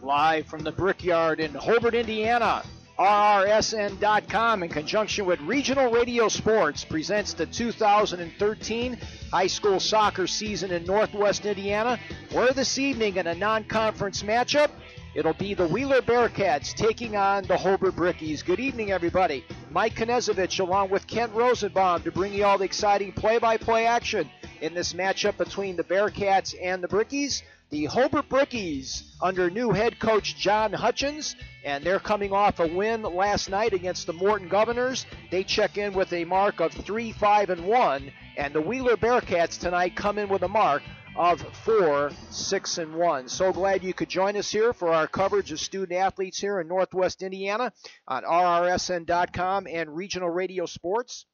Live from the Brickyard in Hobart, Indiana, RRSN.com in conjunction with Regional Radio Sports presents the 2013 high school soccer season in Northwest Indiana, where this evening in a non-conference matchup, it'll be the Wheeler Bearcats taking on the Hobart Brickies. Good evening, everybody. Mike Knezovich along with Kent Rosenbaum to bring you all the exciting play-by-play action in this matchup between the Bearcats and the Brickies. The Hobart Brickies under new head coach John Hutchins, and they're coming off a win last night against the Morton Governors. They check in with a mark of 3-5-1, and the Wheeler Bearcats tonight come in with a mark of 4-6-1. So glad you could join us here for our coverage of student athletes here in Northwest Indiana on RRSN.com and Regional Radio Sports.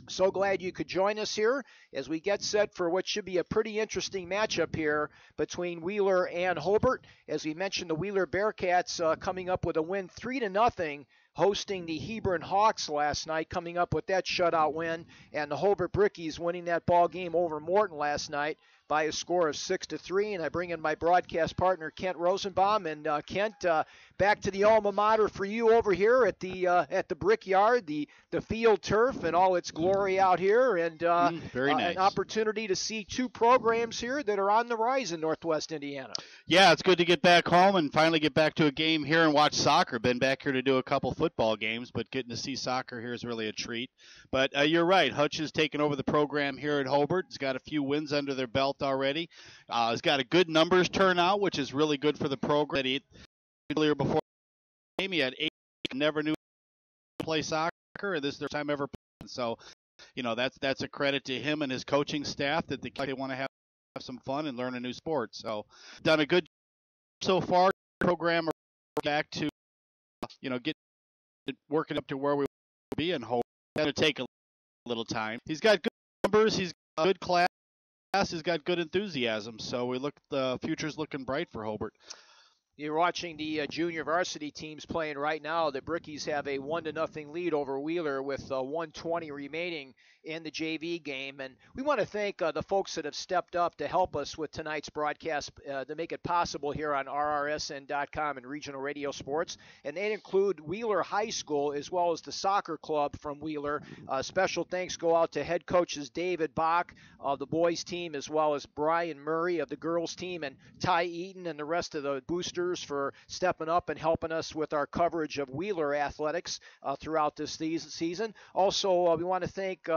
So glad you could join us here as we get set for what should be a pretty interesting matchup here between Wheeler and Hobart. As we mentioned, the Wheeler Bearcats coming up with a win 3-0, hosting the Hebron Hawks last night, coming up with that shutout win, and the Hobart Brickies winning that ball game over Morton last night by a score of 6-3. And I bring in my broadcast partner, Kent Rosenbaum. And Kent, back to the alma mater for you over here at the Brickyard, the field turf and all its glory out here, and very nice. An opportunity to see two programs here that are on the rise in Northwest Indiana. Yeah, it's good to get back home and finally get back to a game here and watch soccer. Been back here to do a couple football games, but getting to see soccer here is really a treat. But you're right, Hutch has taken over the program here at Hobart. He's got a few wins under their belt already. He's got a good numbers turnout, which is really good for the program. Earlier before the game, he had 8, never knew to play soccer, and this is their time ever playing. So, that's a credit to him and his coaching staff that they want to have some fun and learn a new sport. So, done a good job so far. Program back to, get working up to where we want to be in Hobart. That'll take a little time. He's got good numbers. He's got good class. He's got good enthusiasm. So the future's looking bright for Hobart. You're watching the junior varsity teams playing right now. The Brickies have a 1-0 lead over Wheeler with 1:20 remaining in the JV game. And we want to thank the folks that have stepped up to help us with tonight's broadcast to make it possible here on RRSN.com and Regional Radio Sports. And they include Wheeler High School as well as the soccer club from Wheeler. Special thanks go out to head coaches David Bach of the boys team, as well as Brian Murray of the girls team, and Ty Eaton and the rest of the boosters for stepping up and helping us with our coverage of Wheeler athletics throughout this season. Also, we want to thank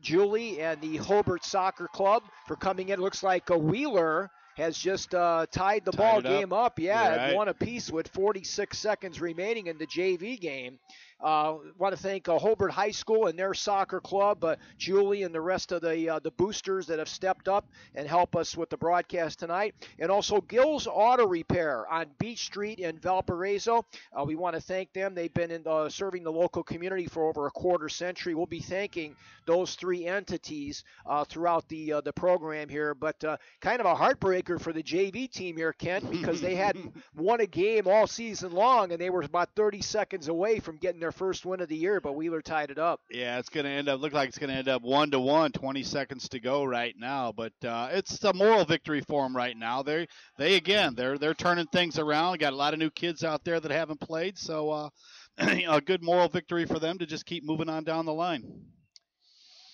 Julie and the Hobart Soccer Club for coming in. It looks like Wheeler has just tied the ball game up. Yeah, right. One apiece with 46 seconds remaining in the JV game. Want to thank Hobart High School and their soccer club, Julie and the rest of the boosters that have stepped up and help us with the broadcast tonight. And also Gill's Auto Repair on Beach Street in Valparaiso. We want to thank them. They've been serving the local community for over a quarter century. We'll be thanking those three entities throughout the program here. But kind of a heartbreaker for the JV team here, Kent, because they had won a game all season long, and they were about 30 seconds away from getting their first win of the year, but Wheeler tied it up. Yeah, it's going to look like it's going to end up 1-1, 20 seconds to go right now, but it's a moral victory for them right now. They're turning things around. Got a lot of new kids out there that haven't played, so a good moral victory for them to just keep moving on down the line.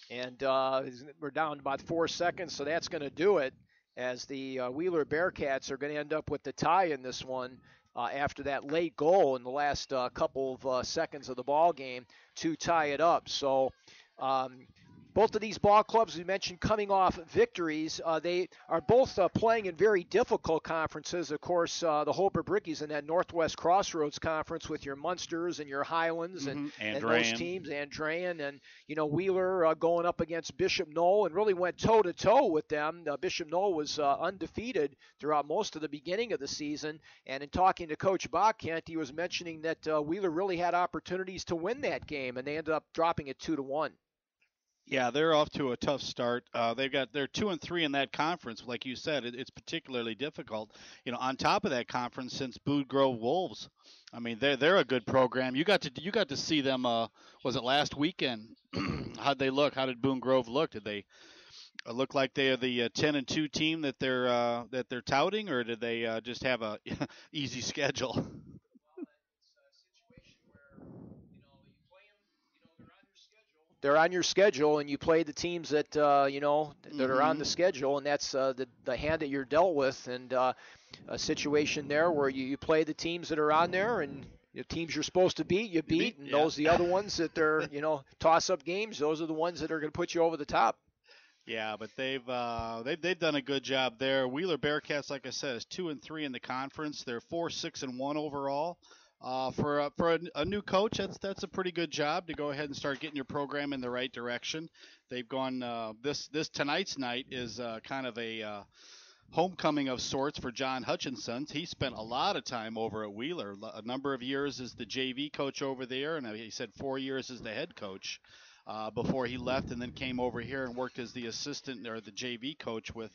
And we're down about 4 seconds, so that's going to do it, as the Wheeler Bearcats are going to end up with the tie in this one. After that late goal in the last couple of seconds of the ball game to tie it up. So both of these ball clubs we mentioned coming off victories. They are both playing in very difficult conferences. Of course, the Hobart Brickies in that Northwest Crossroads Conference with your Munsters and your Highlands and those teams, Andrean, and Wheeler going up against Bishop Knoll and really went toe-to-toe with them. Bishop Knoll was undefeated throughout most of the beginning of the season. And in talking to Coach Bach, Kent, he was mentioning that Wheeler really had opportunities to win that game, and they ended up dropping it 2-1. Yeah, they're off to a tough start. They're 2-3 in that conference. Like you said, it's particularly difficult. On top of that conference, since Boone Grove Wolves, I mean, they're a good program. You got to see them. Was it last weekend? How'd they look? How did Boone Grove look? Did they look like they are the 10-2 team that they're touting, or did they just have a easy schedule? They're on your schedule, and you play the teams that that are on the schedule, and that's the hand that you're dealt with. And a situation there where you play the teams that are on there, and the teams you're supposed to beat, you beat, and those the other ones that they're toss-up games. Those are the ones that are going to put you over the top. Yeah, but they've done a good job there. Wheeler Bearcats, like I said, is 2-3 in the conference. They're 4-6-1 overall. For a new coach, that's a pretty good job to go ahead and start getting your program in the right direction. They've gone this tonight's night is kind of a homecoming of sorts for John Hutchinson. He spent a lot of time over at Wheeler, a number of years as the JV coach over there, and he said 4 years as the head coach before he left, and then came over here and worked as the assistant or the JV coach with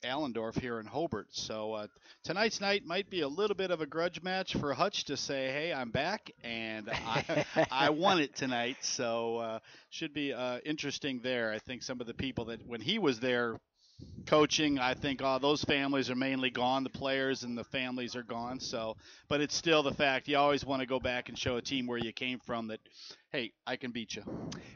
Allendorf here in Hobart. So tonight's night might be a little bit of a grudge match for Hutch to say, hey, I'm back, and I won it tonight. So should be interesting there. I think some of the people that when he was there coaching, I think those families are mainly gone. The players and the families are gone. So, but it's still the fact you always want to go back and show a team where you came from that, hey, I can beat you.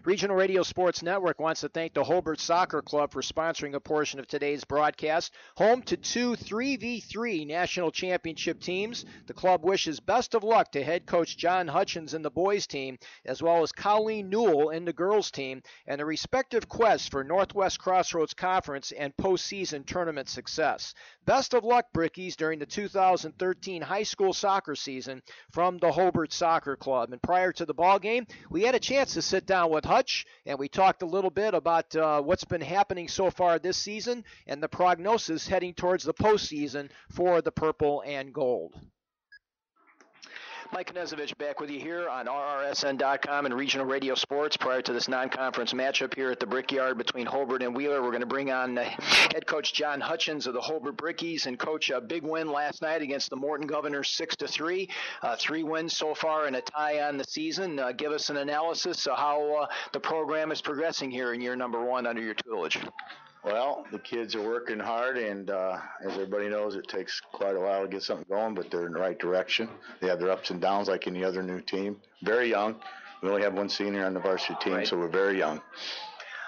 Regional Radio Sports Network wants to thank the Hobart Soccer Club for sponsoring a portion of today's broadcast. Home to two 3v3 national championship teams, the club wishes best of luck to head coach John Hutchins and the boys team, as well as Colleen Newell and the girls team, and the respective quests for Northwest Crossroads Conference and postseason tournament success. Best of luck, Brickies, during the 2013 high school soccer season from the Hobart Soccer Club. And prior to the ball game, we had a chance to sit down with Hutch, and we talked a little bit about what's been happening so far this season and the prognosis heading towards the postseason for the Purple and Gold. Mike Knezovich back with you here on RRSN.com and Regional Radio Sports prior to this non-conference matchup here at the Brickyard between Hobart and Wheeler. We're going to bring on head coach John Hutchins of the Hobart Brickies. And coach, a big win last night against the Morton Governors 6-3. 3 wins so far and a tie on the season. Give us an analysis of how the program is progressing here in year number 1 under your tutelage. Well, the kids are working hard, and as everybody knows, it takes quite a while to get something going, but they're in the right direction. They have their ups and downs like any other new team. Very young. We only have one senior on the varsity team, right. So we're very young.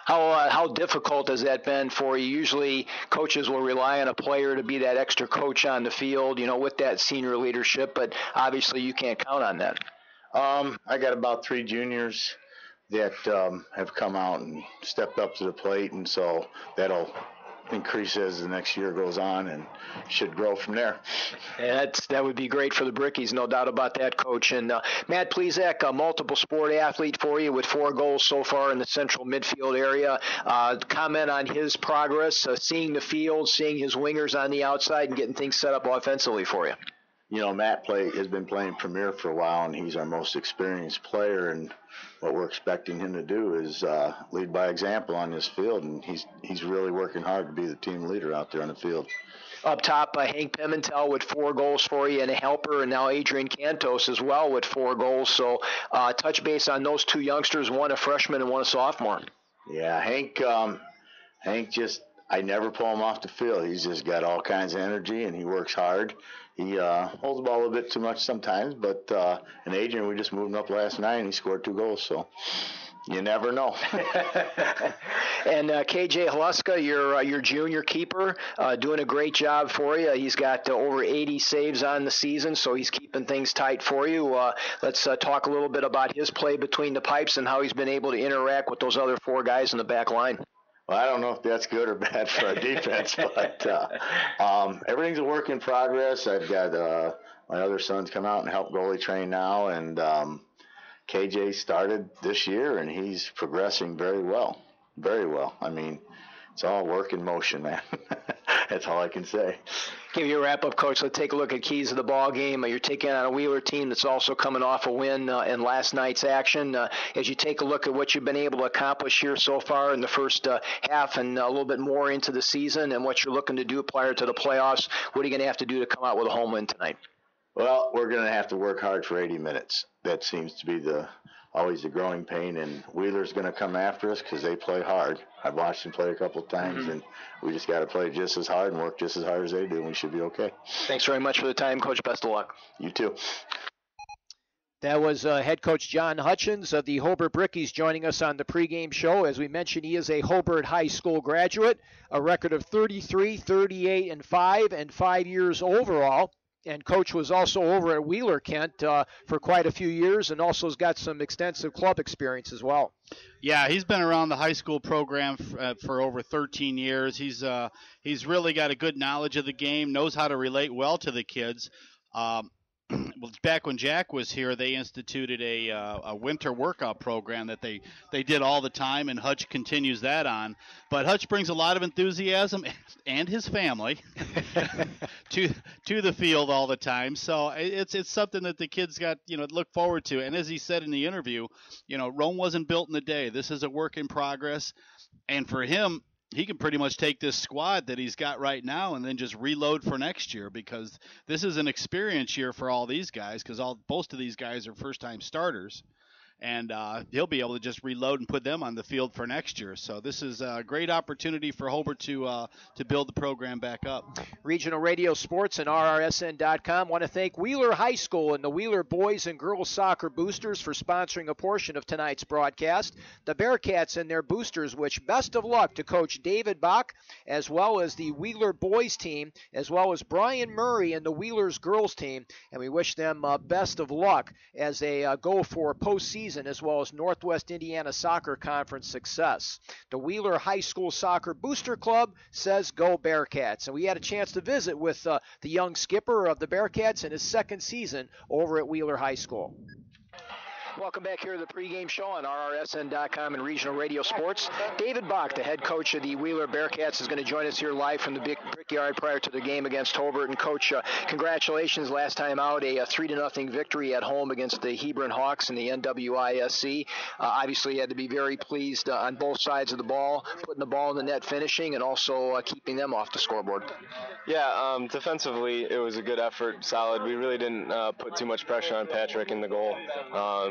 How difficult has that been for you? Usually coaches will rely on a player to be that extra coach on the field, with that senior leadership, but obviously you can't count on that. I got about 3 juniors that have come out and stepped up to the plate, and so that'll increase as the next year goes on and should grow from there. Yeah, that would be great for the Brickies, no doubt about that, Coach. And Matt Plezak, a multiple sport athlete for you with 4 goals so far in the central midfield area. Comment on his progress, seeing the field, seeing his wingers on the outside and getting things set up offensively for you. Matt has been playing Premier for a while, and he's our most experienced player, and what we're expecting him to do is lead by example on this field, and he's really working hard to be the team leader out there on the field. Up top, Hank Pimentel with 4 goals for you and a helper, and now Adrian Cantos as well with 4 goals. So touch base on those 2 youngsters, one a freshman and one a sophomore. Yeah, Hank I never pull him off the field. He's just got all kinds of energy, and he works hard. He holds the ball a little bit too much sometimes, but and Adrian, we just moved him up last night, and he scored 2 goals, so you never know. And KJ Hluska, your junior keeper, doing a great job for you. He's got over 80 saves on the season, so he's keeping things tight for you. Let's talk a little bit about his play between the pipes and how he's been able to interact with those other 4 guys in the back line. Well, I don't know if that's good or bad for our defense, but everything's a work in progress. I've got my other sons come out and help goalie train now, and KJ started this year, and he's progressing very well, very well. I mean, it's all work in motion, man. That's all I can say. Give you a wrap-up, Coach. Let's take a look at keys of the ball game. You're taking on a Wheeler team that's also coming off a win in last night's action. As you take a look at what you've been able to accomplish here so far in the first half and a little bit more into the season and what you're looking to do prior to the playoffs, what are you going to have to do to come out with a home win tonight? Well, we're going to have to work hard for 80 minutes. That seems to be always the growing pain, and Wheeler's going to come after us because they play hard. I've watched them play a couple of times, and we just got to play just as hard and work just as hard as they do, and we should be okay. Thanks very much for the time, Coach. Best of luck. You too. That was head coach John Hutchins of the Hobart Brickies joining us on the pregame show. As we mentioned, he is a Hobart High School graduate, a record of 33, 38, and 5, and 5 years overall. And Coach was also over at Wheeler, Kent, for quite a few years, and also has got some extensive club experience as well. Yeah, he's been around the high school program for over 13 years. He's really got a good knowledge of the game, knows how to relate well to the kids. Well, back when Jack was here, they instituted a winter workout program that they did all the time, and Hutch continues that on. But Hutch brings a lot of enthusiasm and his family to the field all the time. So it's something that the kids got look forward to. And as he said in the interview, Rome wasn't built in a day. This is a work in progress, and for him, he can pretty much take this squad that he's got right now and then just reload for next year, because this is an experience year for all these guys, because most of these guys are first-time starters. And he'll be able to just reload and put them on the field for next year. So this is a great opportunity for Hobart to build the program back up. Regional Radio Sports and RRSN.com want to thank Wheeler High School and the Wheeler Boys and Girls Soccer Boosters for sponsoring a portion of tonight's broadcast. The Bearcats and their boosters wish best of luck to Coach David Bach, as well as the Wheeler Boys team, as well as Brian Murray and the Wheelers Girls team. And we wish them best of luck as they go for postseason, as well as Northwest Indiana Soccer Conference success. The Wheeler High School Soccer Booster Club says go Bearcats. And we had a chance to visit with the young skipper of the Bearcats in his second season over at Wheeler High School. Welcome back here to the pregame show on RRSN.com and Regional Radio Sports. David Bach, the head coach of the Wheeler Bearcats, is going to join us here live from the Brickyard prior to the game against Hobart. And Coach, congratulations last time out, a 3-0 victory at home against the Hebron Hawks in the NWISC. Obviously, you had to be very pleased on both sides of the ball, putting the ball in the net, finishing, and also keeping them off the scoreboard. Yeah, defensively, it was a good effort, solid. We really didn't put too much pressure on Patrick in the goal.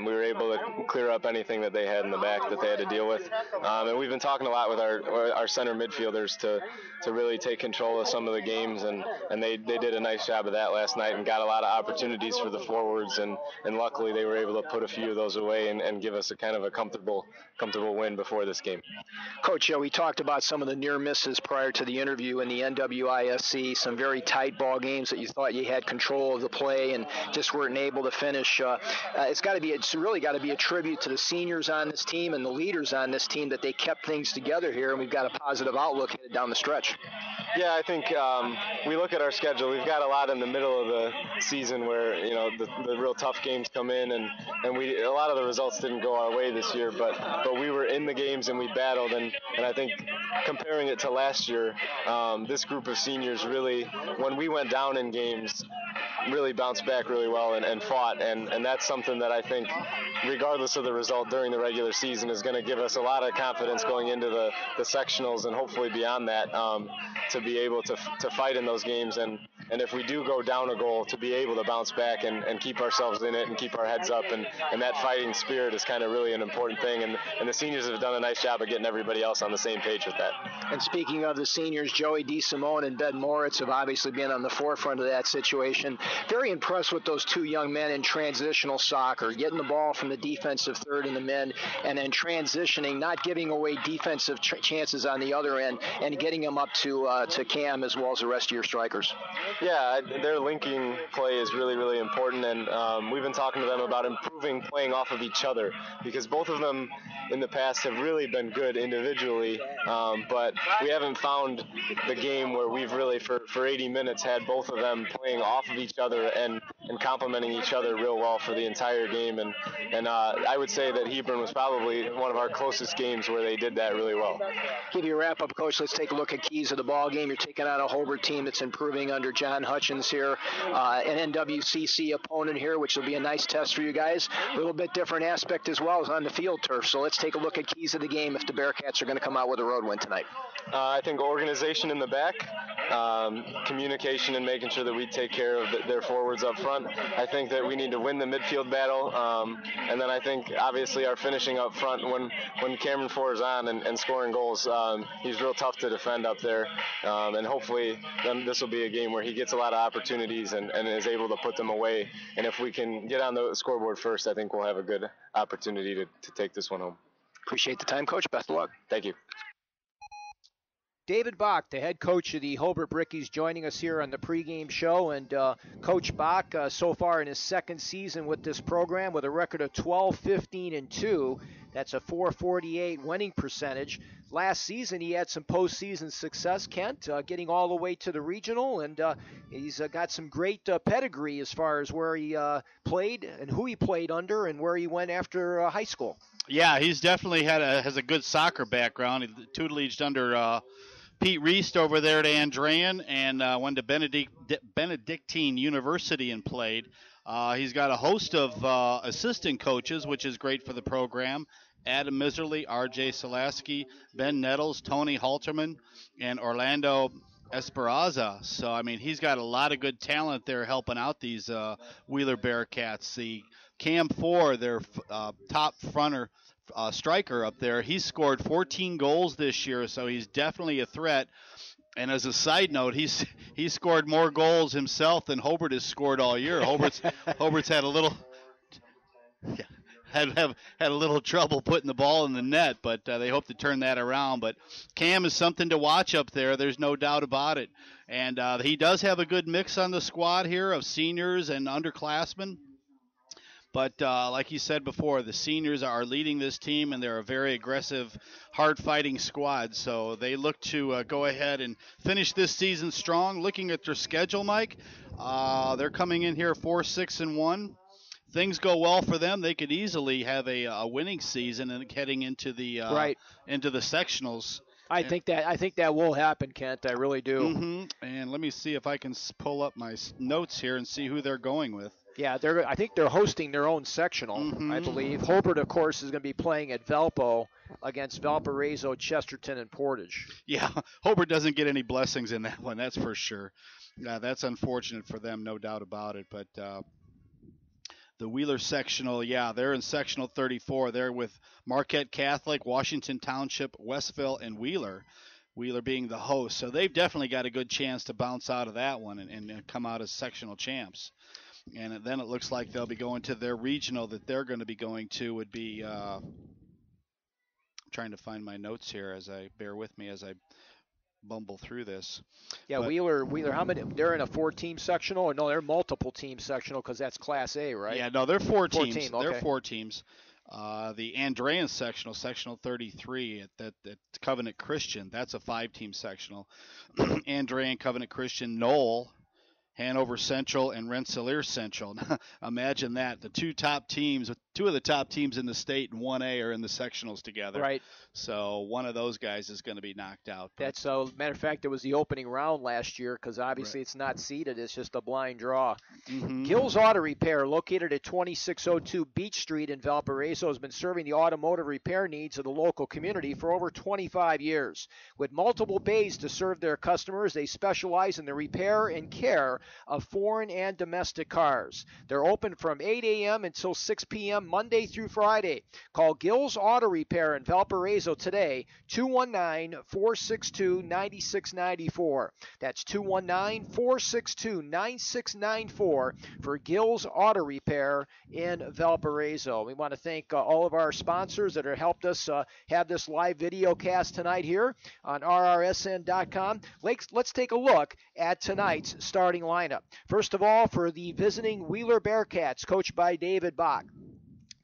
We were able to clear up anything that they had in the back that they had to deal with. And we've been talking a lot with our center midfielders to really take control of some of the games, and they did a nice job of that last night and got a lot of opportunities for the forwards, and luckily they were able to put a few of those away and give us a kind of a comfortable win before this game. Coach, we talked about some of the near misses prior to the interview in the NWISC, some very tight ball games that you thought you had control of the play and just weren't able to finish. It's really got to be a tribute to the seniors on this team and the leaders on this team that they kept things together here, and we've got a positive outlook headed down the stretch. Yeah, I think we look at our schedule. We've got a lot in the middle of the season where the real tough games come in, and a lot of the results didn't go our way this year, but we were in the games and we battled, and I think comparing it to last year, this group of seniors really, when we went down in games, really bounced back really well and fought, and that's something that I think, regardless of the result during the regular season, is going to give us a lot of confidence going into the sectionals and hopefully beyond that, to be able to fight in those games, and if we do go down a goal, to be able to bounce back and keep ourselves in it and keep our heads up, and that fighting spirit is kind of really an important thing, and the seniors have done a nice job of getting everybody else on the same page with that. And speaking of the seniors, Joey DeSimone and Ben Moritz have obviously been on the forefront of that situation. Very impressed with those two young men in transitional soccer, getting the ball from the defensive third in the men, and then transitioning, not giving away defensive chances on the other end, and getting them up to Cam as well as the rest of your strikers. Yeah, their linking play is really, really important, and we've been talking to them about improving playing off of each other, because both of them in the past have really been good individually, but we haven't found the game where we've really, for 80 minutes, had both of them playing off of each other and complementing each other real well for the entire game, and I would say that Hebron was probably one of our closest games where they did that really well. Give you a wrap-up, Coach. Let's take a look at keys of the ball game. You're taking on a Hobart team that's improving under John Hutchins here, an NWCC opponent here, which will be a nice test for you guys. A little bit different aspect as well as on the field turf. So let's take a look at keys of the game if the Bearcats are going to come out with a road win tonight. I think organization in the back, communication and making sure that we take care of their forwards up front, front. I think that we need to win the midfield battle, and then I think obviously our finishing up front when Cameron Ford is on and scoring goals, he's real tough to defend up there, and hopefully then this will be a game where he gets a lot of opportunities and is able to put them away. And if we can get on the scoreboard first, I think we'll have a good opportunity to take this one home. Appreciate the time, Coach. Best of luck. Thank you. David Bach, the head coach of the Hobart Brickies, joining us here on the pregame show. And Coach Bach, so far in his second season with this program, with a record of 12-15-2. That's a .448 winning percentage. Last season, he had some postseason success, Kent, getting all the way to the regional, and he's got some great pedigree as far as where he played and who he played under and where he went after high school. Yeah, he's definitely has a good soccer background. He tutelaged under Pete Reist over there at Andrean, and went to Benedictine University and played. He's got a host of assistant coaches, which is great for the program. Adam Miserly, R.J. Salaski, Ben Nettles, Tony Halterman, and Orlando Esperanza. So, I mean, he's got a lot of good talent there helping out these Wheeler Bearcats. The Cam Ford, their top fronter, striker up there, he's scored 14 goals this year, so he's definitely a threat. And as a side note, he's scored more goals himself than Hobart has scored all year. Hobart's had a little had a little trouble putting the ball in the net, but they hope to turn that around. But Cam is something to watch up there. There's no doubt about it. And he does have a good mix on the squad here of seniors and underclassmen. But like you said before, the seniors are leading this team, and they're a very aggressive, hard-fighting squad. So they look to go ahead and finish this season strong. Looking at their schedule, Mike, they're coming in here 4-6-1. Things go well for them, they could easily have a winning season and heading into the into the sectionals. I think that will happen, Kent. I really do. Mm-hmm. And let me see if I can pull up my notes here and see who they're going with. Yeah, I think they're hosting their own sectional, I believe. Hobart, of course, is going to be playing at Valpo against Valparaiso, Chesterton, and Portage. Yeah, Hobart doesn't get any blessings in that one, that's for sure. That's unfortunate for them, no doubt about it. But the Wheeler sectional, yeah, they're in sectional 34. They're with Marquette Catholic, Washington Township, Westville, and Wheeler. Wheeler being the host. So they've definitely got a good chance to bounce out of that one and come out as sectional champs. And then it looks like they'll be going to their regional that they're going to be going to would be I'm trying to find my notes here as I bear with me as I bumble through this. Yeah, but Wheeler, how many? They're in a 4-team sectional, or no? They're multiple team sectional because that's Class A, right? Yeah, no, they're four teams. Okay. They're 4 teams. The Andrean sectional 33 at Covenant Christian, that's a 5-team sectional. Andrean, Covenant Christian, Knoll, Hanover Central, and Rensselaer Central. Imagine that. The two of the top teams in the state in 1A are in the sectionals together. Right. So one of those guys is going to be knocked out. That's matter of fact, it was the opening round last year because obviously It's not seeded. It's just a blind draw. Mm-hmm. Gill's Auto Repair, located at 2602 Beach Street in Valparaiso, has been serving the automotive repair needs of the local community for over 25 years. With multiple bays to serve their customers, they specialize in the repair and care of foreign and domestic cars. They're open from 8 a.m. until 6 p.m. Monday through Friday. Call Gill's Auto Repair in Valparaiso today, 219-462-9694. That's 219-462-9694 for Gill's Auto Repair in Valparaiso. We want to thank all of our sponsors that have helped us have this live video cast tonight here on RRSN.com. Let's take a look at tonight's starting lineup. First of all, for the visiting Wheeler Bearcats, coached by David Bach.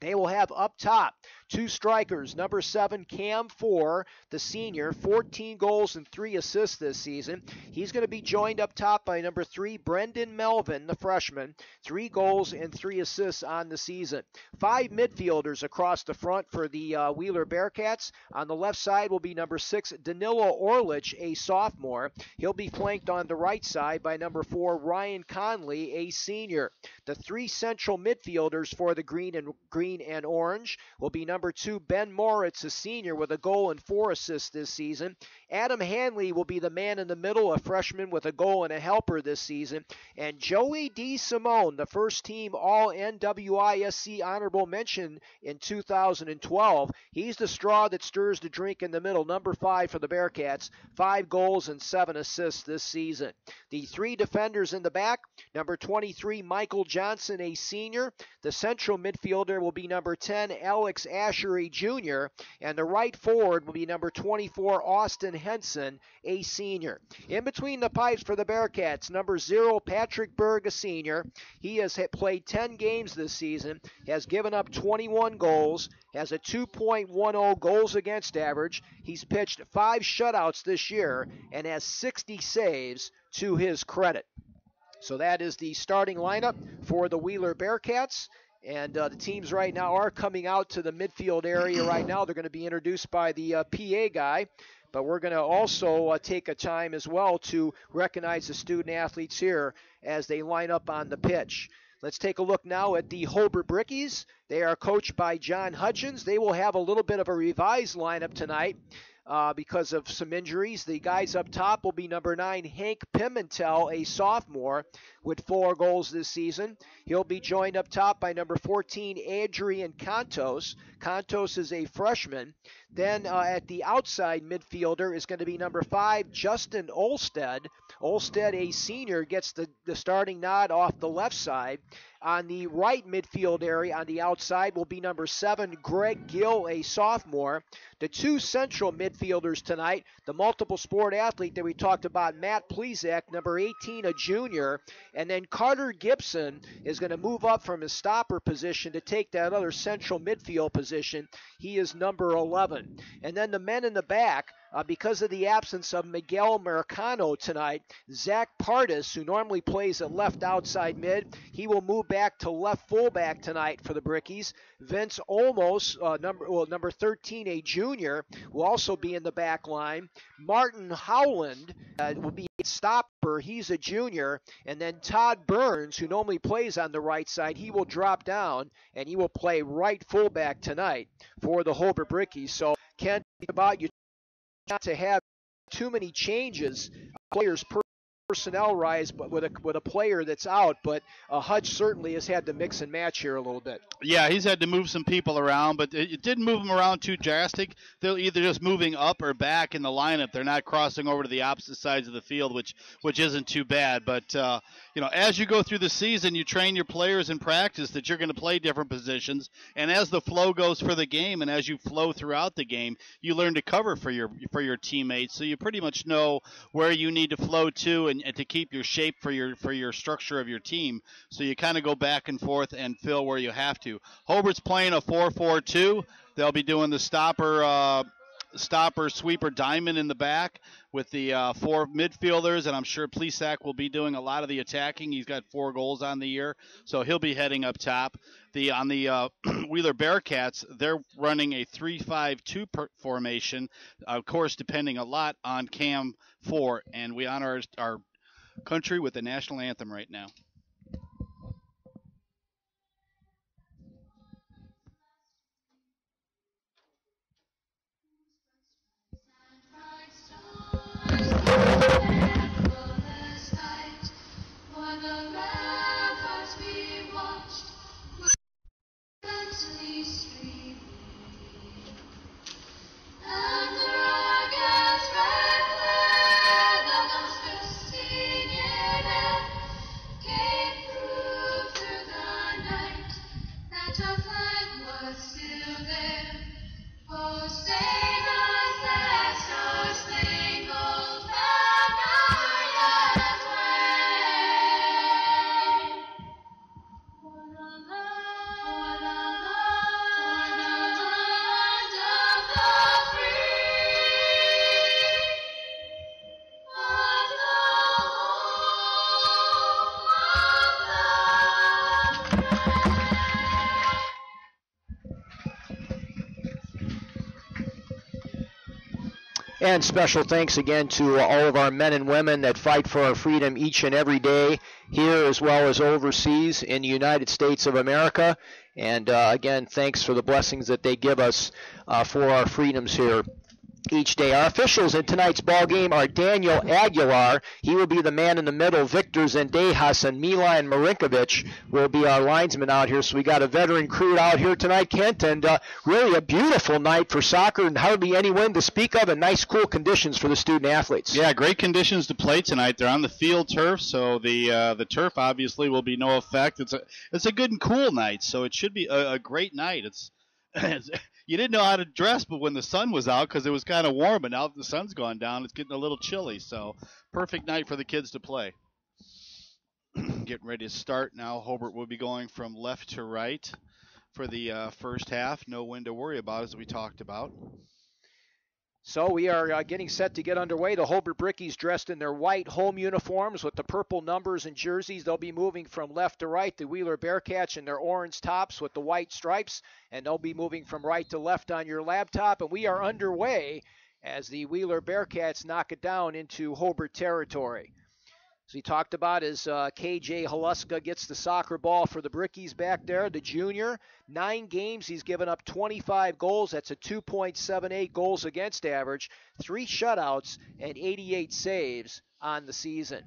They will have up top 2 strikers, number 7, Cam Ford, the senior, 14 goals and 3 assists this season. He's going to be joined up top by number 3, Brendan Melvin, the freshman, 3 goals and 3 assists on the season. 5 midfielders across the front for the Wheeler Bearcats. On the left side will be number 6, Danilo Orlich, a sophomore. He'll be flanked on the right side by number 4, Ryan Conley, a senior. The 3 central midfielders for the Green green and orange, will be number 2, Ben Moritz, a senior, with a goal and 4 assists this season. Adam Hanley will be the man in the middle, a freshman with a goal and a helper this season. And Joey DeSimone, the first team All-NWISC honorable mention in 2012. He's the straw that stirs the drink in the middle, number 5 for the Bearcats, 5 goals and 7 assists this season. The 3 defenders in the back, number 23, Michael Johnson, a senior. The central midfielder will be number 10, Alex Ashery Jr., and the right forward will be number 24, Austin Henson, a senior. In between the pipes for the Bearcats, number 0, Patrick Berg, a senior. He has played 10 games this season, has given up 21 goals, has a 2.10 goals against average. He's pitched 5 shutouts this year and has 60 saves to his credit. So that is the starting lineup for the Wheeler Bearcats. And the teams right now are coming out to the midfield area right now. They're going to be introduced by the PA guy. But we're going to also take a time as well to recognize the student athletes here as they line up on the pitch. Let's take a look now at the Hobart Brickies. They are coached by John Hutchins. They will have a little bit of a revised lineup tonight because of some injuries. The guys up top will be number 9, Hank Pimentel, a sophomore, with 4 goals this season. He'll be joined up top by number 14, Adrian Contos. Contos is a freshman. Then at the outside midfielder is going to be number 5, Justin Olsted. Olsted, a senior, gets the starting nod off the left side. On the right midfield area on the outside will be number 7, Greg Gill, a sophomore. The 2 central midfielders tonight, the multiple sport athlete that we talked about, Matt Plezak, number 18, a junior. And then Carter Gibson is going to move up from his stopper position to take that other central midfield position. He is number 11. And then the men in the back, because of the absence of Miguel Marcano tonight, Zach Pardis, who normally plays at left outside mid, he will move back to left fullback tonight for the Brickies. Vince Olmos, number 13, a junior, will also be in the back line. Martin Howland will be a stopper. He's a junior. And then Todd Burns, who normally plays on the right side, he will drop down and he will play right fullback tonight for the Hobart Brickies. So, Ken, about you not to have too many changes, players personnel rise, but with a player that's out. But Hutch certainly has had to mix and match here a little bit. Yeah, he's had to move some people around, but it didn't move them around too drastic. They're either just moving up or back in the lineup. They're not crossing over to the opposite sides of the field, which isn't too bad. But as you go through the season, you train your players in practice that you're going to play different positions, and as the flow goes for the game, and as you flow throughout the game, you learn to cover for your teammates. So you pretty much know where you need to flow to and to keep your shape for your structure of your team. So you kind of go back and forth and fill where you have to. Hobart's playing a 4-4-2. They'll be doing the stopper sweeper diamond in the back with the 4 midfielders, and I'm sure Plesac will be doing a lot of the attacking. He's got 4 goals on the year, so he'll be heading up top. On the Wheeler Bearcats, they're running a 3-5-2 formation, of course, depending a lot on Cam 4, and we honor our country with the national anthem right now. Gave And special thanks again to all of our men and women that fight for our freedom each and every day, here as well as overseas in the United States of America. And again, thanks for the blessings that they give us for our freedoms here each day. Our officials in tonight's ball game are Daniel Aguilar. He will be the man in the middle. Victor Zendejas and Milan Marinkovic will be our linesmen out here. So we got a veteran crew out here tonight, Kent, and really a beautiful night for soccer and hardly any wind to speak of, and nice cool conditions for the student athletes. Yeah, great conditions to play tonight. They're on the field turf, so the turf obviously will be no effect. It's a good and cool night, so it should be a great night. It's you didn't know how to dress, but when the sun was out, because it was kind of warm, and now that the sun's gone down, it's getting a little chilly. So perfect night for the kids to play. Getting ready to start now. Hobart will be going from left to right for the first half. No wind to worry about, as we talked about. So we are getting set to get underway. The Hobart Brickies dressed in their white home uniforms with the purple numbers and jerseys. They'll be moving from left to right. The Wheeler Bearcats in their orange tops with the white stripes. And they'll be moving from right to left on your laptop. And we are underway as the Wheeler Bearcats knock it down into Hobart territory. As we talked about, as KJ Haluska gets the soccer ball for the Brickies back there, the junior. 9 games, he's given up 25 goals. That's a 2.78 goals against average, 3 shutouts, and 88 saves on the season.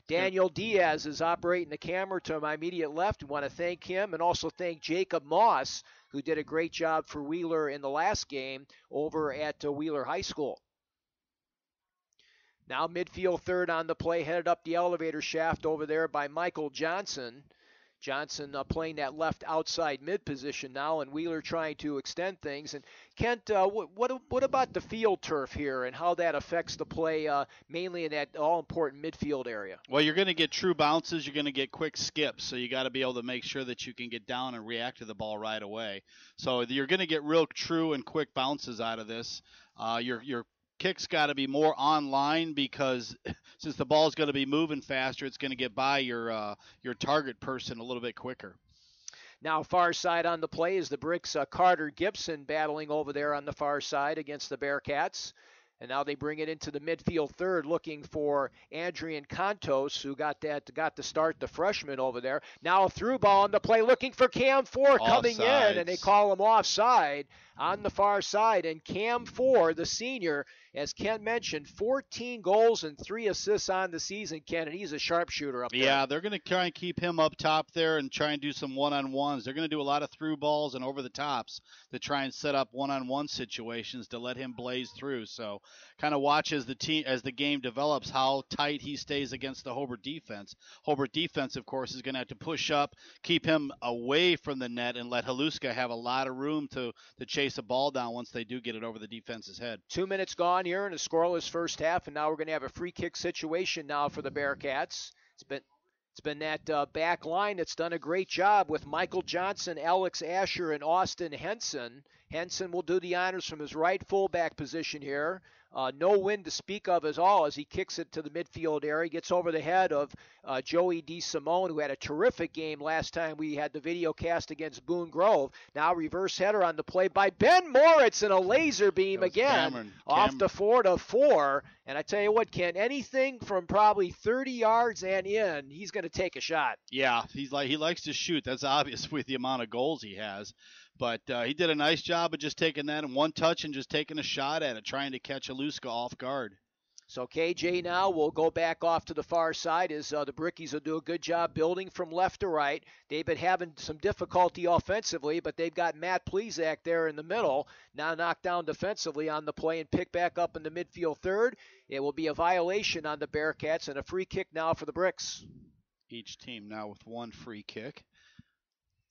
Daniel Diaz is operating the camera to my immediate left. We want to thank him and also thank Jacob Moss, who did a great job for Wheeler in the last game over at Wheeler High School. Now midfield third on the play, headed up the elevator shaft over there by Michael Johnson. Johnson playing that left outside mid position now, and Wheeler trying to extend things. And Kent, what about the field turf here and how that affects the play, mainly in that all-important midfield area? Well, you're going to get true bounces. You're going to get quick skips, so you got to be able to make sure that you can get down and react to the ball right away. So you're going to get real true and quick bounces out of this. Your kick's got to be more online because since the ball's going to be moving faster, it's going to get by your target person a little bit quicker. Now far side on the play is the Bricks' Carter Gibson battling over there on the far side against the Bearcats. And now they bring it into the midfield third, looking for Adrian Contos, who got to start, the freshman over there. Now a through ball on the play, looking for Cam Ford coming Offsides. in, and they call him offside on the far side. And Cam Ford, the senior, as Ken mentioned, 14 goals and 3 assists on the season, Ken, and he's a sharpshooter up there. Yeah, they're going to try and keep him up top there and try and do some one-on-ones. They're going to do a lot of through balls and over the tops to try and set up one-on-one situations to let him blaze through. So kind of watch as the game develops how tight he stays against the Hobart defense. Hobart defense, of course, is going to have to push up, keep him away from the net, and let Haluska have a lot of room to chase a ball down once they do get it over the defense's head. 2 minutes gone here in a scoreless first half, and now we're going to have a free kick situation now for the Bearcats. It's been that back line that's done a great job with Michael Johnson, Alex Asher, and Austin Henson. Henson will do the honors from his right fullback position here. No wind to speak of at all as he kicks it to the midfield area. Gets over the head of Joey DeSimone, who had a terrific game last time we had the video cast against Boone Grove. Now reverse header on the play by Ben Moritz and a laser beam again off the 4-4. And I tell you what, Ken, anything from probably 30 yards and in, he's going to take a shot. Yeah, he likes to shoot. That's obvious with the amount of goals he has. But he did a nice job of just taking that in one touch and just taking a shot at it, trying to catch Haluska off guard. So KJ now will go back off to the far side as the Brickies will do a good job building from left to right. They've been having some difficulty offensively, but they've got Matt Plezak there in the middle. Now knocked down defensively on the play and picked back up in the midfield third. It will be a violation on the Bearcats and a free kick now for the Bricks. Each team now with one free kick.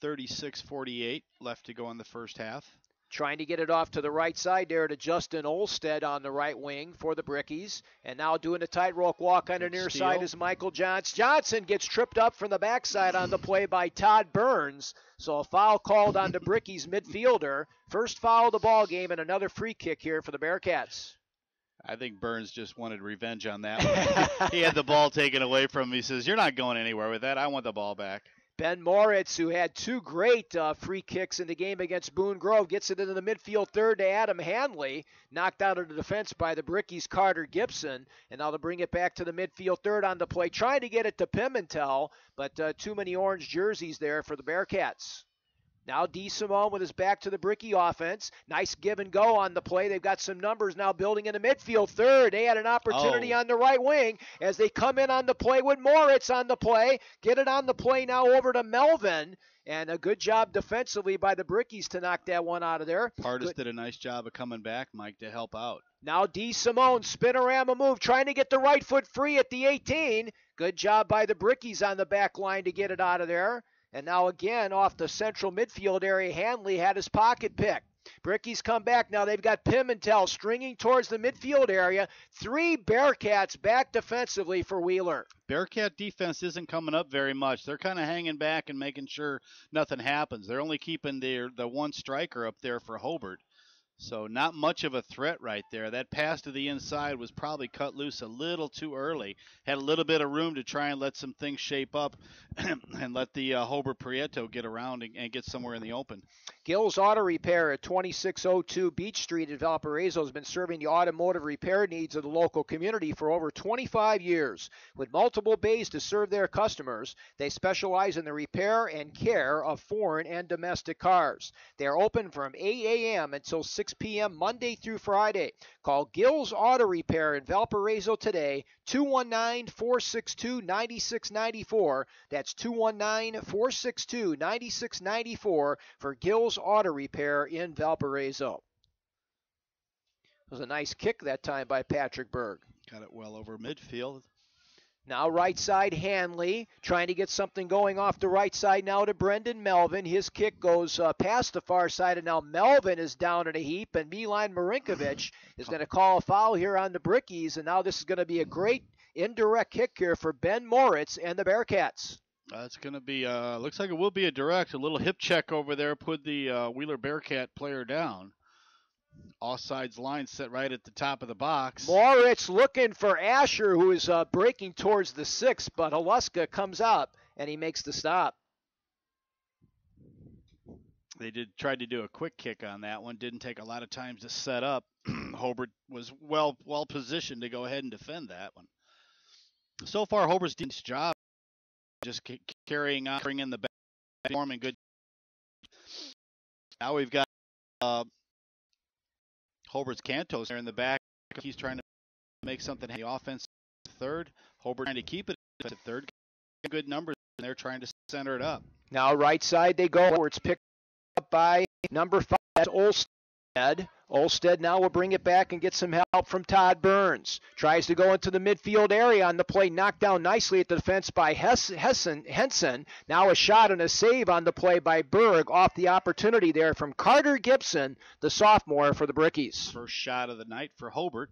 36-48 left to go in the first half. Trying to get it off to the right side there to Justin Olstead on the right wing for the Brickies. And now doing a tightrope walk on the near side is Michael Johnson. Johnson gets tripped up from the backside on the play by Todd Burns. So a foul called on the Brickies midfielder. First foul of the ball game and another free kick here for the Bearcats. I think Burns just wanted revenge on that one. He had the ball taken away from him. He says, "You're not going anywhere with that. I want the ball back." Ben Moritz, who had two great free kicks in the game against Boone Grove, gets it into the midfield third to Adam Hanley. Knocked out of the defense by the Brickies' Carter Gibson. And now they'll bring it back to the midfield third on the play, trying to get it to Pimentel, but too many orange jerseys there for the Bearcats. Now D. Simone with his back to the Bricky offense. Nice give and go on the play. They've got some numbers now building in the midfield third. They had an opportunity on the right wing as they come in on the play with Moritz on the play. Get it on the play now over to Melvin. And a good job defensively by the Brickies to knock that one out of there. Pardis did a nice job of coming back, Mike, to help out. Now D. Simone, spinorama move, trying to get the right foot free at the 18. Good job by the Brickies on the back line to get it out of there. And now again, off the central midfield area, Hanley had his pocket pick. Brickies come back. Now they've got Pimentel stringing towards the midfield area. 3 Bearcats back defensively for Wheeler. Bearcat defense isn't coming up very much. They're kind of hanging back and making sure nothing happens. They're only keeping the one striker up there for Hobart. So not much of a threat right there. That pass to the inside was probably cut loose a little too early. Had a little bit of room to try and let some things shape up and let the Hobart Prieto get around and get somewhere in the open. Gill's Auto Repair at 2602 Beach Street in Valparaiso has been serving the automotive repair needs of the local community for over 25 years. With multiple bays to serve their customers, they specialize in the repair and care of foreign and domestic cars. They are open from 8 a.m. until 6 p.m. Monday through Friday. Call Gill's Auto Repair in Valparaiso today, 219-462-9694. That's 219-462-9694 for Gill's Auto Repair in Valparaiso. It was a nice kick that time by Patrick Berg. Got it well over midfield. Now right side Hanley, trying to get something going off the right side now to Brendan Melvin. His kick goes past the far side, and now Melvin is down in a heap, and Milan Marinkovic is going to call a foul here on the Brickies, and now this is going to be a great indirect kick here for Ben Moritz and the Bearcats. It's going to be, looks like it will be a direct. A little hip check over there, put the Wheeler Bearcat player down. Offsides line set right at the top of the box. Moritz looking for Asher, who is breaking towards the 6, but Haluska comes up, and he makes the stop. They tried to do a quick kick on that one. Didn't take a lot of time to set up. Hobart was well positioned to go ahead and defend that one. So far, Hobart's doing his job, just carrying on, bringing the back, forming good. Now we've got Hobart's Cantos there in the back. He's trying to make something. The offense third. Hobart trying to keep it at third. Good numbers, and they're trying to center it up. Now right side they go. It's picked up by number 5. That's Olstead. Olstead now will bring it back and get some help from Todd Burns. Tries to go into the midfield area on the play. Knocked down nicely at the defense by Henson. Now a shot and a save on the play by Berg off the opportunity there from Carter Gibson, the sophomore for the Brickies. First shot of the night for Hobart.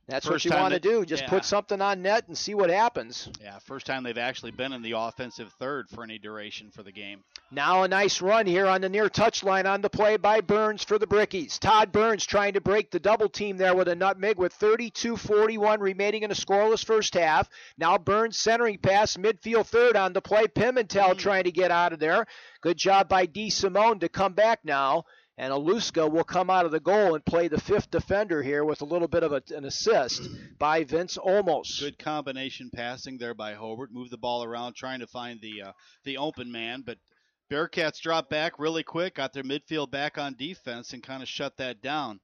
That's what you want to do. Just put something on net and see what happens. Yeah, first time they've actually been in the offensive third for any duration for the game. Now a nice run here on the near touchline on the play by Burns for the Brickies. Todd Burns trying to break the double team there with a nutmeg with 32:41 remaining in a scoreless first half. Now Burns centering pass, midfield third on the play. Pimentel trying to get out of there. Good job by D. Simone to come back now. And Aluska will come out of the goal and play the 5th defender here with a little bit of an assist by Vince Olmos. Good combination passing there by Hobart. Move the ball around, trying to find the open man. But Bearcats dropped back really quick, got their midfield back on defense, and kind of shut that down.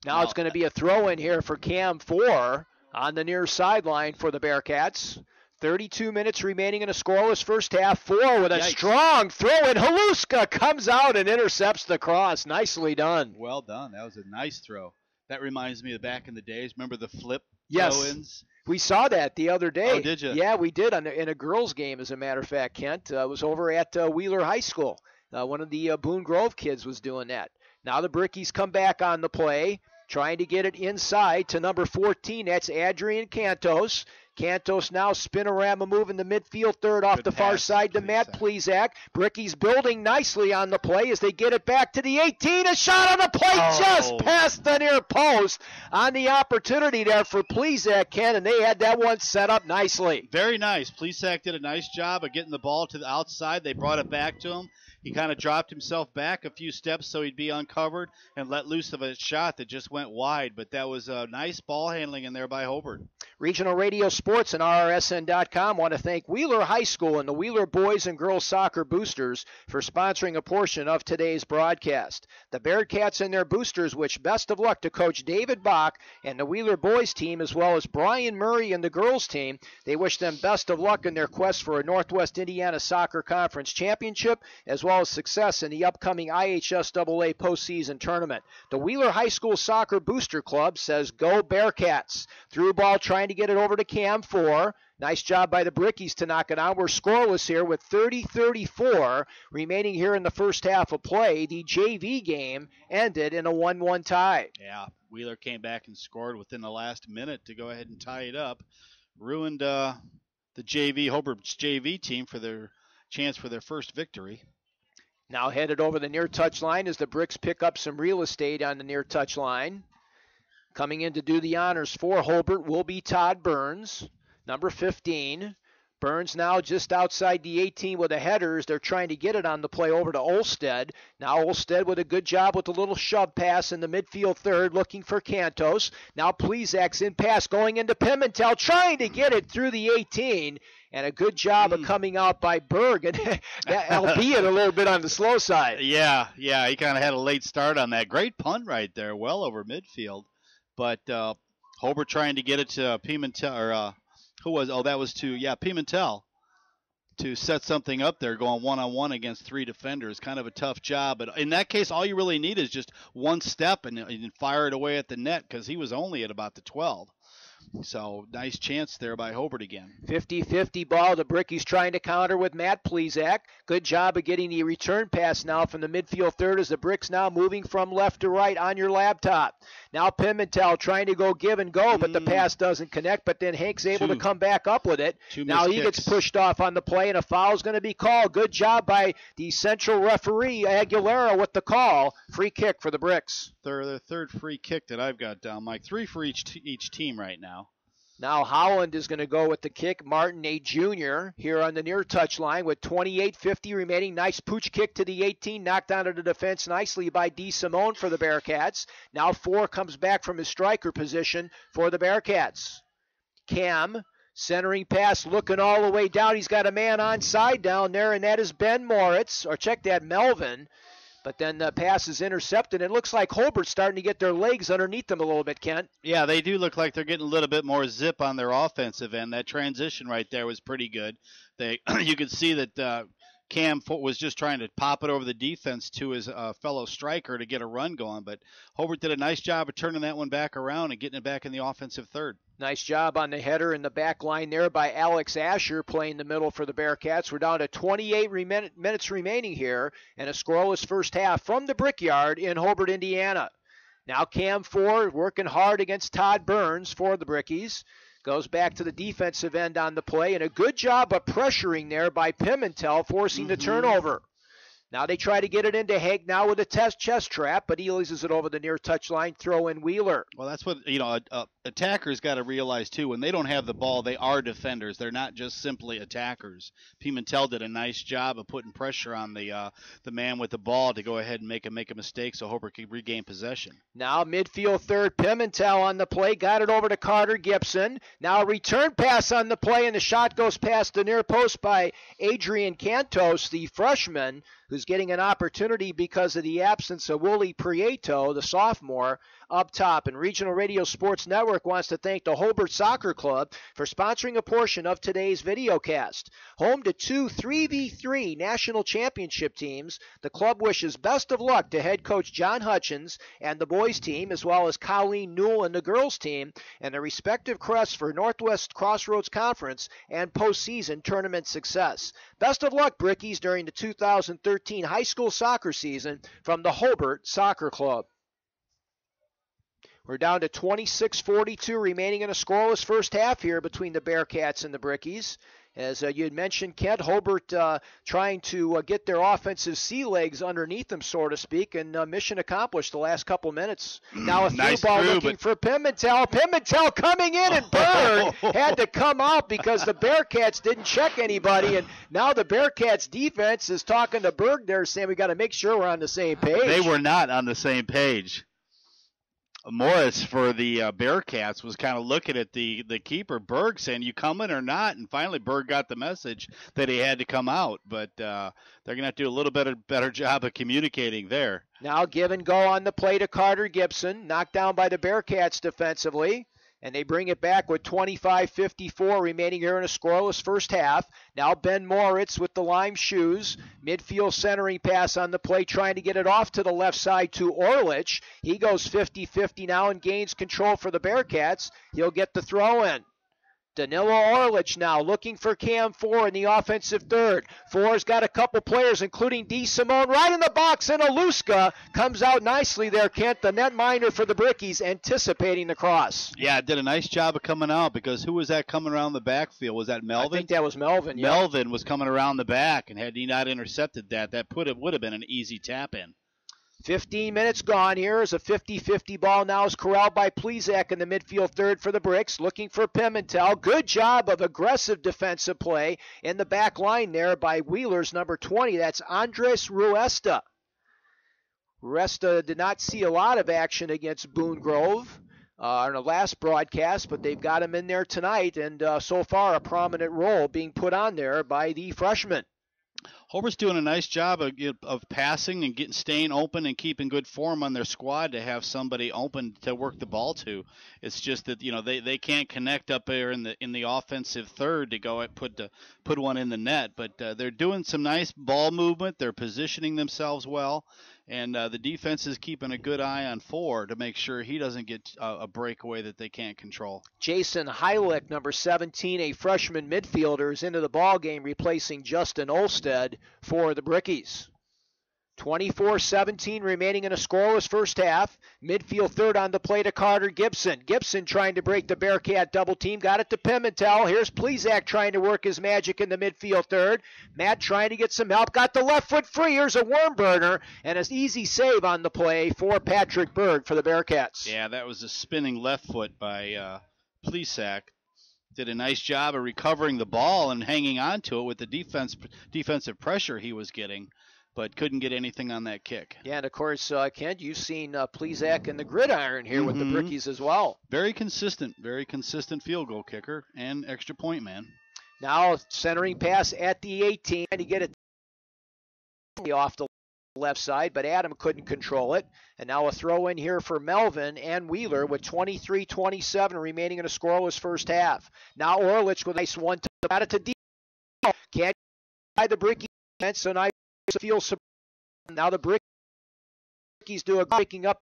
Now it's going to be a throw-in here for Cam 4 on the near sideline for the Bearcats. 32 minutes remaining in a scoreless first half. 4 with a strong throw, and Haluska comes out and intercepts the cross. Nicely done. Well done. That was a nice throw. That reminds me of back in the days. Remember the flip Yes. throw-ins? We saw that the other day. Oh, did you? Yeah, we did in a girls' game, as a matter of fact, Kent. It was over at Wheeler High School. One of the Boone Grove kids was doing that. Now the Brickies come back on the play, trying to get it inside to number 14. That's Adrian Cantos. Cantos now spinorama move in the midfield third off the far side to Matt Plezak. Bricky's building nicely on the play as they get it back to the 18. A shot on the plate just past the near post on the opportunity there for Plezak, Ken, and they had that one set up nicely. Very nice. Plezak did a nice job of getting the ball to the outside. They brought it back to him. He kind of dropped himself back a few steps so he'd be uncovered and let loose of a shot that just went wide. But that was a nice ball handling in there by Hobart. Regional Radio Sports and RRSN.com want to thank Wheeler High School and the Wheeler Boys and Girls Soccer Boosters for sponsoring a portion of today's broadcast. The Bearcats and their boosters wish best of luck to Coach David Bach and the Wheeler Boys team, as well as Brian Murray and the girls team. They wish them best of luck in their quest for a Northwest Indiana Soccer Conference championship, as well as success in the upcoming IHSAA postseason tournament. The Wheeler High School Soccer Booster Club says go Bearcats. Through ball trying to get it over to Cam 4. Nice job by the Brickies to knock it out. We're scoreless here with 30-34 remaining here in the first half of play. The JV game ended in a 1-1 tie. Yeah, Wheeler came back and scored within the last minute to go ahead and tie it up. Ruined the Hobart's JV team for their chance for their first victory. Now headed over the near touch line as the Bricks pick up some real estate on the near touch line. Coming in to do the honors for Hobart will be Todd Burns, number 15. Burns now just outside the 18 with the headers. They're trying to get it on the play over to Olstead. Now Olstead with a good job with a little shove pass in the midfield third, looking for Cantos. Now Plezak's in pass going into Pimentel, trying to get it through the 18. And a good job of coming out by Berg, and albeit a little bit on the slow side. Yeah, he kind of had a late start on that. Great punt right there, well over midfield. But Hobart trying to get it to Pimentel, or who was? Oh, that was to Pimentel to set something up there, going one-on-one against three defenders. Kind of a tough job. But in that case, all you really need is just one step and fire it away at the net, because he was only at about the 12. So nice chance there by Hobart again. 50-50 ball. The Brickies trying to counter with Matt Plezak. Good job of getting the return pass now from the midfield third as the Bricks now moving from left to right on your laptop. Now Pimentel trying to go give and go, but the pass doesn't connect. But then Hank's able to come back up with it. Now he gets pushed off on the play, and a foul's going to be called. Good job by the central referee, Aguilera, with the call. Free kick for the Bricks. Their third free kick that I've got down, Mike. 3 for each team right now. Now Holland is going to go with the kick. Martin, a junior, here on the near touch line with 28:50 remaining. Nice pooch kick to the 18, knocked out of the defense nicely by D. Simone for the Bearcats. Now 4 comes back from his striker position for the Bearcats. Cam, centering pass, looking all the way down. He's got a man onside down there, and that is Ben Moritz, or check that, Melvin. But then the pass is intercepted. It looks like Hobart's starting to get their legs underneath them a little bit, Kent. Yeah, they do look like they're getting a little bit more zip on their offensive end. That transition right there was pretty good. You could see that Cam was just trying to pop it over the defense to his fellow striker to get a run going. But Hobart did a nice job of turning that one back around and getting it back in the offensive third. Nice job on the header in the back line there by Alex Asher playing the middle for the Bearcats. We're down to 28 minutes remaining here and a scoreless first half from the Brickyard in Hobart, Indiana. Now Cam Ford working hard against Todd Burns for the Brickies. Goes back to the defensive end on the play, and a good job of pressuring there by Pimentel, forcing the turnover. Now they try to get it into Hank now with a chest trap, but he loses it over the near touchline, throw in Wheeler. Well, that's what, attackers got to realize, too. When they don't have the ball, they are defenders. They're not just simply attackers. Pimentel did a nice job of putting pressure on the man with the ball to go ahead and make a mistake so Hobart can regain possession. Now midfield third, Pimentel on the play, got it over to Carter Gibson. Now a return pass on the play, and the shot goes past the near post by Adrian Cantos, the freshman, who's getting an opportunity because of the absence of Wooly Prieto, the sophomore, up top. And Regional Radio Sports Network wants to thank the Hobart Soccer Club for sponsoring a portion of today's videocast. Home to 2 3v3 national championship teams, the club wishes best of luck to head coach John Hutchins and the boys team, as well as Colleen Newell and the girls team, and their respective crests for Northwest Crossroads Conference and postseason tournament success. Best of luck, Brickies, during the 2013 high school soccer season from the Hobart Soccer Club. We're down to 26-42 remaining in a scoreless first half here between the Bearcats and the Brickies. As you had mentioned, Kent, Hobart trying to get their offensive sea legs underneath them, so to speak, and mission accomplished the last couple minutes. Now a through ball looking for Pimentel. Pimentel coming in, and Berg had to come out because the Bearcats didn't check anybody, and now the Bearcats defense is talking to Berg there saying we got to make sure we're on the same page. They were not on the same page. Morris for the Bearcats was kind of looking at the keeper, Berg, saying, you coming or not? And finally Berg got the message that he had to come out. But they're going to have to do a little better job of communicating there. Now give and go on the play to Carter Gibson, knocked down by the Bearcats defensively. And they bring it back with 25-54 remaining here in a scoreless first half. Now Ben Moritz with the lime shoes. Midfield centering pass on the play, trying to get it off to the left side to Orlich. He goes 50-50 now and gains control for the Bearcats. He'll get the throw in. Danilo Orlich now looking for Cam Four in the offensive third. Four's got a couple players, including D. Simone, right in the box, and Aluska comes out nicely there, Kent, the netminder for the Brickies, anticipating the cross. Yeah, did a nice job of coming out, because who was that coming around the backfield? Was that Melvin? I think that was Melvin, yeah. Melvin was coming around the back, and had he not intercepted that would have been an easy tap-in. 15 minutes gone here as a 50-50 ball now is corralled by Plezak in the midfield third for the Bricks, looking for Pimentel. Good job of aggressive defensive play in the back line there by Wheeler's number 20. That's Andres Ruesta. Ruesta did not see a lot of action against Boone Grove in the last broadcast, but they've got him in there tonight, and so far a prominent role being put on there by the freshman. Hobart's doing a nice job of passing and staying open and keeping good form on their squad to have somebody open to work the ball to. It's just that they can't connect up there in the offensive third to go and put one in the net. But they're doing some nice ball movement. They're positioning themselves well, and the defense is keeping a good eye on Four to make sure he doesn't get a breakaway that they can't control. Jason Heilich, number 17, a freshman midfielder, is into the ball game, replacing Justin Olstead for the Brickies. 24-17 remaining in a scoreless first half. Midfield third on the play to Carter Gibson. Gibson trying to break the Bearcat double team. Got it to Pimentel. Here's Plezak trying to work his magic in the midfield third. Matt trying to get some help. Got the left foot free. Here's a worm burner and an easy save on the play for Patrick Berg for the Bearcats. Yeah, that was a spinning left foot by Plezak. Did a nice job of recovering the ball and hanging on to it with the defensive pressure he was getting, but couldn't get anything on that kick. Yeah, and of course, Kent, you've seen Plezak in the gridiron here with the Brickies as well. Very consistent field goal kicker and extra point man. Now centering pass at the 18 to get it off the left side, but Adam couldn't control it. And now a throw in here for Melvin and Wheeler with 23-27 remaining in a scoreless first half. Now Orlich with a nice one to got it to D. Can't by the Brickies, so now feels now the Brickies do a breaking up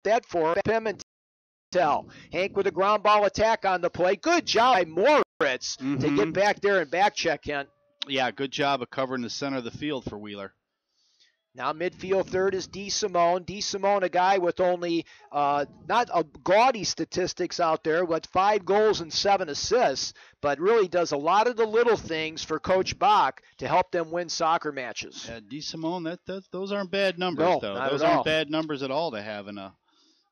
that for Pimentel. Hank with a ground ball attack on the play. Good job by Moritz to get back there and back check, Kent. Yeah, good job of covering the center of the field for Wheeler. Now midfield third is D. Simone. D. Simone, a guy with only not a gaudy statistics out there, but 5 goals and 7 assists, but really does a lot of the little things for Coach Bach to help them win soccer matches. D. Simone, those aren't bad numbers, no, though. Not those at aren't all. Bad numbers at all to have in a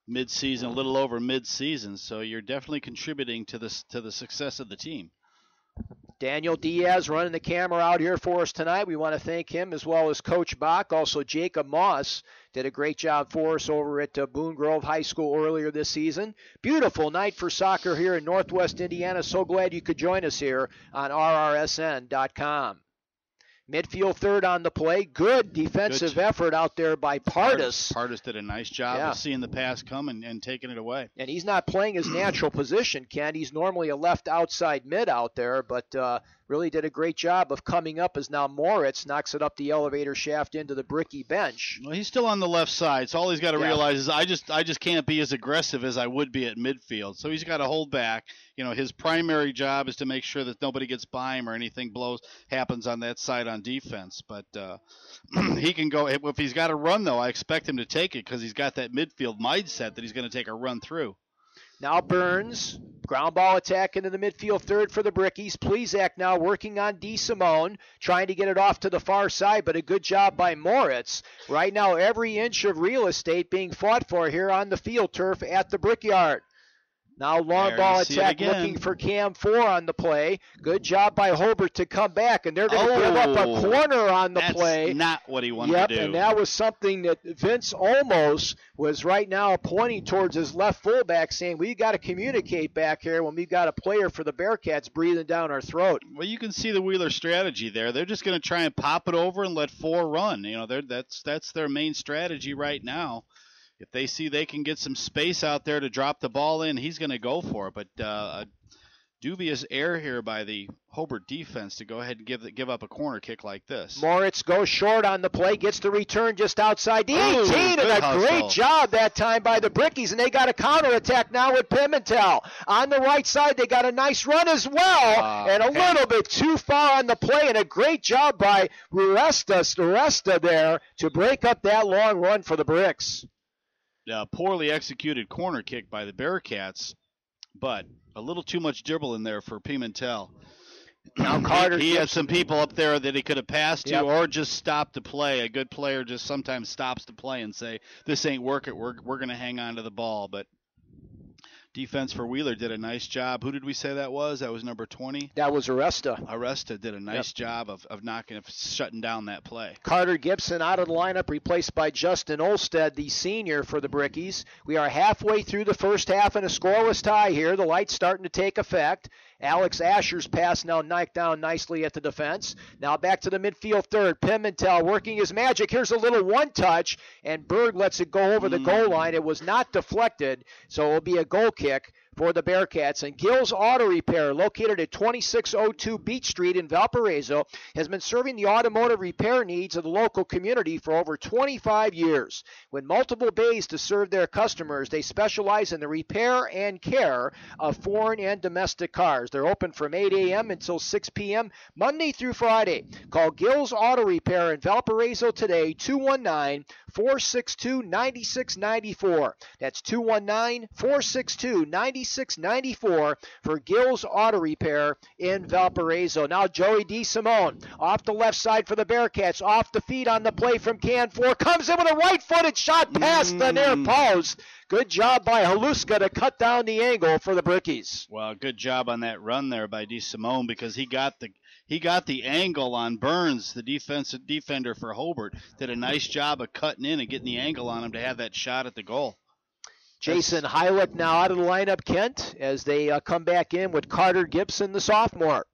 mid-season, a little over mid-season. So you're definitely contributing to the success of the team. Daniel Diaz running the camera out here for us tonight. We want to thank him as well as Coach Bach. Also, Jacob Moss did a great job for us over at Boone Grove High School earlier this season. Beautiful night for soccer here in Northwest Indiana. So glad you could join us here on RRSN.com. Midfield third on the play. Good defensive effort out there by Pardis. Pardis did a nice job of seeing the pass come and taking it away. And he's not playing his natural position, Ken. He's normally a left outside mid out there, but really did a great job of coming up as now Moritz knocks it up the elevator shaft into the Bricky bench. Well, he's still on the left side, so all he's got to realize is I just can't be as aggressive as I would be at midfield. So he's got to hold back. His primary job is to make sure that nobody gets by him or anything happens on that side on defense. But he can go. If he's got to run, though, I expect him to take it because he's got that midfield mindset that he's going to take a run through. Now Burns, ground ball attack into the midfield third for the Brickies. Plezak now working on DeSimone, trying to get it off to the far side, but a good job by Moritz. Right now, every inch of real estate being fought for here on the field turf at the Brickyard. Now long ball attack looking for Cam 4 on the play. Good job by Hobart to come back, and they're going to give up a corner on the play. That's not what he wanted to do. And that was something that Vince Olmos was right now pointing towards his left fullback, saying, we got to communicate back here when we've got a player for the Bearcats breathing down our throat. Well, you can see the Wheeler strategy there. They're just going to try and pop it over and let 4 run. That's their main strategy right now. If they see they can get some space out there to drop the ball in, he's going to go for it. But a dubious error here by the Hobart defense to go ahead and give up a corner kick like this. Moritz goes short on the play, gets the return just outside the 18, and a great job that time by the Brickies, and they got a counterattack now with Pimentel. On the right side, they got a nice run as well, and a little bit too far on the play, and a great job by Resta there to break up that long run for the Bricks. Poorly executed corner kick by the Bearcats, but a little too much dribble in there for Pimentel. Now Carter he had some people up there that he could have passed to or just stopped to play. A good player just sometimes stops to play and say, this ain't working, we're going to hang on to the ball. But defense for Wheeler did a nice job. Who did we say that was? That was number 20? That was Aresta. Aresta did a nice job of shutting down that play. Carter Gibson out of the lineup, replaced by Justin Olstead, the senior for the Brickies. We are halfway through the first half and a scoreless tie here. The light's starting to take effect. Alex Asher's pass now knocked down nicely at the defense. Now back to the midfield third. Pimentel working his magic. Here's a little one-touch, and Berg lets it go over the goal line. It was not deflected, so it will be a goal kick for the Bearcats. And Gill's Auto Repair, located at 2602 Beach Street in Valparaiso, has been serving the automotive repair needs of the local community for over 25 years. With multiple bays to serve their customers, they specialize in the repair and care of foreign and domestic cars. They're open from 8 a.m. until 6 p.m. Monday through Friday. Call Gill's Auto Repair in Valparaiso today, 219-462-9694. That's 219-462-9694 for Gill's Auto Repair in Valparaiso. Now Joey DeSimone off the left side for the Bearcats, off the feet on the play from Can 4, comes in with a right-footed shot past the near post. Good job by Haluska to cut down the angle for the Brickies. Well, good job on that run there by DeSimone, because he got the angle on Burns, the defensive defender for Hobart. Did a nice job of cutting in and getting the angle on him to have that shot at the goal. Jason Heilich now out of the lineup, Kent, as they come back in with Carter Gibson, the sophomore.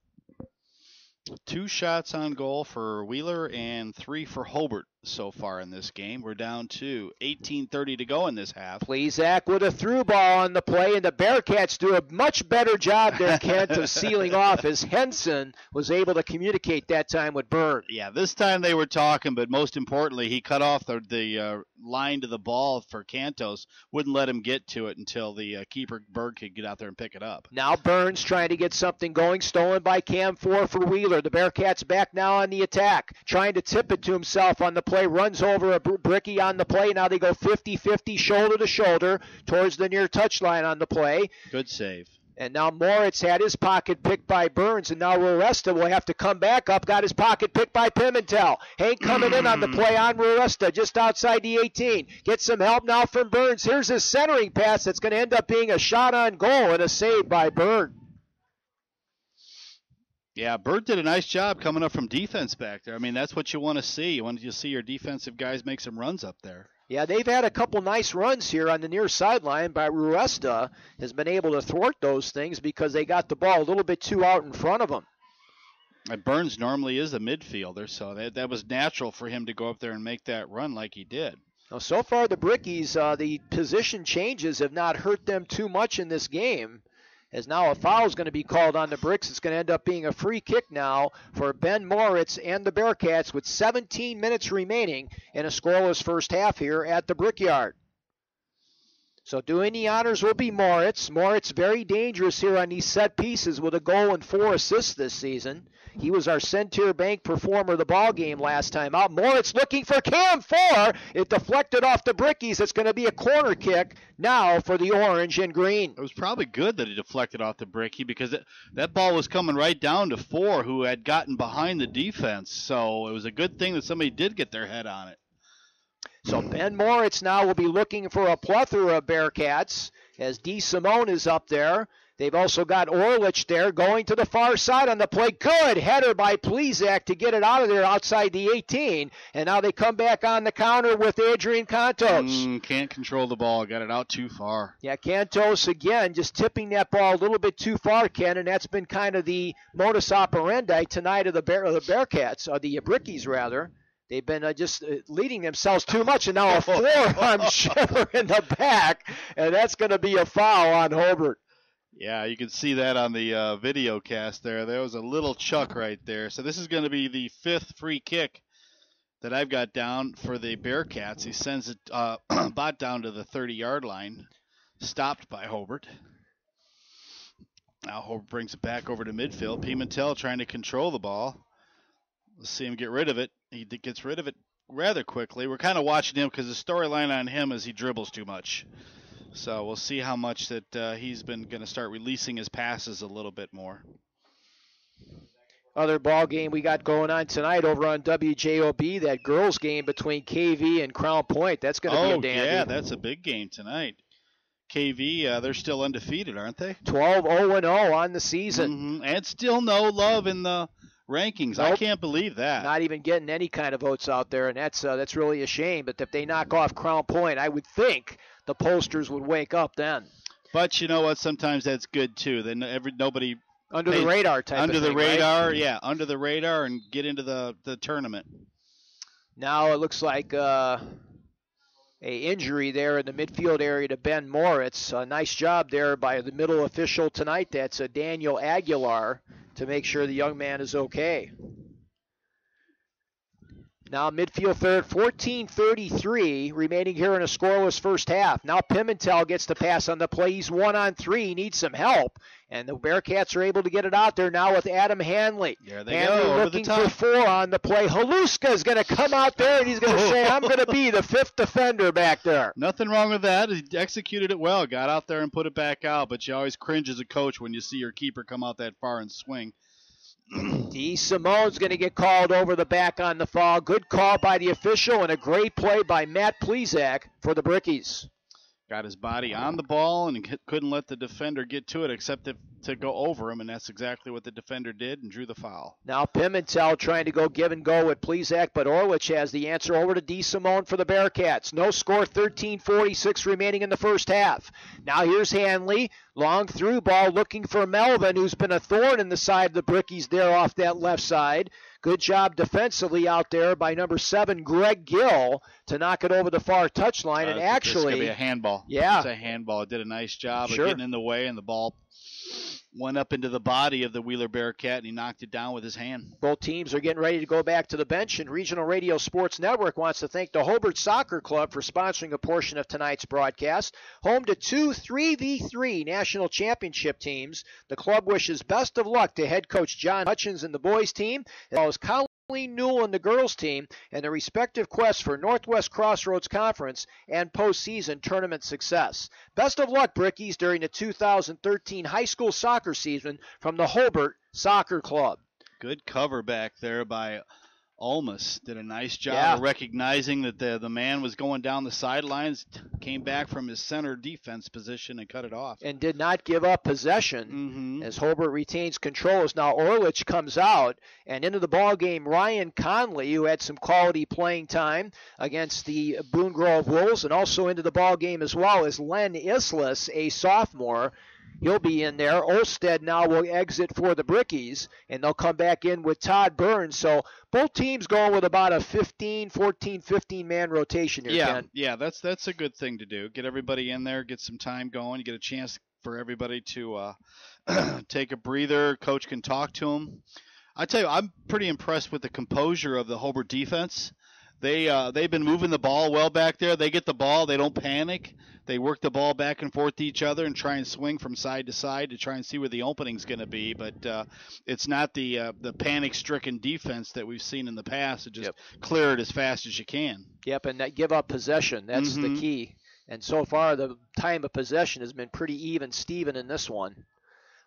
2 shots on goal for Wheeler and 3 for Hobart so far in this game. We're down to 18:30 to go in this half. Plezak with a through ball on the play, and the Bearcats do a much better job there, Kent, of sealing off, as Henson was able to communicate that time with Berg. Yeah, this time they were talking, but most importantly, he cut off the line to the ball for Cantos, wouldn't let him get to it until the keeper Berg could get out there and pick it up. Now Burns trying to get something going, stolen by Cam 4 for Wheeler. The Bearcats back now on the attack, trying to tip it to himself on the play, runs over a Bricky on the play. Now they go 50-50, shoulder to shoulder, towards the near touchline on the play. Good save. And now Moritz had his pocket picked by Burns, and now Roresta will have to come back up. Got his pocket picked by Pimentel. Hank coming in on the play on Roresta, just outside the 18. Gets some help now from Burns. Here's his centering pass that's going to end up being a shot on goal and a save by Berg. Yeah, Berg did a nice job coming up from defense back there. I mean, that's what you want to see. You want to see your defensive guys make some runs up there. Yeah, they've had a couple nice runs here on the near sideline, but Roresta has been able to thwart those things because they got the ball a little bit too out in front of them. And Burns normally is a midfielder, so that was natural for him to go up there and make that run like he did. Now, so far the Brickies, the position changes have not hurt them too much in this game, as now a foul is going to be called on the Bricks. It's going to end up being a free kick now for Ben Moritz and the Bearcats with 17 minutes remaining in a scoreless first half here at the Brickyard. So doing the honors will be Moritz. Moritz very dangerous here on these set pieces with a goal and 4 assists this season. He was our Centaur Bank performer of the ball game last time out. Moritz looking for Cam 4. It deflected off the Brickies. It's going to be a corner kick now for the orange and green. It was probably good that he deflected off the Bricky because that ball was coming right down to 4 who had gotten behind the defense. So it was a good thing that somebody did get their head on it. So Ben Moritz now will be looking for a plethora of Bearcats as D. Simone is up there. They've also got Orlich there going to the far side on the play. Good header by Plezak to get it out of there outside the 18. And now they come back on the counter with Adrian Cantos. Can't control the ball. Got it out too far. Yeah, Cantos again just tipping that ball a little bit too far, Ken, and that's been kind of the modus operandi tonight of the Bearcats, or the Brickies rather. They've been just leading themselves too much, and now a forearm shiver in the back, and that's going to be a foul on Hobart. Yeah, you can see that on the video cast there. There was a little chuck right there. So this is going to be the 5th free kick that I've got down for the Bearcats. He sends it about down to the 30-yard line, stopped by Hobart. Now Hobart brings it back over to midfield. Pimentel trying to control the ball. Let's see him get rid of it. He gets rid of it rather quickly. We're kind of watching him because the storyline on him is he dribbles too much. So we'll see how much that he's been going to start releasing his passes a little bit more. Other ball game we got going on tonight over on WJOB, that girls game between KV and Crown Point. That's going to be a dandy. Yeah, that's a big game tonight. KV, they're still undefeated, aren't they? 12-0-0 on the season. Mm-hmm. And still no love in the rankings. Nope. I can't believe that. Not even getting any kind of votes out there, and that's really a shame. But if they knock off Crown Point, I would think the posters would wake up then. But you know what? Sometimes that's good too. Then nobody under the radar type under of the thing, radar, right? Yeah, under the radar and get into the tournament. Now it looks like a injury there in the midfield area to Ben Moritz. A nice job there by the middle official tonight. That's Daniel Aguilar to make sure the young man is okay. Now midfield third, 14:33 remaining here in a scoreless first half. Now Pimentel gets the pass on the play. He's 1-on-3, needs some help. And the Bearcats are able to get it out there now with Adam Hanley. There they Hanley go, looking for 4 on the play. Haluska is going to come out there and he's going to say, I'm going to be the 5th defender back there. Nothing wrong with that. He executed it well. Got out there and put it back out. But you always cringe as a coach when you see your keeper come out that far and swing. D. Simone's going to get called over the back on the foul. Good call by the official and a great play by Matt Plezak for the Brickies. Got his body on the ball and couldn't let the defender get to it except to go over him, and that's exactly what the defender did and drew the foul. Now Pimentel trying to go give and go with Plezak, but Orlich has the answer over to D. Simone for the Bearcats. No score, 13:46 remaining in the first half. Now here's Hanley. Long through ball looking for Melvin, who's been a thorn in the side of the Brickies there off that left side. Good job defensively out there by number 7, Greg Gill, to knock it over the far touchline. And actually, it's going to be a handball. Yeah. It's a handball. It did a nice job Sure. of getting in the way, and the ball went up into the body of the Wheeler Bearcat, and he knocked it down with his hand. Both teams are getting ready to go back to the bench, and Regional Radio Sports Network wants to thank the Hobart Soccer Club for sponsoring a portion of tonight's broadcast. Home to 2 3v3 national championship teams, the club wishes best of luck to head coach John Hutchins and the boys team, as well as Colleen Newell and the girls team, and their respective quests for Northwest Crossroads Conference and postseason tournament success. Best of luck, Brickies, during the 2013 high school soccer season from the Hobart Soccer Club. Good cover back there by Olmus. Did a nice job of recognizing that the man was going down the sidelines, came back from his center defense position and cut it off. And did not give up possession as Hobart retains control. As now Orlich comes out, and into the ball game Ryan Conley, who had some quality playing time against the Boone Grove Wolves, and also into the ball game as well as Len Islas, a sophomore. He'll be in there. Olstead now will exit for the Brickies, and they'll come back in with Todd Burns. So both teams going with about a 15-man rotation here, Ken. Yeah, that's a good thing to do. Get everybody in there, get some time going. You get a chance for everybody to take a breather. Coach can talk to them. I tell you, I'm pretty impressed with the composure of the Hobart defense. They've been moving the ball well back there. They get the ball. They don't panic. They work the ball back and forth to each other and try and swing from side to side to try and see where the opening's going to be. But it's not the panic-stricken defense that we've seen in the past. It just clear it as fast as you can. Yep, and give up possession. That's the key. And so far, the time of possession has been pretty even, Steven, in this one.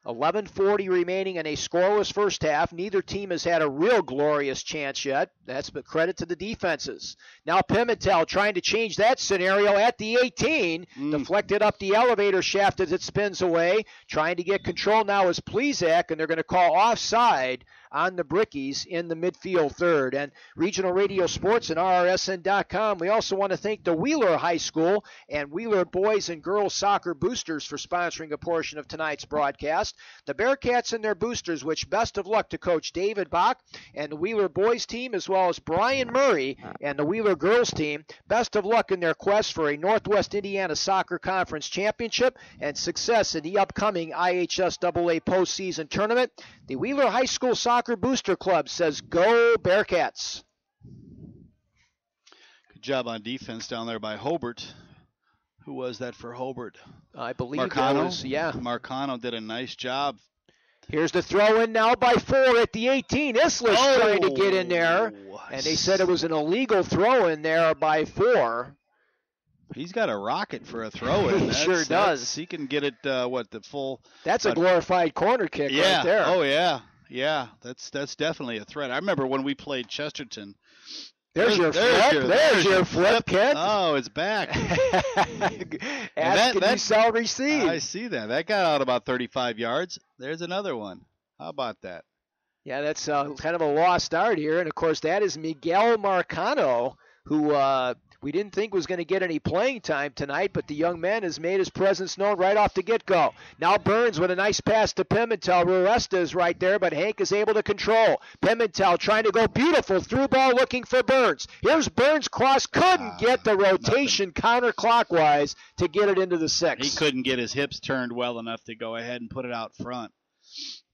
11:40 remaining in a scoreless first half. Neither team has had a real glorious chance yet. That's but credit to the defenses. Now Pimentel trying to change that scenario at the 18. Deflected up the elevator shaft as it spins away. Trying to get control now is Plezak, and they're going to call offside on the Brickies in the midfield third. And Regional Radio Sports and RRSN.com, we also want to thank the Wheeler High School and Wheeler Boys and Girls Soccer Boosters for sponsoring a portion of tonight's broadcast. The Bearcats and their boosters wish best of luck to Coach David Bach and the Wheeler Boys team, as well as Brian Murray and the Wheeler Girls team. Best of luck in their quest for a Northwest Indiana Soccer Conference championship and success in the upcoming IHSAA postseason tournament. The Wheeler High School Soccer Booster Club says, "Go Bearcats." Good job on defense down there by Hobart. Who was that for Hobart? I believe Marcano. It was, Marcano did a nice job. Here's the throw in now by 4 at the 18. Islish trying to get in there, and they said it was an illegal throw in there by 4. He's got a rocket for a throw-in. He sure does. He can get it, the full. That's a glorified corner kick right there. Oh, yeah. Yeah, that's definitely a threat. I remember when we played Chesterton. There's your flip, Kent. Oh, it's back. Ask and you shall receive. I see that. That got out about 35 yards. There's another one. How about that? Yeah, that's kind of a lost art here. And, of course, that is Miguel Marcano, who we didn't think was going to get any playing time tonight, but the young man has made his presence known right off the get-go. Now Burns with a nice pass to Pimentel. Ruesta is right there, but Hank is able to control. Pimentel trying to go beautiful through ball looking for Burns. Here's Burns cross. Couldn't get the rotation counterclockwise to get it into the 6. He couldn't get his hips turned well enough to go ahead and put it out front.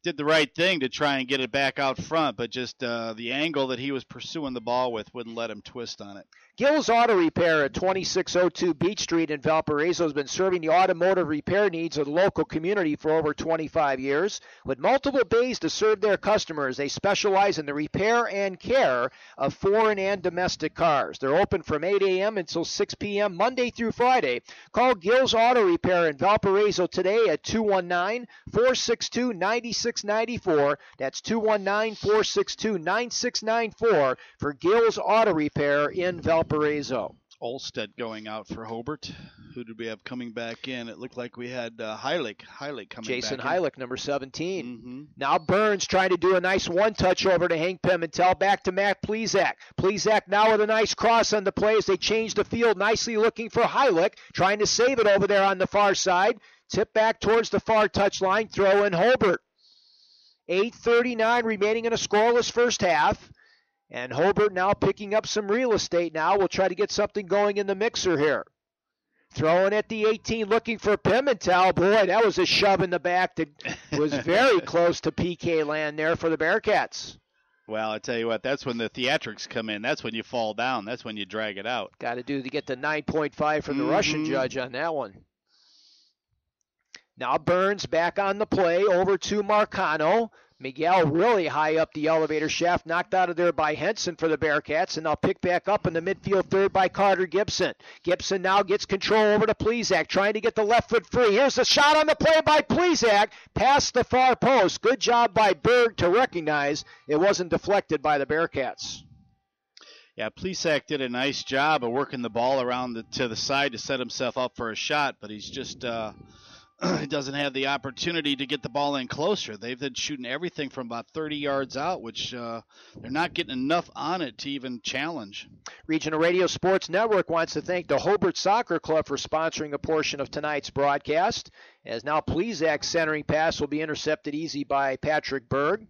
Did the right thing to try and get it back out front, but just the angle that he was pursuing the ball with wouldn't let him twist on it. Gill's Auto Repair at 2602 Beach Street in Valparaiso has been serving the automotive repair needs of the local community for over 25 years. With multiple bays to serve their customers, they specialize in the repair and care of foreign and domestic cars. They're open from 8 a.m. until 6 p.m. Monday through Friday. Call Gill's Auto Repair in Valparaiso today at 219-462-9694. That's 219-462-9694 for Gill's Auto Repair in Valparaiso. Olstead going out for Hobart. Who did we have coming back in? It looked like we had Heilig coming Jason back Heilig, number 17. Now Burns trying to do a nice one-touch over to Hank Pimentel. Back to Matt Plezak. Plezak now with a nice cross on the play as they change the field. Nicely looking for Heilig. Trying to save it over there on the far side. Tip back towards the far touchline. Throw in Hobart. 8:39 remaining in a scoreless first half. And Hobart now picking up some real estate now. We'll try to get something going in the mixer here. Throwing at the 18, looking for Pimentel. Boy, that was a shove in the back that was very close to PK land there for the Bearcats. Well, I tell you what, that's when the theatrics come in. That's when you fall down. That's when you drag it out. Got to do to get the 9.5 from the Russian judge on that one. Now Burns back on the play over to Marcano. Miguel really high up the elevator shaft, knocked out of there by Henson for the Bearcats, and they'll pick back up in the midfield third by Carter Gibson. Gibson now gets control over to Plezak, trying to get the left foot free. Here's the shot on the play by Plezak, past the far post. Good job by Berg to recognize it wasn't deflected by the Bearcats. Yeah, Plezak did a nice job of working the ball around to the side to set himself up for a shot, but he's just he doesn't have the opportunity to get the ball in closer. They've been shooting everything from about 30 yards out, which they're not getting enough on it to even challenge. Regional Radio Sports Network wants to thank the Hobart Soccer Club for sponsoring a portion of tonight's broadcast. As now Plezak's centering pass will be intercepted easy by Patrick Berg.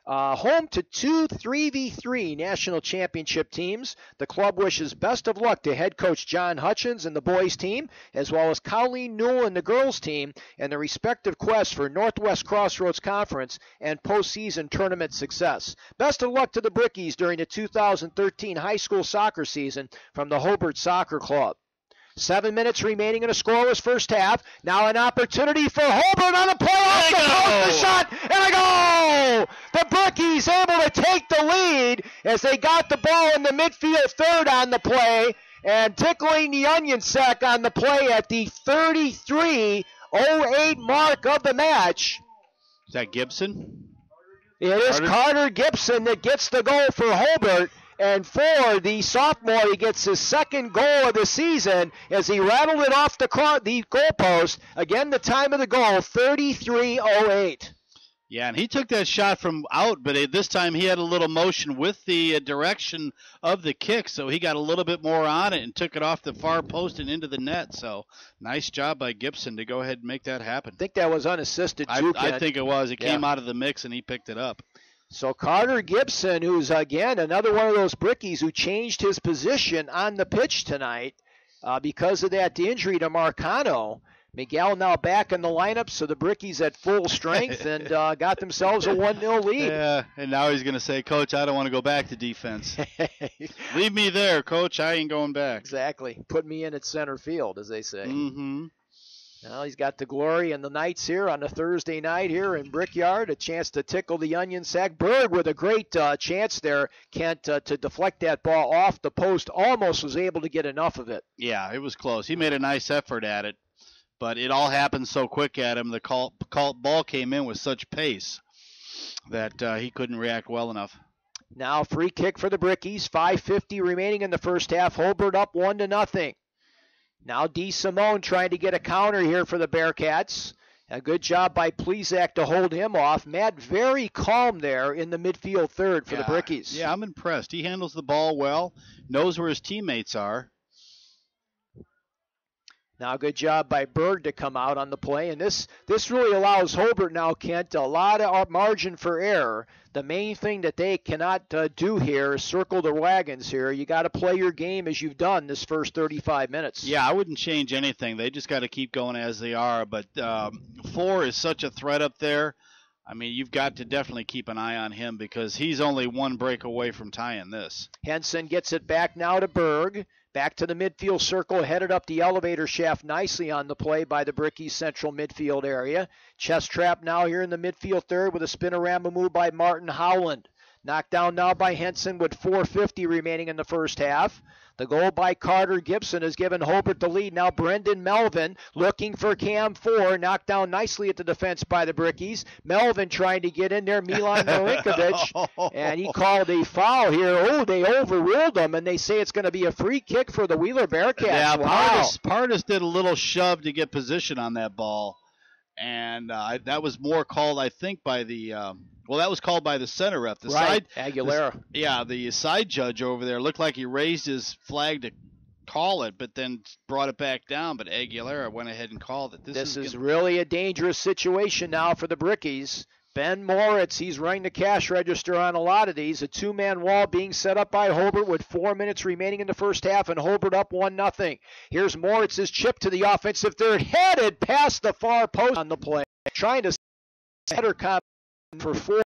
Home to two 3v3 national championship teams. The club wishes best of luck to head coach John Hutchins and the boys team, as well as Colleen Newell and the girls team, and their respective quests for Northwest Crossroads Conference and postseason tournament success. Best of luck to the Brickies during the 2013 high school soccer season from the Hobart Soccer Club. 7 minutes remaining in a scoreless first half. Now an opportunity for Hobart on a play off the post, the shot, and a goal! The Brickies able to take the lead as they got the ball in the midfield third on the play, and tickling the onion sack on the play at the 33:08 mark of the match. Is that Gibson? It is Carter Gibson that gets the goal for Hobart. And for the sophomore, he gets his second goal of the season as he rattled it off the goalpost. Again, the time of the goal, 33:08. Yeah, and he took that shot from out, but this time he had a little motion with the direction of the kick, so he got a little bit more on it and took it off the far post and into the net. So nice job by Gibson to go ahead and make that happen. I think that was unassisted. I think it was. It came out of the mix, and he picked it up. So Carter Gibson, who's, again, another one of those Brickies who changed his position on the pitch tonight because of that injury to Marcano. Miguel now back in the lineup, so the Brickies at full strength and got themselves a 1-0 lead. Yeah, and now he's going to say, Coach, I don't want to go back to defense. Leave me there, Coach. I ain't going back. Exactly. Put me in at center field, as they say. Mm-hmm. Now he's got the glory and the Knights here on a Thursday night here in Brickyard, a chance to tickle the onion sack. Berg with a great chance there, Kent, to deflect that ball off the post. Almost was able to get enough of it. Yeah, it was close. He made a nice effort at it, but it all happened so quick at him. The ball came in with such pace that he couldn't react well enough. Now free kick for the Brickies. 5:50 remaining in the first half. Hobart up 1-0. Now D. Simone trying to get a counter here for the Bearcats. A good job by Plezak to hold him off. Matt very calm there in the midfield third for the Brickies. Yeah, I'm impressed. He handles the ball well, knows where his teammates are. Now good job by Berg to come out on the play. And this really allows Hobart now, Kent, a lot of margin for error. The main thing that they cannot do here is circle the wagons here. You got to play your game as you've done this first 35 minutes. Yeah, I wouldn't change anything. They just got to keep going as they are. But 4 is such a threat up there. I mean, you've got to definitely keep an eye on him because he's only one break away from tying this. Henson gets it back now to Berg. Back to the midfield circle, headed up the elevator shaft nicely on the play by the Brickies central midfield area. Chest trap now here in the midfield third with a spinorama move by Martin Howland. Knocked down now by Henson with 4:50 remaining in the first half. The goal by Carter Gibson has given Hobart the lead. Now Brendan Melvin looking for Cam 4. Knocked down nicely at the defense by the Brickies. Melvin trying to get in there. Milan Marinkovic. And he called a foul here. Oh, they overruled him, and they say it's going to be a free kick for the Wheeler Bearcats. Yeah, wow. Pardis did a little shove to get position on that ball. And that was more called, I think, by the that was called by the center ref. Aguilera. The side judge over there looked like he raised his flag to call it, but then brought it back down. But Aguilera went ahead and called it. This is really a dangerous situation now for the Brickies. Ben Moritz, he's running the cash register on a lot of these. A two-man wall being set up by Hobart with 4 minutes remaining in the first half, and Hobart up 1-0. Here's Moritz's chip to the offensive third, headed past the far post on the play, trying to header comp for 4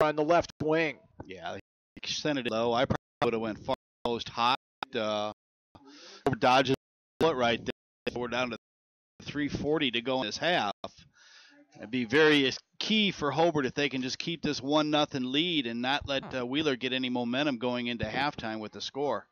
on the left wing. Yeah, he sent it low. I probably would have went far post high. Dodges the foot right there. We're down to 3:40 to go in this half. It'd be very key for Hobart if they can just keep this 1-0 lead and not let Wheeler get any momentum going into halftime with the score.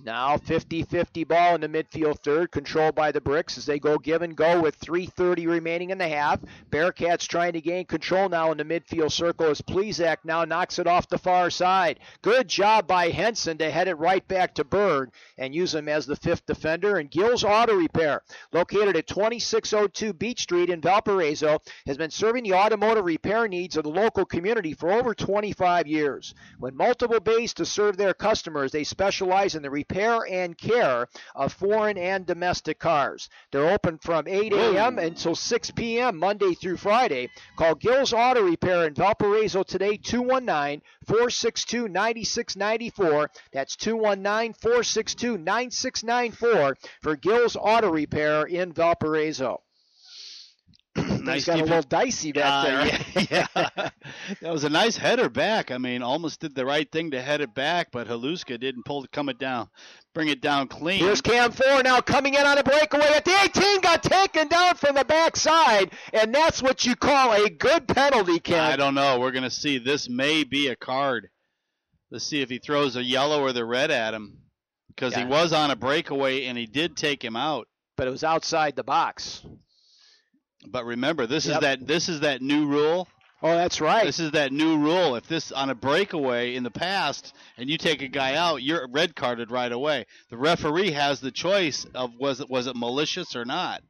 Now 50-50 ball in the midfield third, controlled by the Bricks as they go give and go with 3:30 remaining in the half. Bearcats trying to gain control now in the midfield circle as Plezak now knocks it off the far side. Good job by Henson to head it right back to Berg and use him as the fifth defender. And Gill's Auto Repair, located at 2602 Beach Street in Valparaiso, has been serving the automotive repair needs of the local community for over 25 years. With multiple bays to serve their customers, they specialize in the repair repair and care of foreign and domestic cars. They're open from 8 a.m. until 6 p.m. Monday through Friday. Call Gill's Auto Repair in Valparaiso today, 219-462-9694. That's 219-462-9694 for Gill's Auto Repair in Valparaiso. Nice, got a little dicey back there. Yeah. That was a nice header back. I mean, almost did the right thing to head it back, but Haluska didn't bring it down clean. Here's Cam 4 now coming in on a breakaway at the 18, got taken down from the backside, and that's what you call a good penalty, Ken. I don't know. We're going to see. This may be a card. Let's see if he throws a yellow or the red at him, because he was on a breakaway and he did take him out. But it was outside the box. But remember, this is that new rule. Oh, that's right. This is that new rule. If this on a breakaway in the past and you take a guy out, you're red carded right away. The referee has the choice of was it malicious or not.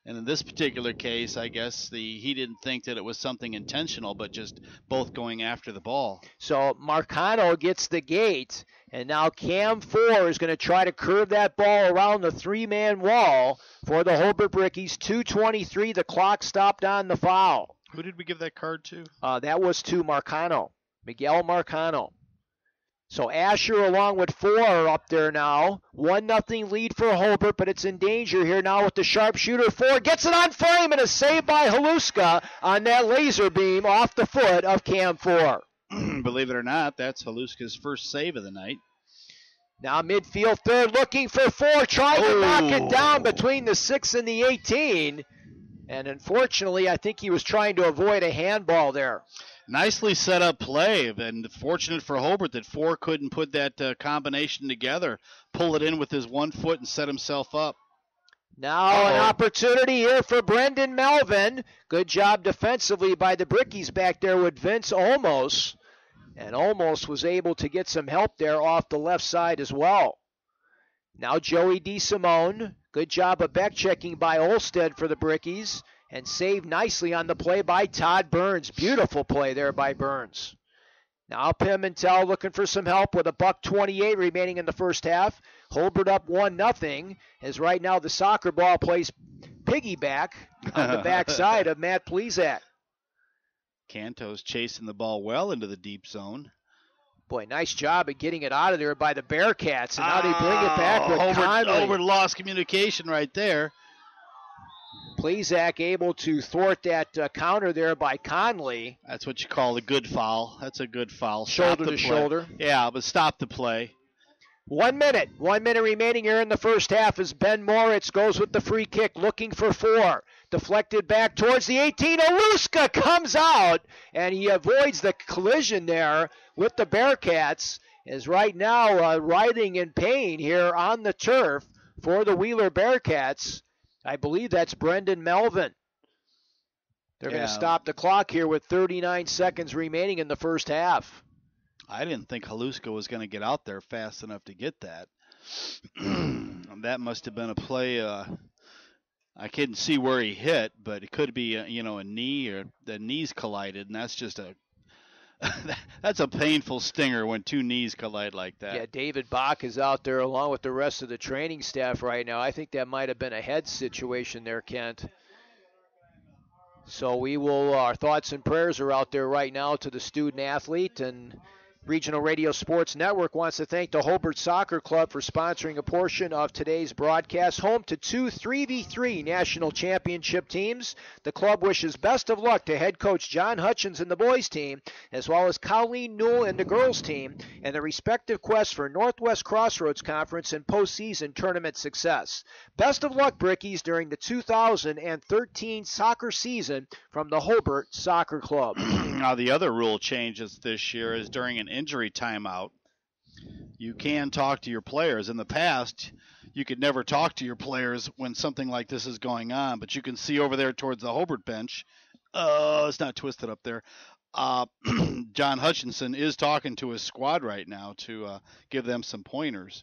And in this particular case, I guess he didn't think that it was something intentional, but just both going after the ball. So Marcano gets the gate, and now Cam 4 is going to try to curve that ball around the three-man wall for the Hobart Brickies. 2:23, the clock stopped on the foul. Who did we give that card to? That was to Marcano, Miguel Marcano. So Asher along with 4 are up there now. 1-0 lead for Hobart, but it's in danger here now with the sharpshooter. 4 gets it on frame, and a save by Haluska on that laser beam off the foot of Cam 4. Believe it or not, that's Haluska's first save of the night. Now midfield third looking for 4, trying to knock it down between the 6 and the 18. And unfortunately, I think he was trying to avoid a handball there. Nicely set up play, and fortunate for Hobart that 4 couldn't put that combination together, pull it in with his 1 foot and set himself up. Now an opportunity here for Brendan Melvin. Good job defensively by the Brickies back there with Vince Olmos. And Olmos was able to get some help there off the left side as well. Now Joey DeSimone. Good job of back checking by Olstead for the Brickies. And saved nicely on the play by Todd Burns. Beautiful play there by Burns. Now Pimentel looking for some help with $1:28 remaining in the first half. Hobart up 1-0 as right now the soccer ball plays piggyback on the backside of Matt Plezak. Canto's chasing the ball well into the deep zone. Boy, nice job of getting it out of there by the Bearcats. And now they bring it back with Conley. Hobart lost communication right there. Plezak able to thwart that counter there by Conley. That's what you call a good foul. That's a good foul. Shoulder to shoulder. Yeah, but stop the play. 1 minute. 1 minute remaining here in the first half as Ben Moritz goes with the free kick looking for 4. Deflected back towards the 18. Aluska comes out, and he avoids the collision there with the Bearcats. Is right now writhing in pain here on the turf for the Wheeler Bearcats. I believe that's Brendan Melvin. They're going to stop the clock here with 39 seconds remaining in the first half. I didn't think Haluska was going to get out there fast enough to get that. That must have been a play. I couldn't see where he hit, but it could be a knee or the knees collided, and that's just that's a painful stinger when 2 knees collide like that. Yeah, David Bach is out there along with the rest of the training staff right now. I think that might have been a head situation there, Kent. So our thoughts and prayers are out there right now to the student athlete, and Regional Radio Sports Network wants to thank the Hobart Soccer Club for sponsoring a portion of today's broadcast. Home to 2 3v3 national championship teams. The club wishes best of luck to head coach John Hutchins and the boys team, as well as Colleen Newell and the girls team, and the respective quest for Northwest Crossroads Conference and postseason tournament success. Best of luck, Brickies, during the 2013 soccer season from the Hobart Soccer Club. Now, the other rule changes this year is during an injury timeout, you can talk to your players. In the past, you could never talk to your players when something like this is going on, but you can see over there towards the Hobart bench, it's not twisted up there, John Hutchinson is talking to his squad right now to give them some pointers,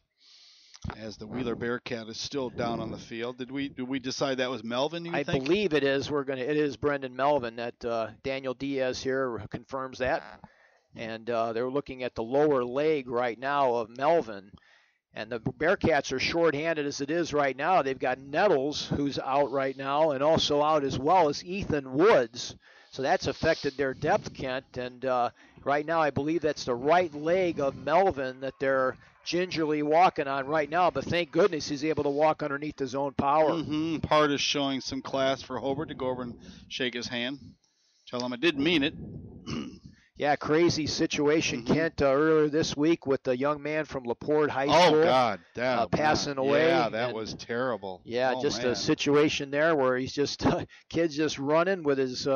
as the Wheeler Bearcat is still down on the field. Did we decide that was Melvin, I believe it is. It is Brendan Melvin. That Daniel Diaz here confirms that. And they're looking at the lower leg right now of Melvin. And the Bearcats are shorthanded as it is right now. They've got Nettles, who's out right now, and also out as well as Ethan Woods. So that's affected their depth, Kent. And right now I believe that's the right leg of Melvin that they're gingerly walking on right now. But thank goodness he's able to walk underneath his own power. Part is showing some class for Hobart to go over and shake his hand. Tell him I didn't mean it. Yeah, crazy situation, Kent, earlier this week with the young man from LaPorte High School. Oh, God. Passing away. Yeah, that was terrible. Yeah, just a situation there where he's just, kid's just running with his,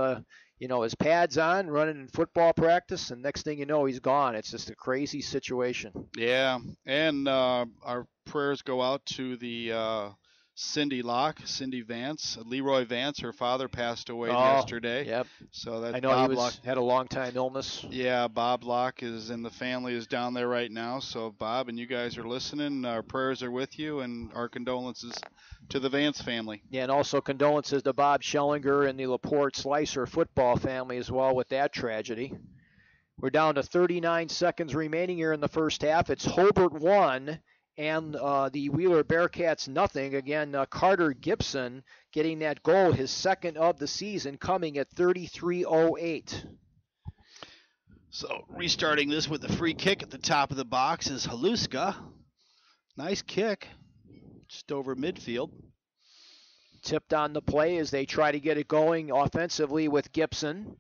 his pads on, running in football practice, and next thing you know, he's gone. It's just a crazy situation. Yeah, and our prayers go out to the Cindy Vance, Leroy Vance. Her father passed away yesterday. Yep. So that's I know Bob he Locke. had a long time illness. Yeah, Bob Locke is in the family, is down there right now. So Bob and you guys are listening. Our prayers are with you, and our condolences to the Vance family. Yeah, and also condolences to Bob Schellinger and the LaPorte Slicer football family as well with that tragedy. We're down to 39 seconds remaining here in the first half. It's Hobart 1 and the Wheeler Bearcats nothing. Again, Carter Gibson getting that goal, his second of the season, coming at 33:08. So restarting this with the free kick at the top of the box is Haluska. Nice kick, just over midfield. Tipped on the play as they try to get it going offensively with Gibson.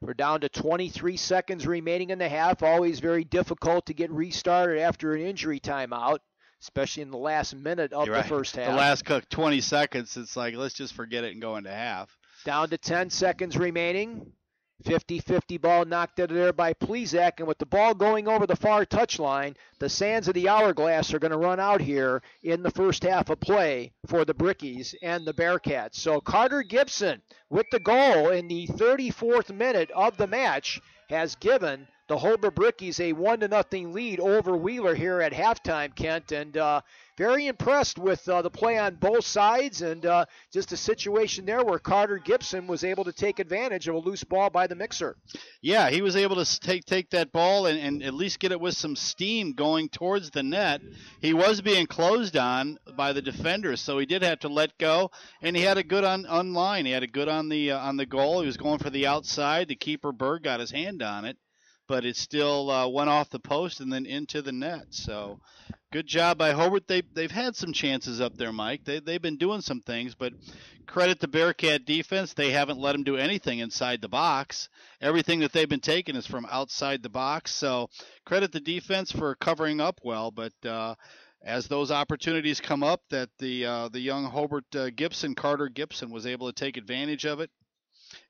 We're down to 23 seconds remaining in the half. Always very difficult to get restarted after an injury timeout, especially in the last minute of the first half. The last 20 seconds, it's like, let's just forget it and go into half. Down to 10 seconds remaining. 50-50 ball knocked out of there by Plezak, and with the ball going over the far touchline, the sands of the hourglass are going to run out here in the first half of play for the Brickies and the Bearcats. So Carter Gibson with the goal in the 34th minute of the match has given the Hobart Brickies a 1-0 lead over Wheeler here at halftime, Kent, and very impressed with the play on both sides, and just a situation there where Carter Gibson was able to take advantage of a loose ball by the mixer. Yeah, he was able to take that ball and at least get it with some steam going towards the net. He was being closed on by the defenders, so he did have to let go, and he had a good on line. He had a good on the goal. He was going for the outside. The keeper, Berg, got his hand on it, but it still went off the post and then into the net. So good job by Hobart. They've had some chances up there, Mike. They've been doing some things, but credit the Bearcat defense. They haven't let them do anything inside the box. Everything that they've been taking is from outside the box. So credit the defense for covering up well. But as those opportunities come up, that the young Hobart Carter Gibson was able to take advantage of it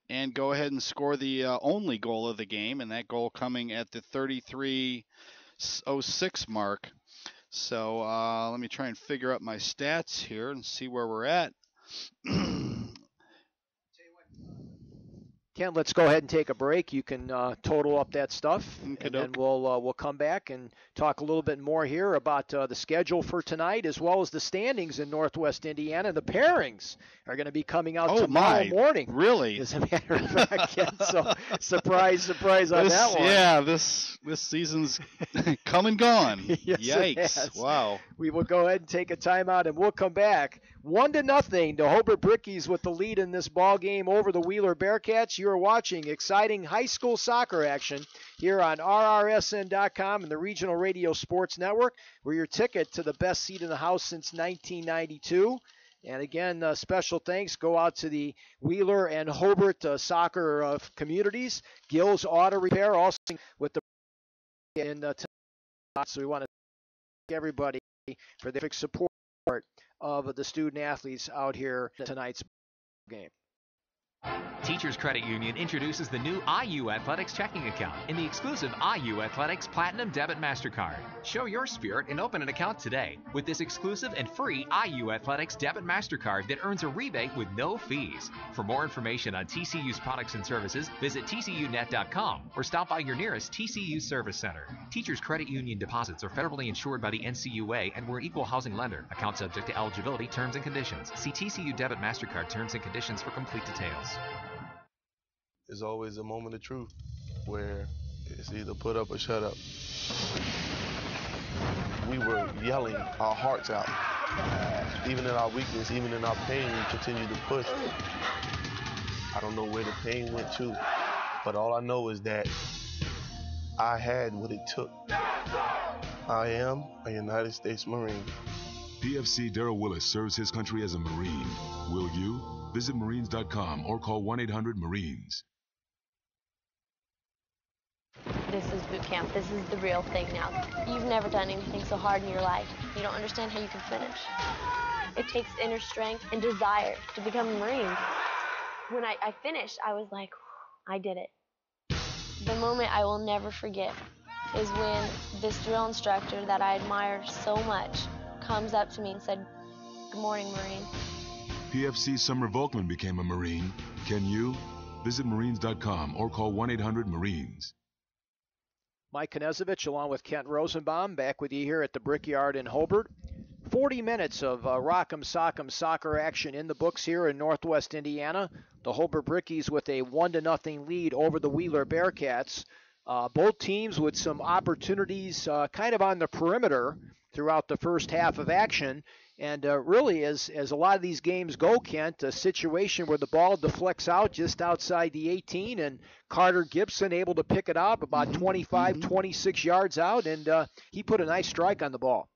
and go ahead and score the only goal of the game, and that goal coming at the 33:06 mark. So let me try and figure out my stats here and see where we're at. Ken, let's go ahead and take a break. You can total up that stuff, and then we'll come back and talk a little bit more here about the schedule for tonight, as well as the standings in Northwest Indiana. The pairings are going to be coming out tomorrow morning. Really? As a matter of fact, Ken, so surprise on that one. Yeah, this season's come and gone. Yes, yikes! Wow. We will go ahead and take a timeout, and we'll come back. 1-0. The Hobart Brickies with the lead in this ball game over the Wheeler Bearcats. You're watching exciting high school soccer action here on RRSN.com and the Regional Radio Sports Network. We're your ticket to the best seat in the house since 1992. And again, special thanks go out to the Wheeler and Hobart soccer communities. Gill's Auto Repair also with the so we want to thank everybody for their support of the student athletes out here in tonight's game. Teachers Credit Union introduces the new IU Athletics checking account in the exclusive IU Athletics Platinum Debit MasterCard. Show your spirit and open an account today with this exclusive and free IU Athletics Debit MasterCard that earns a rebate with no fees. For more information on TCU's products and services, visit tcunet.com or stop by your nearest TCU Service Center. Teachers Credit Union deposits are federally insured by the NCUA and we're an equal housing lender. Account subject to eligibility, terms, and conditions. See TCU Debit MasterCard terms and conditions for complete details. There's always a moment of truth where it's either put up or shut up. we were yelling our hearts out. Even in our weakness, even in our pain, we continued to push. I don't know where the pain went to, but all I know is that I had what it took. I am a United States Marine. PFC Darrell Willis serves his country as a Marine. Will you? Visit Marines.com or call 1-800-MARINES. This is boot camp. This is the real thing now. You've never done anything so hard in your life. You don't understand how you can finish. It takes inner strength and desire to become a Marine. When I finished, I was like, I did it. The moment I will never forget is when this drill instructor that I admired so much comes up to me and said, "Good morning, Marine." PFC Summer Volkman became a Marine. Can you? Visit Marines.com or call 1-800-MARINES. Mike Knezovich along with Kent Rosenbaum back with you here at the Brickyard in Hobart. 40 minutes of Rock'em Sock'em soccer action in the books here in Northwest Indiana. The Hobart Brickies with a 1-0 lead over the Wheeler Bearcats. Both teams with some opportunities kind of on the perimeter throughout the first half of action. And really, as a lot of these games go, Kent, a situation where the ball deflects out just outside the 18, and Carter Gibson able to pick it up about 25, 26 yards out, and he put a nice strike on the ball.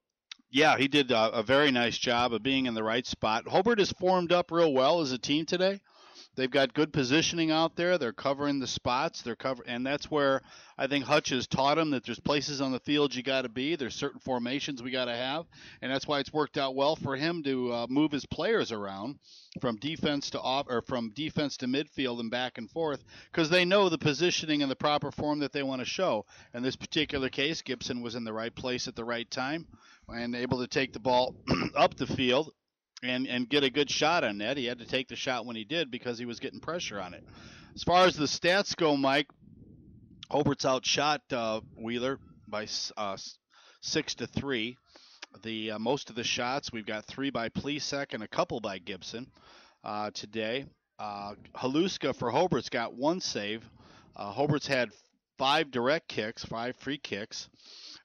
Yeah, he did a very nice job of being in the right spot. Hobart is formed up real well as a team today. They've got good positioning out there. They're covering the spots. And that's where I think Hutch has taught them that there's places on the field you got to be. There's certain formations we got to have, and that's why it's worked out well for him to move his players around from defense to midfield and back and forth, because they know the positioning and the proper form that they want to show. In this particular case, Gibson was in the right place at the right time and able to take the ball up the field and get a good shot on that. He had to take the shot when he did because he was getting pressure on it. As far as the stats go, Mike, Hobart's outshot Wheeler by 6-3. Most of the shots, we've got 3 by Plesek and a couple by Gibson today. Haluska for Hobart's got 1 save. Hobart's had 5 direct kicks, 5 free kicks.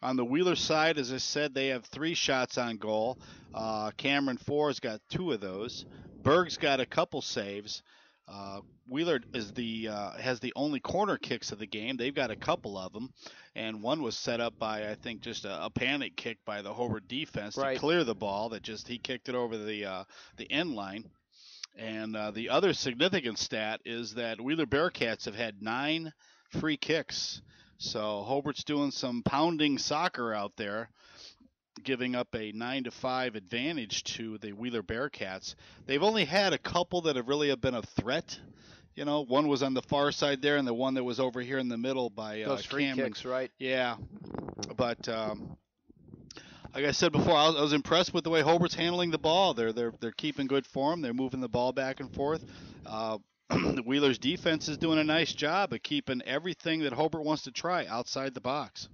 On the Wheeler side, as I said, they have 3 shots on goal. Cameron Four's got 2 of those. Berg's got a couple saves. Wheeler has the only corner kicks of the game. They've got a couple of them, and one was set up by, I think, just a panic kick by the Hobart defense to clear the ball. He kicked it over the end line. And the other significant stat is that Wheeler Bearcats have had 9 free kicks. So Hobart's doing some pounding soccer out there, giving up a 9-5 advantage to the Wheeler Bearcats. They've only had a couple that have really been a threat. You know, one was on the far side there, and the one that was over here in the middle by those free Cameron. kicks, right? Yeah, but like I said before, I was impressed with the way Hobart's handling the ball. They're keeping good form. They're moving the ball back and forth. The Wheeler's defense is doing a nice job of keeping everything that Hobart wants to try outside the box.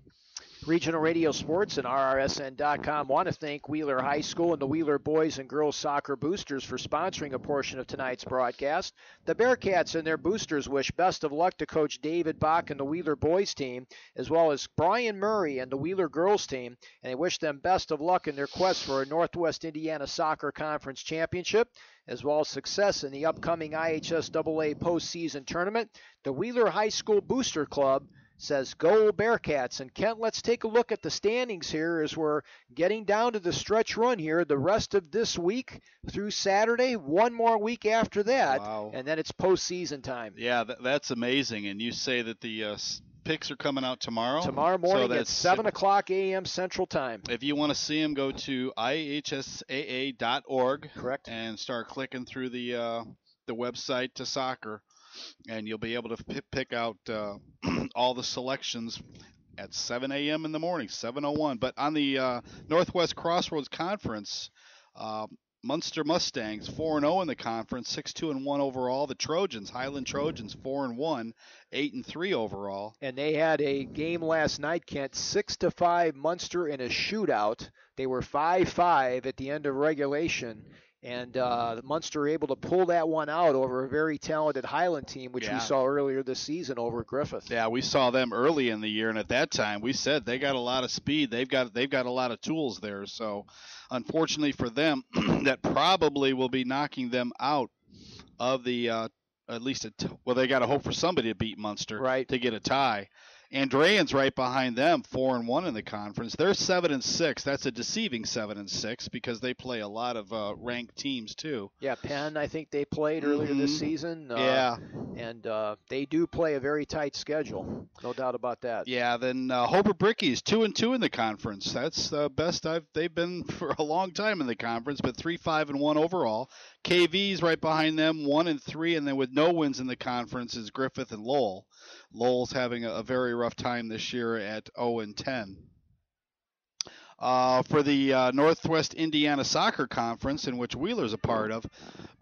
Regional Radio Sports and RRSN.com want to thank Wheeler High School and the Wheeler Boys and Girls Soccer Boosters for sponsoring a portion of tonight's broadcast. The Bearcats and their boosters wish best of luck to Coach David Bach and the Wheeler Boys team, as well as Brian Murray and the Wheeler Girls team, and they wish them best of luck in their quest for a Northwest Indiana Soccer Conference Championship, as well as success in the upcoming IHSAA postseason tournament. The Wheeler High School Booster Club says, "Go Bearcats." And Kent, let's take a look at the standings here as we're getting down to the stretch run here. The rest of this week through Saturday, one more week after that, and then it's postseason time. Yeah, that's amazing. And you say that the picks are coming out tomorrow? Tomorrow morning at 7 o'clock a.m. Central Time. If you want to see them, go to ihsaa.org. Correct. And start clicking through the website to soccer, and you'll be able to pick out all the selections at 7 a.m. in the morning, 7:01. But on the Northwest Crossroads Conference, Munster Mustangs 4-0 in the conference, 6-2-1 overall. The Trojans, Highland Trojans, 4-1, 8-3 overall. And they had a game last night, Kent, 6-5 Munster in a shootout. They were 5-5 at the end of regulation. And Munster able to pull that one out over a very talented Highland team, which we saw earlier this season over at Griffith. Yeah, we saw them early in the year, and at that time we said they got a lot of speed. They've got a lot of tools there. So, unfortunately for them, that probably will be knocking them out of the at least they got to hope for somebody to beat Munster to get a tie. Andrean's right behind them, 4-1 in the conference. They're 7-6. That's a deceiving 7-6 because they play a lot of ranked teams too. Yeah, Penn, I think they played earlier this season. And they do play a very tight schedule, no doubt about that. Yeah, then Hobart Brickies 2-2 in the conference. That's the best they've been for a long time in the conference, but 3-5-1 overall. KV's right behind them, 1-3, and then with no wins in the conference is Griffith and Lowell. Lowell's having a very rough time this year at 0-10. For the Northwest Indiana Soccer Conference, in which Wheeler's a part of,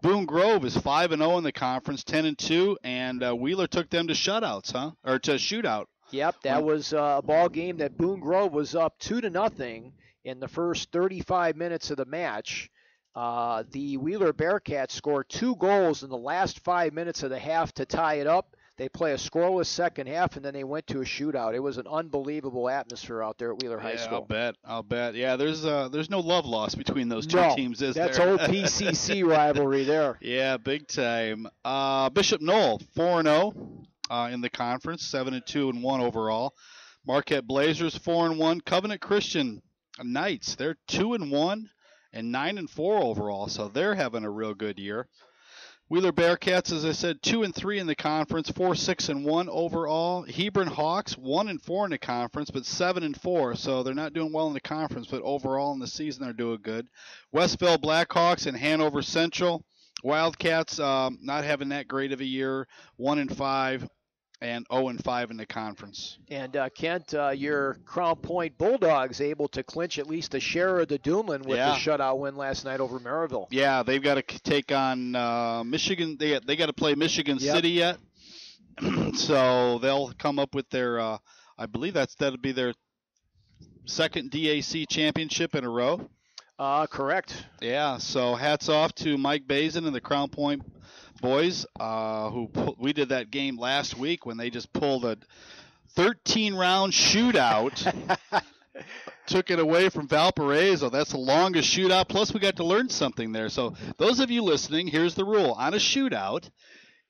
Boone Grove is 5-0 in the conference, 10-2, and Wheeler took them to shutouts, or to shootout. Yep, that was a ball game that Boone Grove was up 2-0 in the first 35 minutes of the match. The Wheeler Bearcats scored 2 goals in the last 5 minutes of the half to tie it up. They play a scoreless second half, and then they went to a shootout. It was an unbelievable atmosphere out there at Wheeler High School. I'll bet. Yeah, there's no love lost between those two teams, is there? That's old PCC rivalry there. Yeah, big time. Bishop Knoll, 4-0 in the conference, 7-2-1 overall. Marquette Blazers, 4-1. Covenant Christian Knights, they're 2-1 and 9-4 overall, so they're having a real good year. Wheeler Bearcats, as I said, 2-3 in the conference, 4-6-1 overall. Hebron Hawks, 1-4 in the conference, but 7-4, so they're not doing well in the conference, but overall in the season they're doing good. Westville Blackhawks and Hanover Central. Wildcats not having that great of a year, 1-5 and 0-5 in the conference. And Kent, your Crown Point Bulldogs able to clinch at least a share of the Duneland with the shutout win last night over Maryville. Yeah, they've got to take on Michigan. They got to play Michigan City yet, so they'll come up with their. I believe that'll be their second DAC championship in a row. Correct. Yeah, so hats off to Mike Bazin and the Crown Point boys, we did that game last week when they just pulled a 13-round shootout, took it away from Valparaiso. That's the longest shootout. Plus, we got to learn something there. So those of you listening, here's the rule. On a shootout,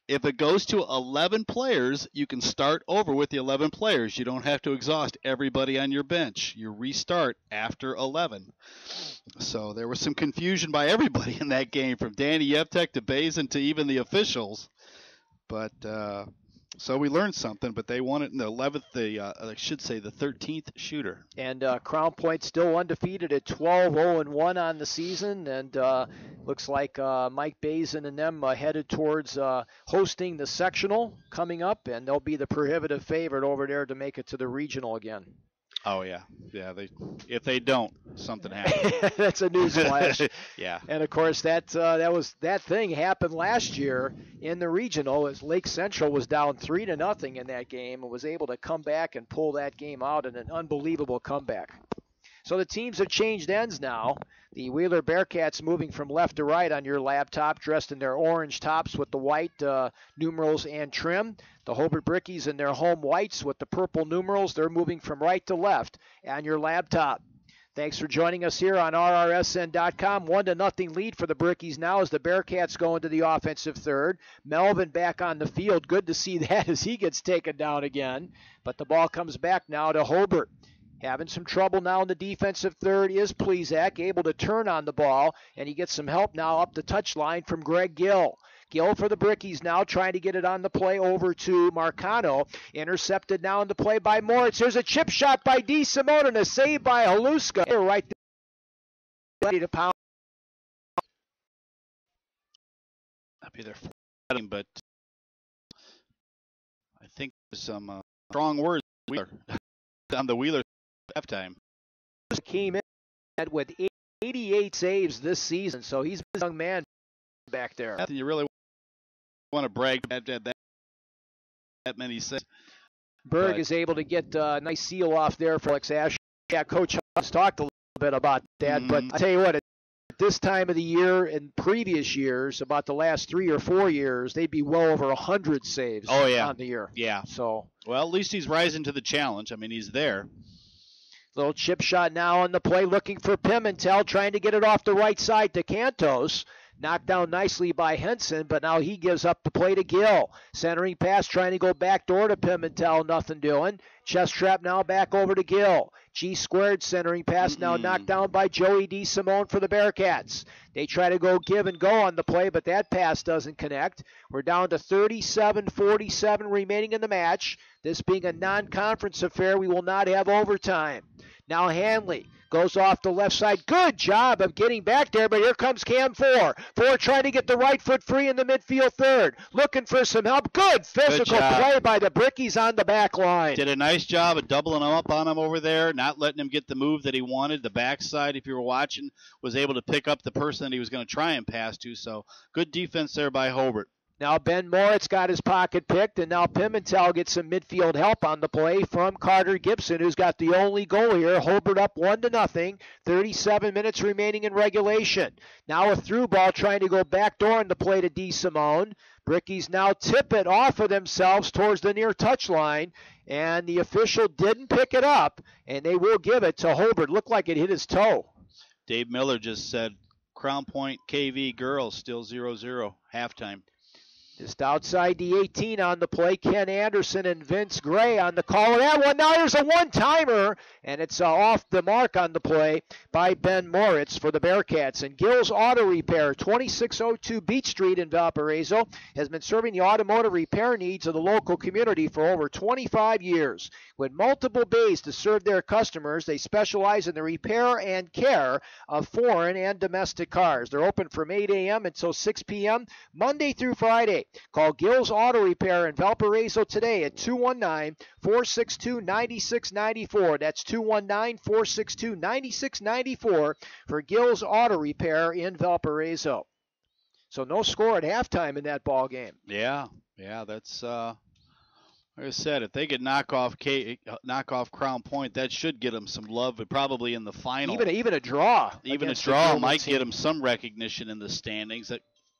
if it goes to 11 players, you can start over with the 11 players. You don't have to exhaust everybody on your bench. You restart after 11. So there was some confusion by everybody in that game, from Danny Yeptek to Bazin to even the officials. But so we learned something, but they won it in the 11th, I should say the 13th shooter. And Crown Point still undefeated at 12-0-1 on the season, and looks like Mike Bazin and them headed towards hosting the sectional coming up, and they'll be the prohibitive favorite over there to make it to the regional again. Oh, yeah. Yeah, if they don't, something happens. That's a newsflash. Yeah. And, of course, that thing happened last year in the regional as Lake Central was down 3-0 in that game and was able to come back and pull that game out in an unbelievable comeback. So the teams have changed ends now. The Wheeler Bearcats moving from left to right on your laptop, dressed in their orange tops with the white numerals and trim. The Hobart Brickies in their home whites with the purple numerals. They're moving from right to left on your laptop. Thanks for joining us here on RRSN.com. 1-0 lead for the Brickies now as the Bearcats go into the offensive third. Melvin back on the field. Good to see that as he gets taken down again. But the ball comes back now to Hobart. Having some trouble now in the defensive third is Plezak, able to turn on the ball, and he gets some help now up the touchline from Greg Gill. Gill for the Brickies now trying to get it on the play over to Marcano. Intercepted now in the play by Moritz. There's a chip shot by D. Simone and a save by Haluska. They're right there, ready to pound. That'd be their fighting, but I think there's some strong words on the Wheeler halftime. Came in with 88 saves this season, so he's a young man back there. You really want to brag about that many saves. Berg is able to get a nice seal off there for Alex Ash. Yeah, Coach has talked a little bit about that, but I tell you what, At this time of the year in previous years, about the last 3 or 4 years, they'd be well over 100 saves on the year. Yeah. So, well, at least he's rising to the challenge. I mean, he's there. Little chip shot now on the play, looking for Pimentel, trying to get it off the right side to Cantos. Knocked down nicely by Henson, but now he gives up the play to Gill. Centering pass, trying to go back door to Pimentel, nothing doing. Chest trap now back over to Gill. G squared centering pass now knocked down by Joey DeSimone for the Bearcats. They try to go give and go on the play, but that pass doesn't connect. We're down to 37-47 remaining in the match. This being a non-conference affair, we will not have overtime. Now Hanley goes off the left side. Good job of getting back there, but here comes Cam Four. Four trying to get the right foot free in the midfield third. Looking for some help. Good physical play by the Brickies on the back line. Did a nice job of doubling him up on him over there, not letting him get the move that he wanted. The backside, if you were watching, was able to pick up the person that he was going to try and pass to. So good defense there by Hobart. Now Ben Moritz got his pocket picked, and now Pimentel gets some midfield help on the play from Carter Gibson, who's got the only goal here. Hobart up 1-0. 37 minutes remaining in regulation. Now a through ball trying to go back door on the play to DeSimone. Brickies now tip it off of themselves towards the near touchline, and the official didn't pick it up, and they will give it to Hobart. Looked like it hit his toe. Dave Miller just said Crown Point KV girls still 0-0 halftime. Just outside the 18 on the play, Ken Anderson and Vince Gray on the call of that one. Now there's a one-timer, and it's off the mark on the play by Ben Moritz for the Bearcats. And Gill's Auto Repair, 2602 Beach Street in Valparaiso, has been serving the automotive repair needs of the local community for over 25 years. With multiple bays to serve their customers, they specialize in the repair and care of foreign and domestic cars. They're open from 8 a.m. until 6 p.m., Monday through Friday. Call Gill's Auto Repair in Valparaiso today at 219-462-9694. That's 219-462-9694 for Gill's Auto Repair in Valparaiso. So no score at halftime in that ball game. Yeah, that's like I said, if they could knock off Crown Point, that should get them some love, but probably in the final. Even a draw. Even a draw might get them some recognition in the standings,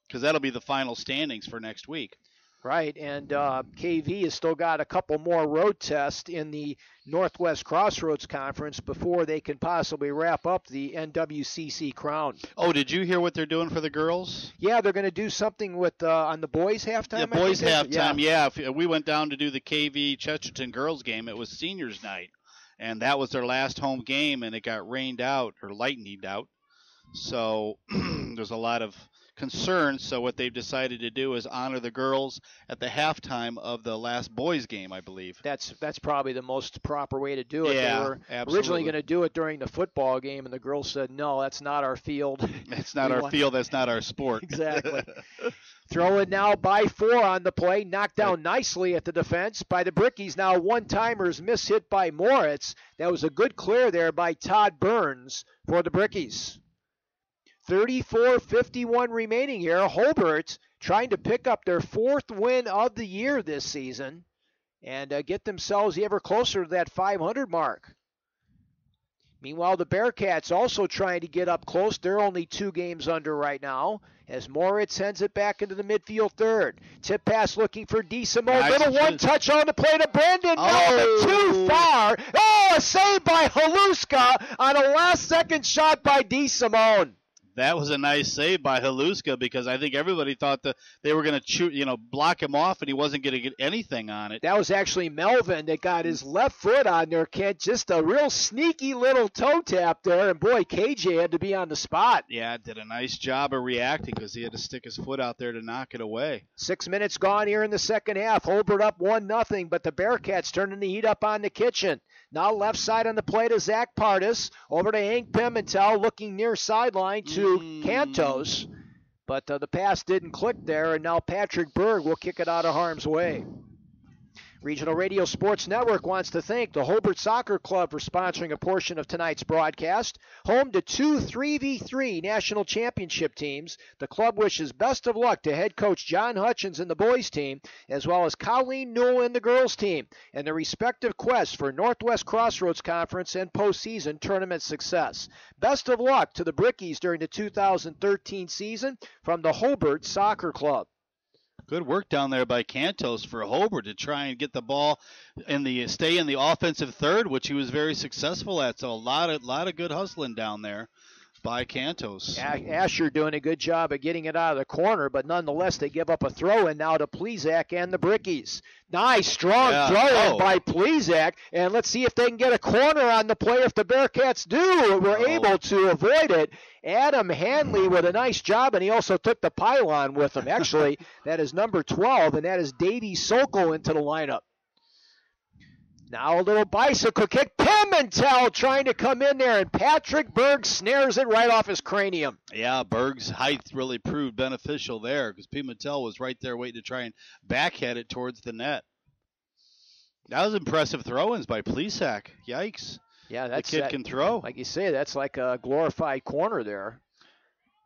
because that'll be the final standings for next week. Right, and KV has still got a couple more road tests in the Northwest Crossroads Conference before they can possibly wrap up the NWCC crown. Oh, did you hear what they're doing for the girls? Yeah, they're going to do something with on the boys' halftime. Yeah, boys' halftime, yeah. We went down to do the KV Chesterton girls game. It was seniors night, and that was their last home game, and it got rained out or lightninged out. So there's a lot of concern, so what they've decided to do is honor the girls at the halftime of the last boys game, I believe. That's probably the most proper way to do it. Yeah, they were absolutely originally going to do it during the football game, and the girls said, no, that's not our field. It's not our field, that's not our sport. Exactly. Throw it now by 4 on the play, knocked down nicely at the defense by the Brickies. Now one-timers, miss hit by Moritz. That was a good clear there by Todd Burns for the Brickies. 34-51 remaining here. Hobart trying to pick up their 4th win of the year this season and get themselves ever closer to that 500 mark. Meanwhile, the Bearcats also trying to get up close. They're only 2 games under right now as Moritz sends it back into the midfield third. Tip pass looking for DeSimone. Nice. Little one-touch on the play to Brandon. No, too far. Oh, a save by Haluska on a last-second shot by DeSimone. That was a nice save by Haluska, because I think everybody thought that they were going to block him off, and he wasn't going to get anything on it. That was actually Melvin that got his left foot on there, Kent. Just a real sneaky little toe tap there, and boy, KJ had to be on the spot. Yeah, did a nice job of reacting because he had to stick his foot out there to knock it away. 6 minutes gone here in the second half. Hobart up 1-0, but the Bearcats turning the heat up on the kitchen. Now left side on the play to Zach Pardis. Over to Hank Pimentel, looking near sideline to Cantos. But the pass didn't click there, and now Patrick Berg will kick it out of harm's way. Regional Radio Sports Network wants to thank the Hobart Soccer Club for sponsoring a portion of tonight's broadcast. Home to two 3v3 national championship teams, the club wishes best of luck to head coach John Hutchins and the boys team, as well as Colleen Newell and the girls team, and their respective quests for Northwest Crossroads Conference and postseason tournament success. Best of luck to the Brickies during the 2013 season from the Hobart Soccer Club. Good work down there by Cantos for Hobart to try and get the ball stay in the offensive third, which he was very successful at. So a lot of good hustling down there by Cantos. Asher doing a good job of getting it out of the corner, but nonetheless they give up a throw-in now to Plezak and the Brickies. Nice, strong throw-in by Plezak, and let's see if they can get a corner on the play. If the Bearcats do, we're able to avoid it. Adam Hanley with a nice job, and he also took the pylon with him. Actually, that is number 12, and that is Davey Sokol into the lineup. Now a little bicycle kick. Pimentel trying to come in there, and Patrick Berg snares it right off his cranium. Yeah, Berg's height really proved beneficial there because Pimentel was right there waiting to try and backhead it towards the net. That was impressive throw-ins by Plesac. Yikes. Yeah, the kid can throw. Like you say, that's like a glorified corner there.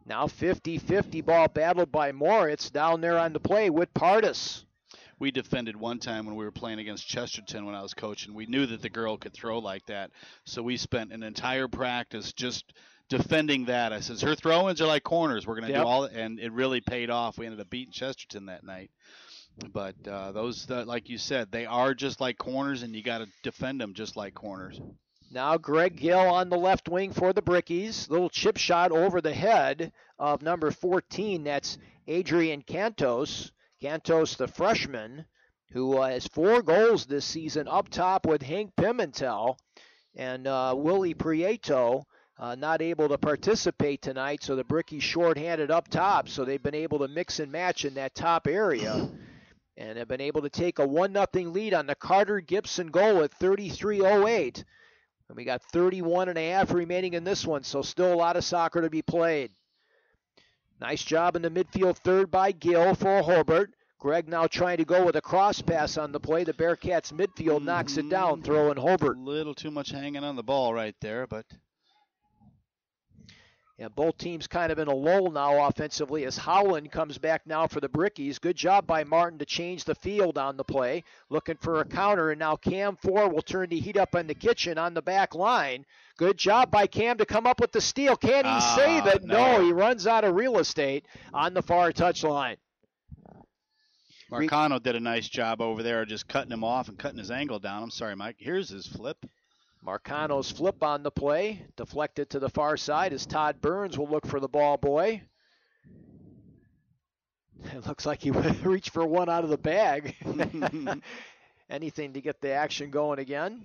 Now 50-50 ball battled by Moritz down there on the play with Pardis. We defended one time when we were playing against Chesterton when I was coaching. We knew that the girl could throw like that, so we spent an entire practice just defending that. I says, her throw-ins are like corners. We're going to do all, and it really paid off. We ended up beating Chesterton that night. But those, like you said, they are just like corners, and you got to defend them just like corners. Now Greg Gill on the left wing for the Brickies. Little chip shot over the head of number 14. That's Adrian Cantos. Cantos, the freshman, who has 4 goals this season up top with Hank Pimentel. And Willie Prieto not able to participate tonight, so the Brickies shorthanded up top. So they've been able to mix and match in that top area. And have been able to take a 1-0 lead on the Carter Gibson goal at 33:08. And we got 31.5 remaining in this one, so still a lot of soccer to be played. Nice job in the midfield third by Gill for Hobart. Greg now trying to go with a cross pass on the play. The Bearcats midfield knocks it down, throwing Hobart. A little too much hanging on the ball right there, but... Yeah, both teams kind of in a lull now offensively as Howland comes back now for the Brickies. Good job by Martin to change the field on the play. Looking for a counter, and now Cam Ford will turn the heat up in the kitchen on the back line. Good job by Cam to come up with the steal. Can he save it? No, he runs out of real estate on the far touchline. Marcano did a nice job over there just cutting him off and cutting his angle down. I'm sorry, Mike. Here's his flip. Marcano's flip on the play, deflected to the far side as Todd Burns will look for the ball boy. It looks like he reached for one out of the bag. Anything to get the action going again.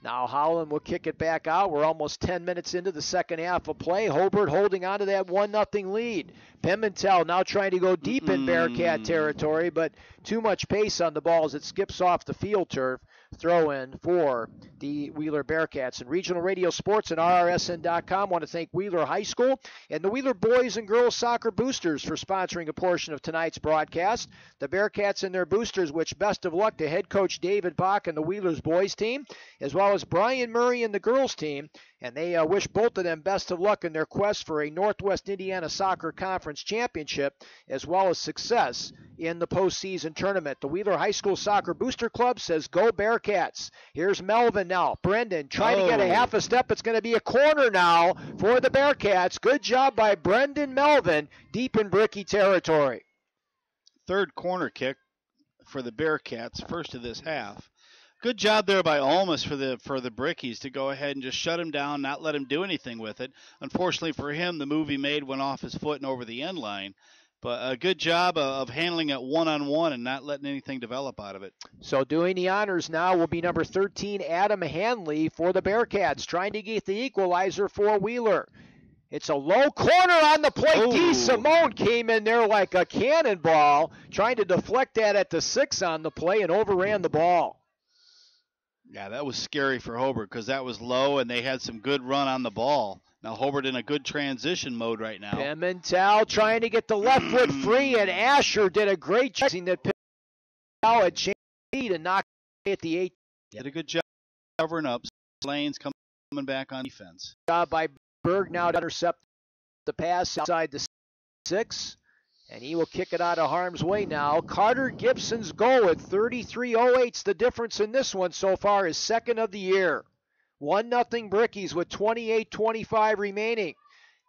Now Howland will kick it back out. We're almost 10 minutes into the second half of play. Hobart holding on to that 1-0 lead. Pimentel now trying to go deep in Bearcat territory, but too much pace on the ball as it skips off the field turf. Throw in for the Wheeler Bearcats. And Regional Radio Sports and RRSN.com want to thank Wheeler High School and the Wheeler Boys and Girls Soccer Boosters for sponsoring a portion of tonight's broadcast. The Bearcats and their boosters wish best of luck to head coach David Bach and the Wheeler's boys team, as well as Brian Murray and the girls team. And they wish both of them best of luck in their quest for a Northwest Indiana Soccer Conference championship, as well as success in the postseason tournament. The Wheeler High School Soccer Booster Club says, go Bearcats. Here's Melvin now. Brendan trying to get a half a step. It's going to be a corner now for the Bearcats. Good job by Brendan Melvin, deep in Bricky territory. Third corner kick for the Bearcats, first of this half. Good job there by Olmus for the Brickies to go ahead and just shut him down, not let him do anything with it. Unfortunately for him, the move he made went off his foot and over the end line. But a good job of handling it one-on-one and not letting anything develop out of it. So doing the honors now will be number 13, Adam Hanley for the Bearcats, trying to get the equalizer for Wheeler. It's a low corner on the plate. D. Simone came in there like a cannonball, trying to deflect that at the 6 on the play and overran the ball. Yeah, that was scary for Hobart because that was low and they had some good run on the ball. Now Hobart in a good transition mode right now. Pimentel trying to get the left foot free, and Asher did a great job. That Pimentel had changed and knock at the 8. Did a good job covering up. Lane's coming back on defense. Job by Berg now to intercept the pass outside the 6. And he will kick it out of harm's way now. Carter Gibson's goal at 33.08's the difference in this one so far, is second of the year. 1-0 Brickies with 28:25 remaining.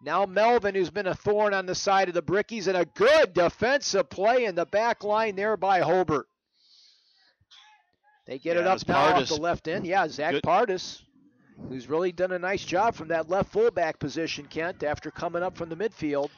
Now Melvin, who's been a thorn on the side of the Brickies, and a good defensive play in the back line there by Hobart. They get it up now off the left end. Yeah, Zach Pardis, who's really done a nice job from that left fullback position, Kent, after coming up from the midfield.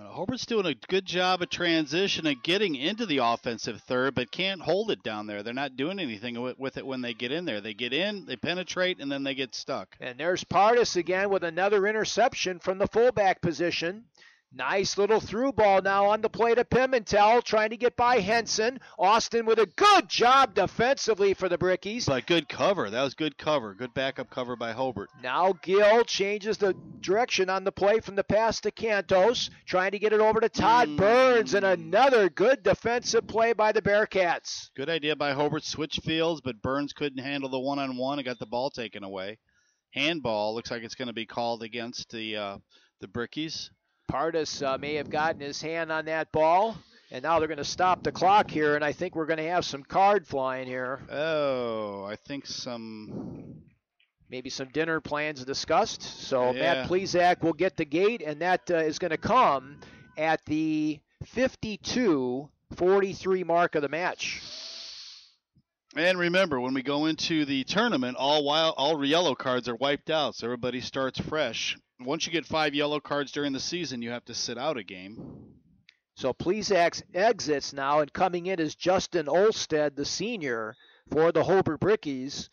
Hobart's doing a good job of transition and getting into the offensive third, but can't hold it down there. They're not doing anything with it when they get in there. They get in, they penetrate, and then they get stuck. And there's Pardis again with another interception from the fullback position. Nice little through ball now on the play to Pimentel, trying to get by Henson. Austin with a good job defensively for the Brickies. But good cover. That was good cover. Good backup cover by Hobart. Now Gill changes the direction on the play from the pass to Cantos, trying to get it over to Todd Burns, and another good defensive play by the Bearcats. Good idea by Hobart. Switch fields, but Burns couldn't handle the one-on-one and got the ball taken away. Handball looks like it's going to be called against the Brickies. Pardis may have gotten his hand on that ball, and now they're going to stop the clock here, and I think we're going to have some card flying here. Oh, I think maybe some dinner plans discussed. So Matt Plezak will get the gate, and that is going to come at the 52:43 mark of the match. And remember, when we go into the tournament, all yellow cards are wiped out, so everybody starts fresh. Once you get 5 yellow cards during the season, you have to sit out a game. So Plezak exits now, and coming in is Justin Olstead, the senior, for the Hobart Brickies.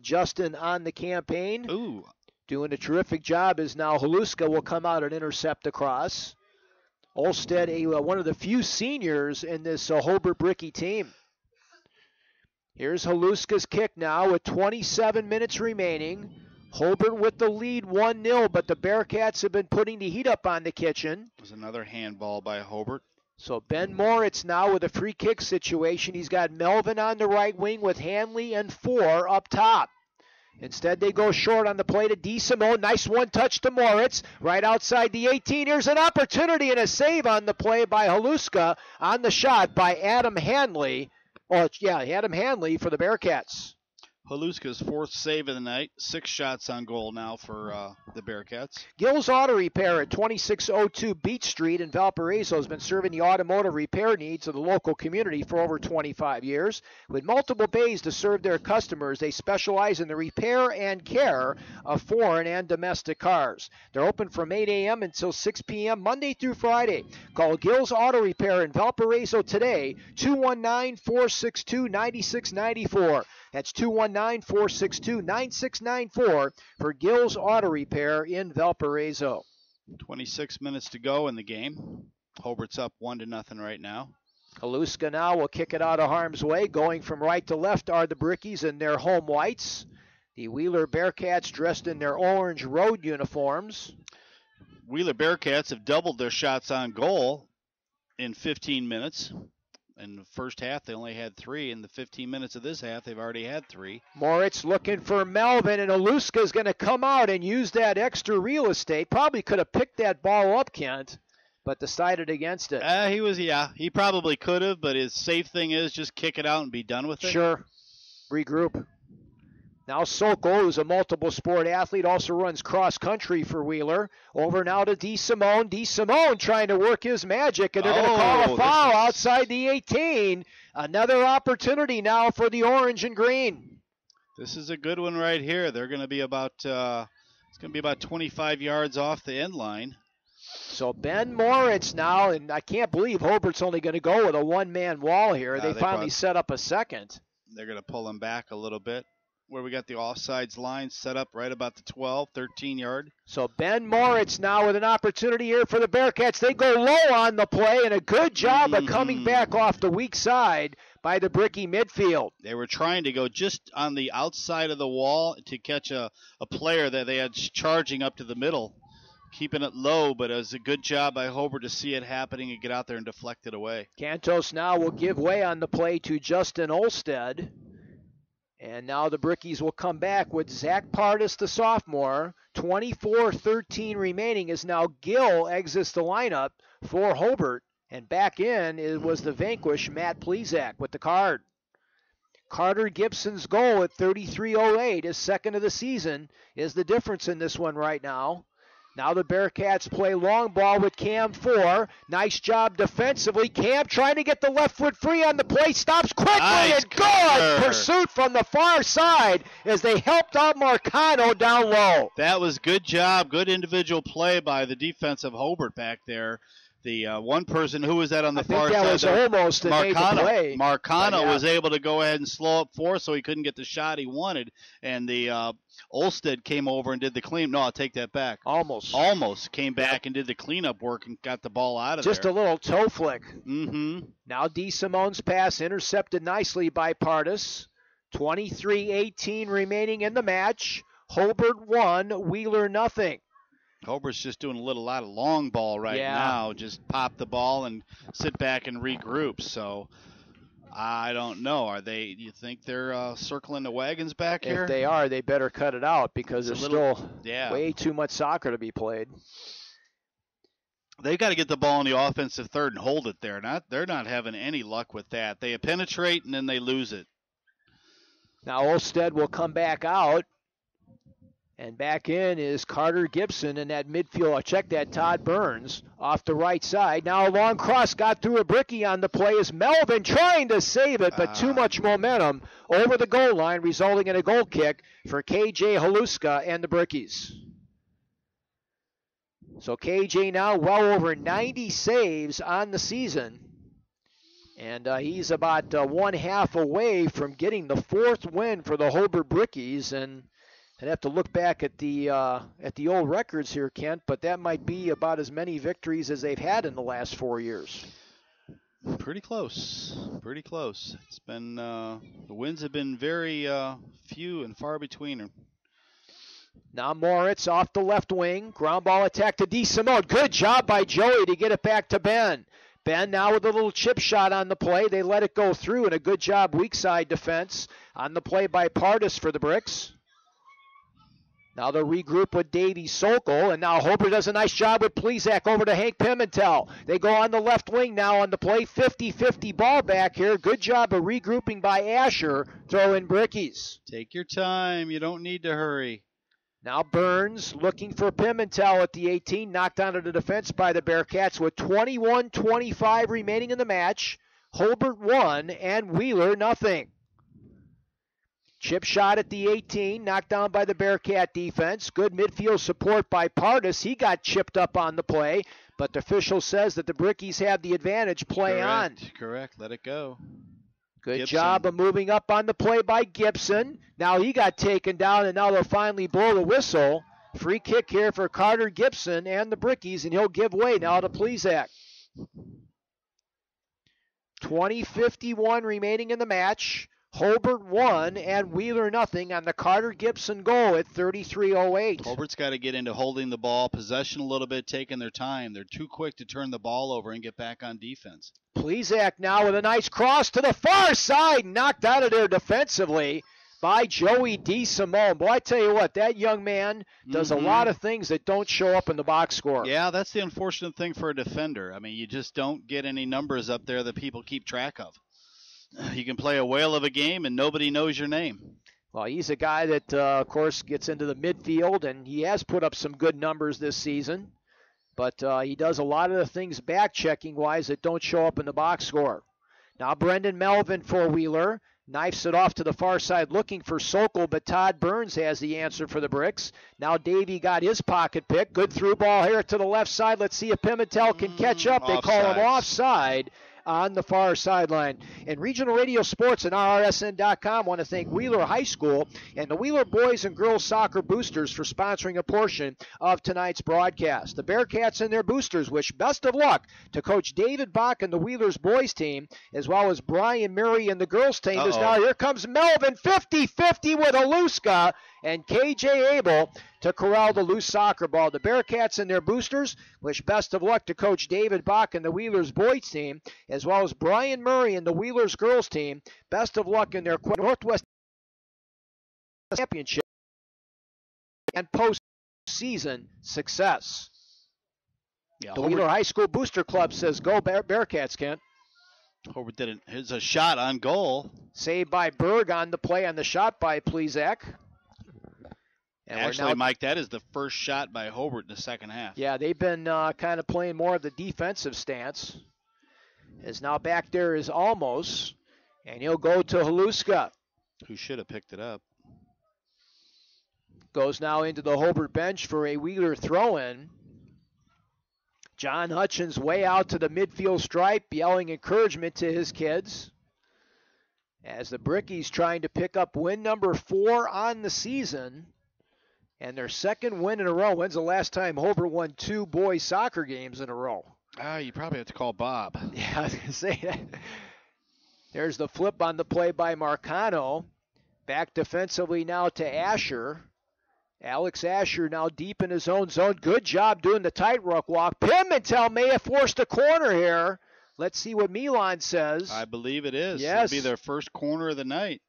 Justin on the campaign. Ooh. Doing a terrific job as now Haluska will come out and intercept across. Olstead, one of the few seniors in this Hobart Brickie team. Here's Haluska's kick now with 27 minutes remaining. Hobart with the lead 1-0, but the Bearcats have been putting the heat up on the kitchen. There's another handball by Hobart. So Ben Moritz now with a free kick situation. He's got Melvin on the right wing with Hanley and 4 up top. Instead, they go short on the play to DeSimone. Nice one-touch to Moritz. Right outside the 18. Here's an opportunity and a save on the play by Haluska. On the shot by Adam Hanley. Adam Hanley for the Bearcats. Haluska's 4th save of the night. 6 shots on goal now for the Bearcats. Gill's Auto Repair at 2602 Beach Street in Valparaiso has been serving the automotive repair needs of the local community for over 25 years. With multiple bays to serve their customers, they specialize in the repair and care of foreign and domestic cars. They're open from 8 a.m. until 6 p.m. Monday through Friday. Call Gill's Auto Repair in Valparaiso today, 219-462-9694. That's 219-462-9694 for Gill's Auto Repair in Valparaiso. 26 minutes to go in the game. Hobart's up 1-0 right now. Haluska now will kick it out of harm's way. Going from right to left are the Brickies in their home whites. The Wheeler Bearcats dressed in their orange road uniforms. Wheeler Bearcats have doubled their shots on goal in 15 minutes. In the first half, they only had 3. In the 15 minutes of this half, they've already had 3. Moritz looking for Melvin, and Haluska is going to come out and use that extra real estate. Probably could have picked that ball up, Kent, but decided against it. He probably could have, but his safe thing is just kick it out and be done with it. Sure. Regroup. Now Sokol, who's a multiple sport athlete, also runs cross country for Wheeler. Over now to DeSimone. DeSimone trying to work his magic, and they're going to call a foul outside the 18. Another opportunity now for the orange and green. This is a good one right here. They're going to be about 25 yards off the end line. So Ben Moritz now, and I can't believe Hobart's only going to go with a one-man wall here. They finally set up a second. They're going to pull him back a little bit, where we got the offsides line set up right about the 12, 13-yard. So Ben Moritz now with an opportunity here for the Bearcats. They go low on the play, and a good job of coming back off the weak side by the Brickie midfield. They were trying to go just on the outside of the wall to catch a player that they had charging up to the middle. keeping it low, but it was a good job by Hobart to see it happening and get out there and deflect it away. Cantos now will give way on the play to Justin Olstead. And now the Brickies will come back with Zach Pardis, the sophomore. 24-13 remaining as now Gill exits the lineup for Hobart. And back in was the vanquish Matt Plezak with the card. Carter Gibson's goal at 33:08, his second of the season, is the difference in this one right now. Now the Bearcats play long ball with Cam 4. Nice job defensively. Cam trying to get the left foot free on the play. Stops quickly and good pursuit from the far side as they helped out Marcano down low. That was good job. Good individual play by the defense of Hobart back there. The one person who was that on the far side? That was almost made the play. Marcano was able to go ahead and slow up 4 so he couldn't get the shot he wanted. And the Olstead came over and did the clean. No, I'll take that back. Almost came back and did the cleanup work and got the ball out of there. Just a little toe flick. Mm-hmm. Now DeSimone's pass intercepted nicely by Pardis. 23-18 remaining in the match. Hobart 1, Wheeler nothing. Hobart's just doing a lot of long ball right now. Just pop the ball and sit back and regroup. So I don't know. Do you think they're circling the wagons back here? If they are, they better cut it out because there's still way too much soccer to be played. They've got to get the ball in the offensive third and hold it there. They're not having any luck with that. They penetrate and then they lose it. Now Olstead will come back out. And back in is Carter Gibson in that midfield. Check that, Todd Burns off the right side. Now a long cross got through a brickie on the play as Melvin trying to save it, but too much momentum over the goal line, resulting in a goal kick for KJ Haluska and the Brickies. So KJ now well over 90 saves on the season. And he's about one half away from getting the 4th win for the Hobart Brickies. And I'd have to look back at the old records here, Kent, but that might be about as many victories as they've had in the last 4 years. Pretty close. It's been the wins have been very few and far between. Now Moritz off the left wing, ground ball attack to DeSimone. Good job by Joey to get it back to Ben. Ben now with a little chip shot on the play. They let it go through, and a good job weak side defense on the play by Pardis for the Bricks. Now they'll regroup with Davey Sokol, and now Hobart does a nice job with Plezak over to Hank Pimentel. They go on the left wing now on the play. 50-50 ball back here. Good job of regrouping by Asher. Throw in Brickies. Take your time. You don't need to hurry. Now Burns looking for Pimentel at the 18. Knocked out of the defense by the Bearcats with 21-25 remaining in the match. Hobart 1 and Wheeler nothing. Chip shot at the 18, knocked down by the Bearcat defense. Good midfield support by Pardis. He got chipped up on the play, but the official says that the Brickies have the advantage. Play on. Correct. Let it go. Good job of moving up on the play by Gibson. Now he got taken down, and now they'll finally blow the whistle. Free kick here for Carter Gibson and the Brickies, and he'll give way now to Plezak. 20-51 remaining in the match. Hobart 1 and Wheeler nothing on the Carter Gibson goal at 33:08. Hobart's got to get into holding the ball, possession a little bit, taking their time. They're too quick to turn the ball over and get back on defense. Plezak now with a nice cross to the far side, knocked out of there defensively by Joey DeSimone. Boy, I tell you what, that young man does a lot of things that don't show up in the box score. Yeah, that's the unfortunate thing for a defender. I mean, you just don't get any numbers up there that people keep track of. You can play a whale of a game and nobody knows your name. Well, he's a guy that, of course, gets into the midfield, and he has put up some good numbers this season. But he does a lot of the things back-checking-wise that don't show up in the box score. Now Brendan Melvin for Wheeler. Knifes it off to the far side looking for Sokol, but Todd Burns has the answer for the Bricks. Now Davey got his pocket pick. Good through ball here to the left side. Let's see if Pimentel can catch up. They call him offside on the far sideline. And Regional Radio Sports and RRSN.com want to thank Wheeler High School and the Wheeler Boys and Girls Soccer Boosters for sponsoring a portion of tonight's broadcast. The Bearcats and their boosters wish best of luck to Coach David Bach and the Wheeler's boys team, as well as Brian Murray and the girls team. As now here comes Melvin, 50-50 with Aluska, and KJ Abel to corral the loose soccer ball. The Bearcats and their boosters wish best of luck to Coach David Bach and the Wheelers boys team, as well as Brian Murray and the Wheelers girls team. Best of luck in their Northwest Championship and postseason success. Yeah, The Wheeler High School Booster Club says, go Bearcats, Kent. Hobart didn't. Here's a shot on goal. Saved by Berg on the play on the shot by Plezak. And actually, Mike, that is the first shot by Hobart in the second half. Yeah, they've been kind of playing more of the defensive stance. As now back there is Almos, and he'll go to Haluska. Who should have picked it up. Goes now into the Hobart bench for a Wheeler throw-in. John Hutchins way out to the midfield stripe, yelling encouragement to his kids. As the Brickies trying to pick up win number 4 on the season, and their second win in a row. When's the last time Hobart won 2 boys soccer games in a row? You probably have to call Bob. Yeah, I was going to say that. There's the flip on the play by Marcano. Back defensively now to Asher. Alex Asher now deep in his own zone. Good job doing the tightrope walk. Pimentel may have forced a corner here. Let's see what Milan says. I believe it is. Yes. It'll be their first corner of the night.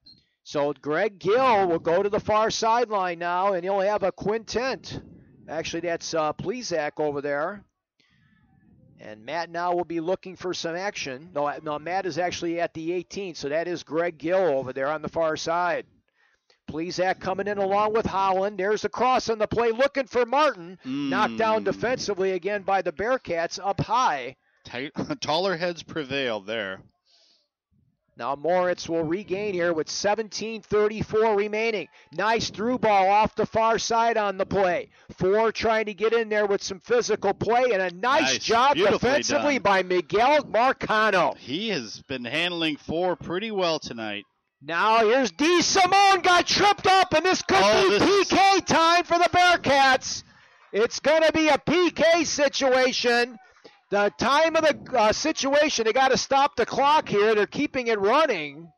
So Greg Gill will go to the far sideline now, and he'll have a quintet. Actually, that's Plezak over there. And Matt now will be looking for some action. No, Matt is actually at the 18, so that is Greg Gill over there on the far side. Plezak coming in along with Holland. There's the cross on the play, looking for Martin. Knocked down defensively again by the Bearcats up high. Taller heads prevailed there. Now Moritz will regain here with 17:34 remaining. Nice through ball off the far side on the play. 4 trying to get in there with some physical play, and a nice job defensively by Miguel Marcano. He has been handling 4 pretty well tonight. Now here's D. Simone, got tripped up, and this could be PK time for the Bearcats. It's going to be a PK situation. The time of the situation, they got to stop the clock here. They're keeping it running.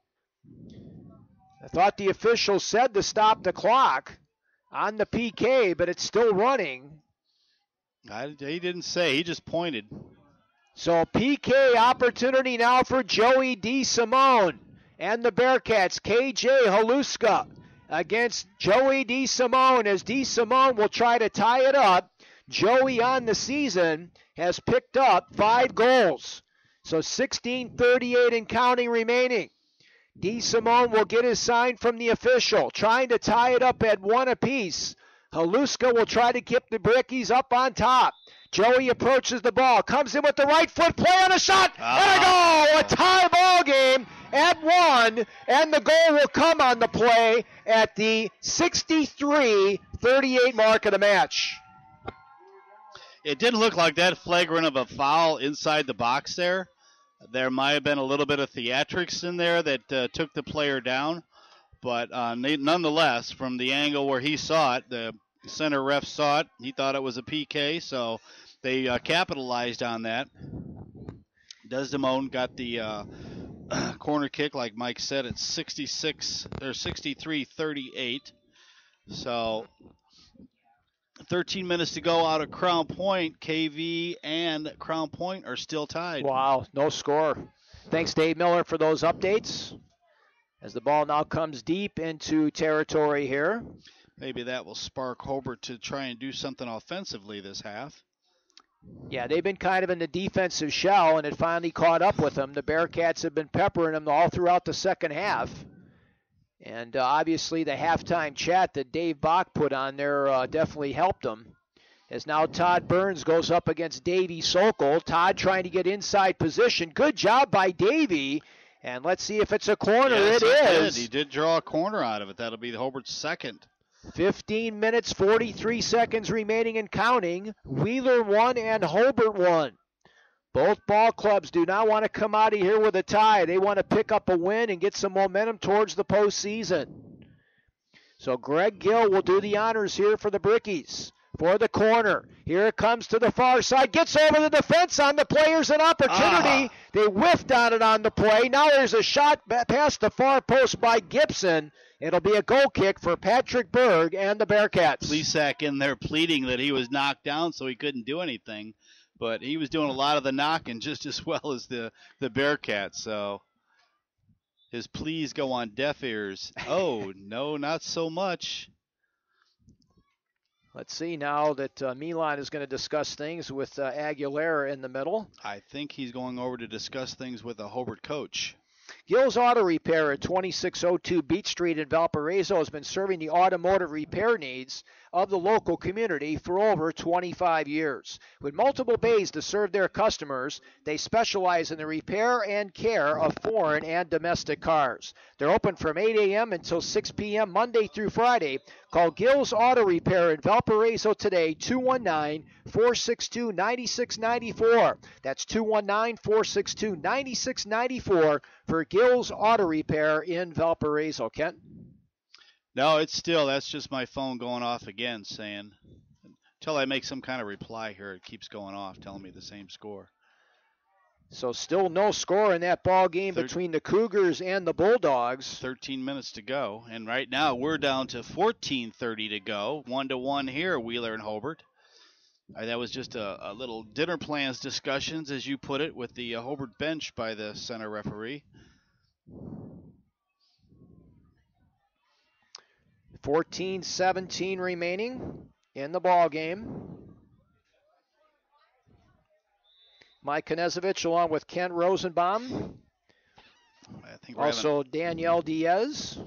I thought the official said to stop the clock on the PK, but it's still running. He didn't say. He just pointed. So PK opportunity now for Joey D. Simone and the Bearcats. KJ Haluska against Joey D. Simone, as D. Simone will try to tie it up. Joey on the season has picked up 5 goals. So 16:38 and counting remaining. D. Simone will get his sign from the official, trying to tie it up at 1 apiece. Haluska will try to keep the Brickies up on top. Joey approaches the ball, comes in with the right foot, play on a shot, and a goal! A tie ball game at 1, and the goal will come on the play at the 63-38 mark of the match. It didn't look like that flagrant of a foul inside the box there. There might have been a little bit of theatrics in there that took the player down. But nonetheless, from the angle where he saw it, the center ref saw it. He thought it was a PK, so they capitalized on that. Desdemone got the corner kick, like Mike said, at 63-38. So 13 minutes to go out of Crown Point. KV and Crown Point are still tied. Wow, no score. Thanks, Dave Miller, for those updates. As the ball now comes deep into territory here. Maybe that will spark Hobart to try and do something offensively this half. Yeah, they've been kind of in the defensive shell, and it finally caught up with them. The Bearcats have been peppering them all throughout the second half. And obviously the halftime chat that Dave Bach put on there definitely helped them. As now Todd Burns goes up against Davey Sokol. Todd trying to get inside position. Good job by Davey. And let's see if it's a corner. Yes, it is. He did draw a corner out of it. That'll be Hobart's second. 15 minutes, 43 seconds remaining and counting. Wheeler 1 and Hobart 1. Both ball clubs do not want to come out of here with a tie. They want to pick up a win and get some momentum towards the postseason. So Greg Gill will do the honors here for the Brickies. For the corner. Here it comes to the far side. Gets over the defense on the players. An opportunity. They whiffed on it on the play. Now there's a shot past the far post by Gibson. It'll be a goal kick for Patrick Berg and the Bearcats. Plesac in there pleading that he was knocked down so he couldn't do anything. But he was doing a lot of the knocking just as well as the Bearcats. So his pleas go on deaf ears. Oh, no, not so much. Let's see now that Milan is going to discuss things with Aguilera in the middle. I think he's going over to discuss things with a Hobart coach. Gill's Auto Repair at 2602 Beach Street in Valparaiso has been serving the automotive repair needs of the local community for over 25 years. With multiple bays to serve their customers, they specialize in the repair and care of foreign and domestic cars. They're open from 8 a.m. until 6 p.m. Monday through Friday. Call Gill's Auto Repair in Valparaiso today, 219-462-9694. That's 219-462-9694 for Gill's Auto Repair in Valparaiso. Kent? No, that's just my phone going off again saying, until I make some kind of reply here, it keeps going off, telling me the same score. So still no score in that ball game between the Cougars and the Bulldogs. 13 minutes to go, and right now we're down to 14:30 to go. 1-1 here, Wheeler and Hobart. That was just a little dinner plans discussions, as you put it, with the Hobart bench by the center referee. 14-17 remaining in the ball game. Mike Knezovich along with Kent Rosenbaum. I think also Danielle Diaz.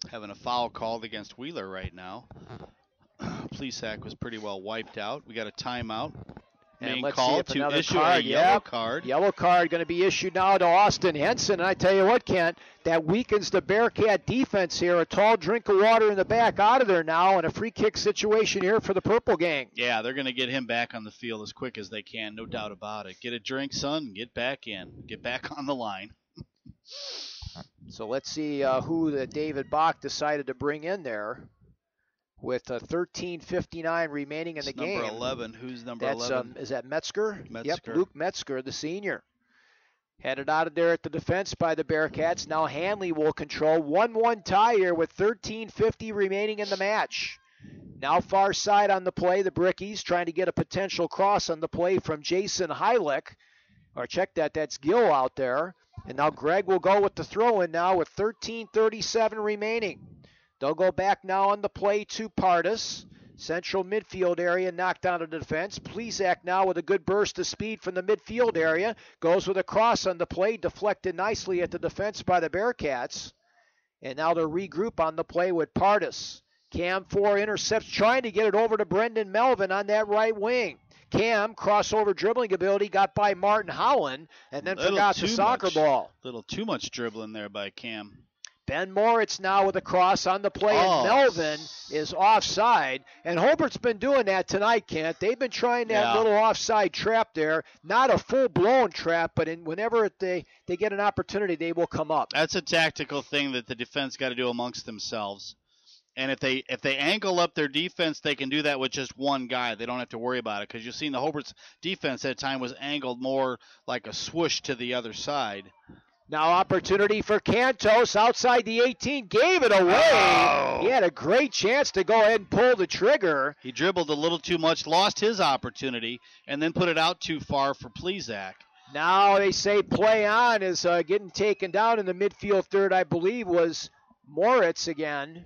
Having a foul called against Wheeler right now. Plesac was pretty well wiped out. We got a timeout. And let's see if another issue card. a yellow card. Yellow card going to be issued now to Austin Henson. And I tell you what, Kent, that weakens the Bearcat defense here. A tall drink of water in the back out of there now, and a free kick situation here for the Purple Gang. Yeah, they're going to get him back on the field as quick as they can, no doubt about it. Get a drink, son. Get back in. Get back on the line. So let's see who David Bach decided to bring in there. With 13:59 remaining in the game. Number 11. Who's number 11? Is that Metzger? Metzger? Yep, Luke Metzger, the senior. Headed out of there at the defense by the Bearcats. Now Hanley will control. 1-1 tie here with 13:50 remaining in the match. Now far side on the play, the Brickies trying to get a potential cross on the play from Jason Heilich. Or check that, that's Gill out there. And now Greg will go with the throw-in now with 13:37 remaining. They'll go back now on the play to Pardis. Central midfield area knocked out of the defense. Plesac now with a good burst of speed from the midfield area. Goes with a cross on the play, deflected nicely at the defense by the Bearcats. And now they'll regroup on the play with Pardis. Cam 4 intercepts, trying to get it over to Brendan Melvin on that right wing. Cam, crossover dribbling ability, got by Martin Howland, and then forgot the soccer ball. A little too much dribbling there by Cam. Ben Moritz now with a cross on the play, and Melvin is offside. And Hobart's been doing that tonight, Kent. They've been trying that little offside trap there. Not a full-blown trap, but whenever they get an opportunity, they will come up. That's a tactical thing that the defense got to do amongst themselves. And if they angle up their defense, they can do that with just one guy. They don't have to worry about it, because you've seen the Hobart's defense at time was angled more like a swoosh to the other side. Now opportunity for Cantos outside the 18. Gave it away. Oh. He had a great chance to go ahead and pull the trigger. He dribbled a little too much, lost his opportunity, and then put it out too far for Plesac. Now they say play on is getting taken down in the midfield third, I believe, was Moritz again.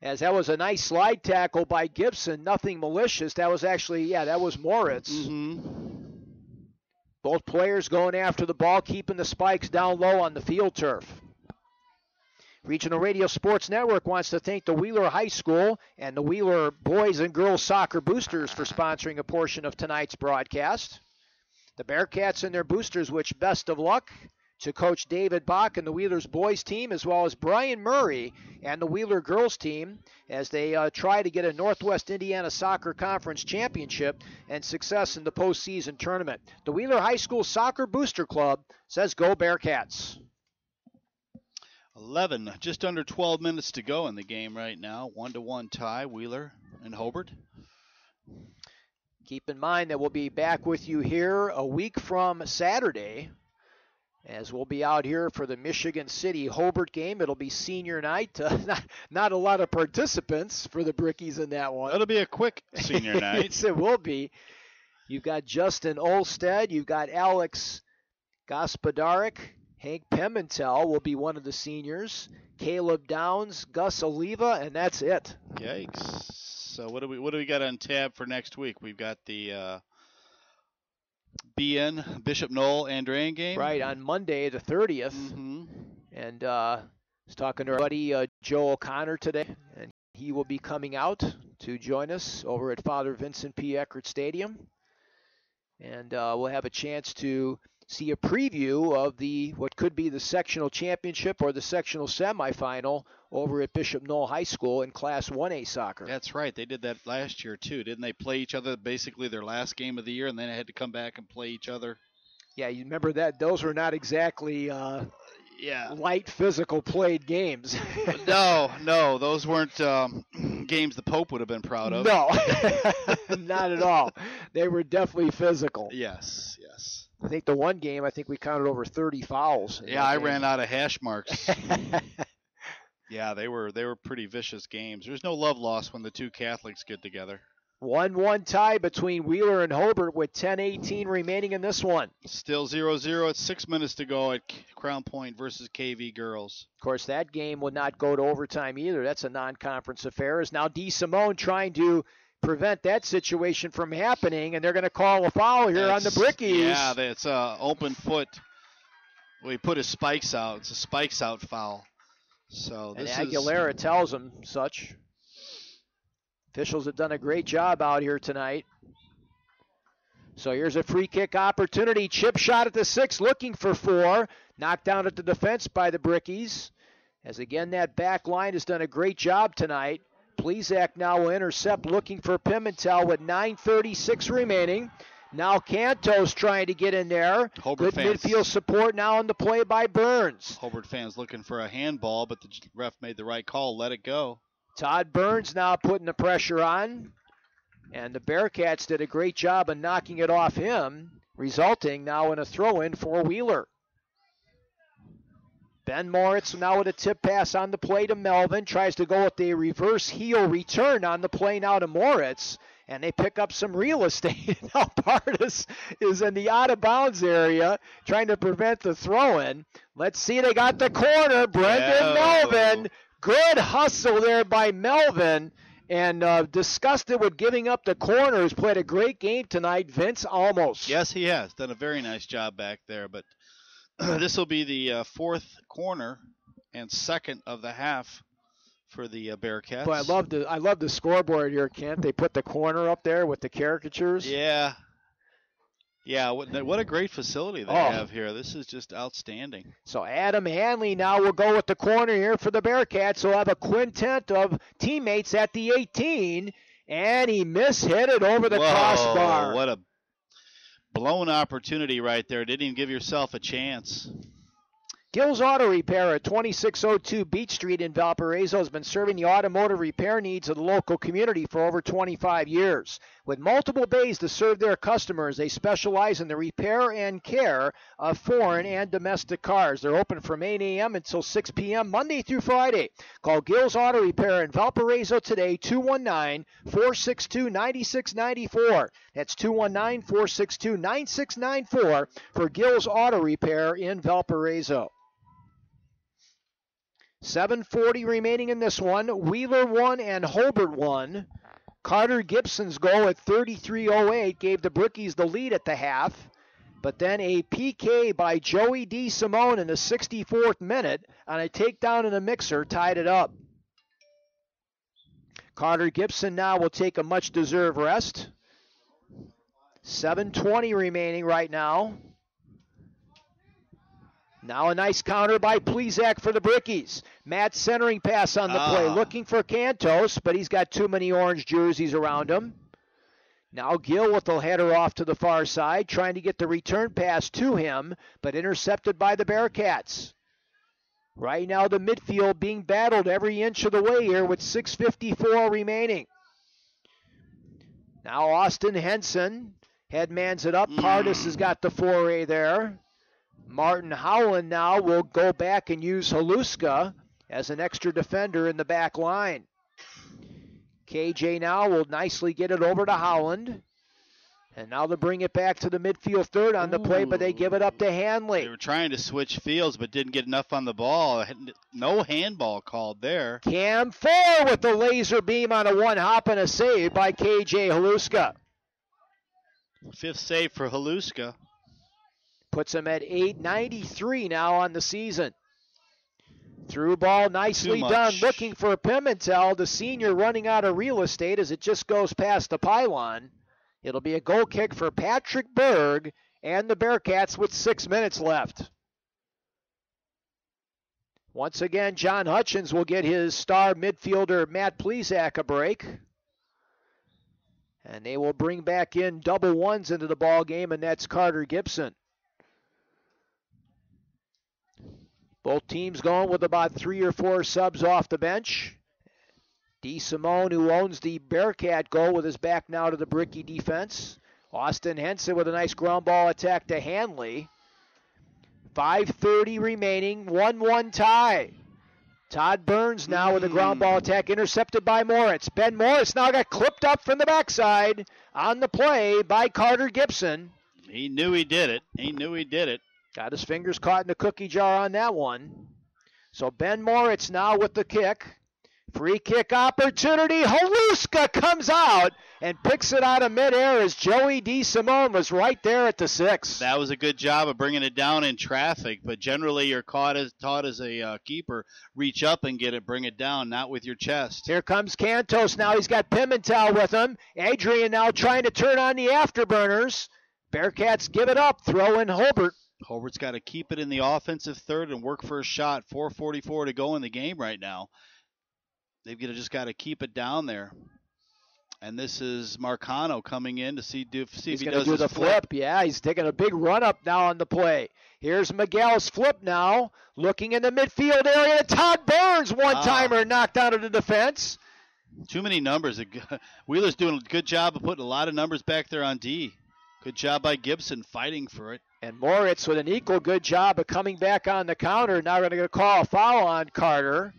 As that was a nice slide tackle by Gibson. Nothing malicious. That was actually, that was Moritz. Mm-hmm. Both players going after the ball, keeping the spikes down low on the field turf. Regional Radio Sports Network wants to thank the Wheeler High School and the Wheeler Boys and Girls Soccer Boosters for sponsoring a portion of tonight's broadcast. The Bearcats and their boosters wish best of luck to Coach David Bach and the Wheeler's boys team, as well as Brian Murray and the Wheeler girls team, as they try to get a Northwest Indiana Soccer Conference championship and success in the postseason tournament. The Wheeler High School Soccer Booster Club says go Bearcats. 11, just under 12 minutes to go in the game right now. 1-1 tie, Wheeler and Hobart. Keep in mind that we'll be back with you here a week from Saturday as we'll be out here for the Michigan City Hobart game. It'll be senior night. Not a lot of participants for the Brickies in that one. It'll be a quick senior night. Yes, it will be. You've got Justin Olstead. You've got Alex Gospodarik. Hank Pimentel will be one of the seniors. Caleb Downs, Gus Oliva, and that's it. Yikes. So what do we got on tab for next week? We've got the BN Bishop Knoll Andrean game. Right, on Monday the 30th. Mm-hmm. And I was talking to our buddy Joe O'Connor today, and he will be coming out to join us over at Father Vincent P. Eckert Stadium. And we'll have a chance to see a preview of what could be the sectional championship or the sectional semifinal over at Bishop Knoll High School in Class 1A soccer. That's right. They did that last year, too. Didn't they play each other basically their last game of the year, and then they had to come back and play each other? Yeah, you remember that? Those were not exactly light physical played games. No, those weren't games the Pope would have been proud of. No, not at all. They were definitely physical. Yes. I think the one game, we counted over 30 fouls. Yeah, I ran out of hash marks. Yeah, they were pretty vicious games. There's no love lost when the two Catholics get together. 1-1 tie between Wheeler and Hobart with 10:18 remaining in this one. Still 0-0 at 6 minutes to go at Crown Point versus KV Girls. Of course, that game will not go to overtime either. That's a non-conference affair. As now D. Simone trying to prevent that situation from happening, and they're going to call a foul here on the Brickies. Yeah, that's open foot. Well, he put his spikes out. It's a spikes out foul. So this and Aguilera tells him such. Officials have done a great job out here tonight. So here's a free kick opportunity. Chip shot at the 6, looking for 4. Knocked down at the defense by the Brickies. As again, that back line has done a great job tonight. Plezak now will intercept, looking for Pimentel with 9:36 remaining. Now Cantos trying to get in there. Good midfield support now on the play by Burns. Hobart fans looking for a handball, but the ref made the right call. Let it go. Todd Burns now putting the pressure on. And the Bearcats did a great job of knocking it off him, resulting now in a throw-in for Wheeler. Ben Moritz now with a tip pass on the play to Melvin. Tries to go with the reverse heel return on the play now to Moritz. And they pick up some real estate. Now Pardis is in the out-of-bounds area trying to prevent the throw-in. Let's see, they got the corner. Brendan Melvin. Good hustle there by Melvin. And disgusted with giving up the corners. Played a great game tonight, Vince Almost. Yes, he has. Done a very nice job back there. But this will be the fourth corner and second of the half for the Bearcats. But I love the scoreboard here, Kent. They put the corner up there with the caricatures. Yeah. Yeah, what a great facility they have here. This is just outstanding. So Adam Hanley now will go with the corner here for the Bearcats. He'll have a quintet of teammates at the 18, and he mishit it over the crossbar. What a blown opportunity right there. Didn't even give yourself a chance. Gill's Auto Repair at 2602 Beach Street in Valparaiso has been serving the automotive repair needs of the local community for over 25 years. With multiple bays to serve their customers, they specialize in the repair and care of foreign and domestic cars. They're open from 8 a.m. until 6 p.m. Monday through Friday. Call Gill's Auto Repair in Valparaiso today, 219-462-9694. That's 219-462-9694 for Gill's Auto Repair in Valparaiso. 7:40 remaining in this one. Wheeler 1 and Hobart 1. Carter Gibson's goal at 33:08 gave the Brickies the lead at the half. But then a PK by Joey D. Simone in the 64th minute on a takedown in the mixer tied it up. Carter Gibson now will take a much-deserved rest. 7:20 remaining right now. Now a nice counter by Plezak for the Brickies. Matt centering pass on the play, looking for Cantos, but he's got too many orange jerseys around him. Now Gill with the header off to the far side, trying to get the return pass to him, but intercepted by the Bearcats. Right now the midfield being battled every inch of the way here with 6:54 remaining. Now Austin Henson headmans it up. Pardis has got the foray there. Martin Howland now will go back and use Haluska as an extra defender in the back line. KJ now will nicely get it over to Howland. And now they bring it back to the midfield third on the play, but they give it up to Hanley. They were trying to switch fields, but didn't get enough on the ball. No handball called there. Cam Four with the laser beam on a one hop and a save by KJ Haluska. 5th save for Haluska. Puts him at 893 now on the season. Through ball nicely done, looking for Pimentel, the senior running out of real estate as it just goes past the pylon. It'll be a goal kick for Patrick Berg and the Bearcats with 6 minutes left. Once again, John Hutchins will get his star midfielder Matt Plesac a break. And they will bring back in double ones into the ball game, and that's Carter Gibson. Both teams going with about 3 or 4 subs off the bench. DeSimone, who owns the Bearcat goal, with his back now to the Bricky defense. Austin Henson with a nice ground ball attack to Hanley. 5:30 remaining, 1-1 tie. Todd Burns now with a ground ball attack intercepted by Moritz. Ben Moritz now got clipped up from the backside on the play by Carter Gibson. He knew he did it. Got his fingers caught in the cookie jar on that one. So Ben Moritz now with the kick. Free kick opportunity. Haluska comes out and picks it out of midair as Joey DeSimone was right there at the 6. That was a good job of bringing it down in traffic, but generally you're taught as a keeper, reach up and get it, bring it down, not with your chest. Here comes Cantos now. He's got Pimentel with him. Adrian now trying to turn on the afterburners. Bearcats give it up. Throw in Hobart. Hobart's got to keep it in the offensive third and work for a shot. 4:44 to go in the game right now. They've just got to keep it down there. And this is Marcano coming in to see if he does do the flip. Yeah, he's taking a big run up now on the play. Here's Miguel's flip now. Looking in the midfield area. Todd Burns, one-timer knocked out of the defense. Too many numbers. Wheeler's doing a good job of putting a lot of numbers back there on D. Good job by Gibson fighting for it. And Moritz with an equal good job of coming back on the counter. Now we're going to call a foul on Carter.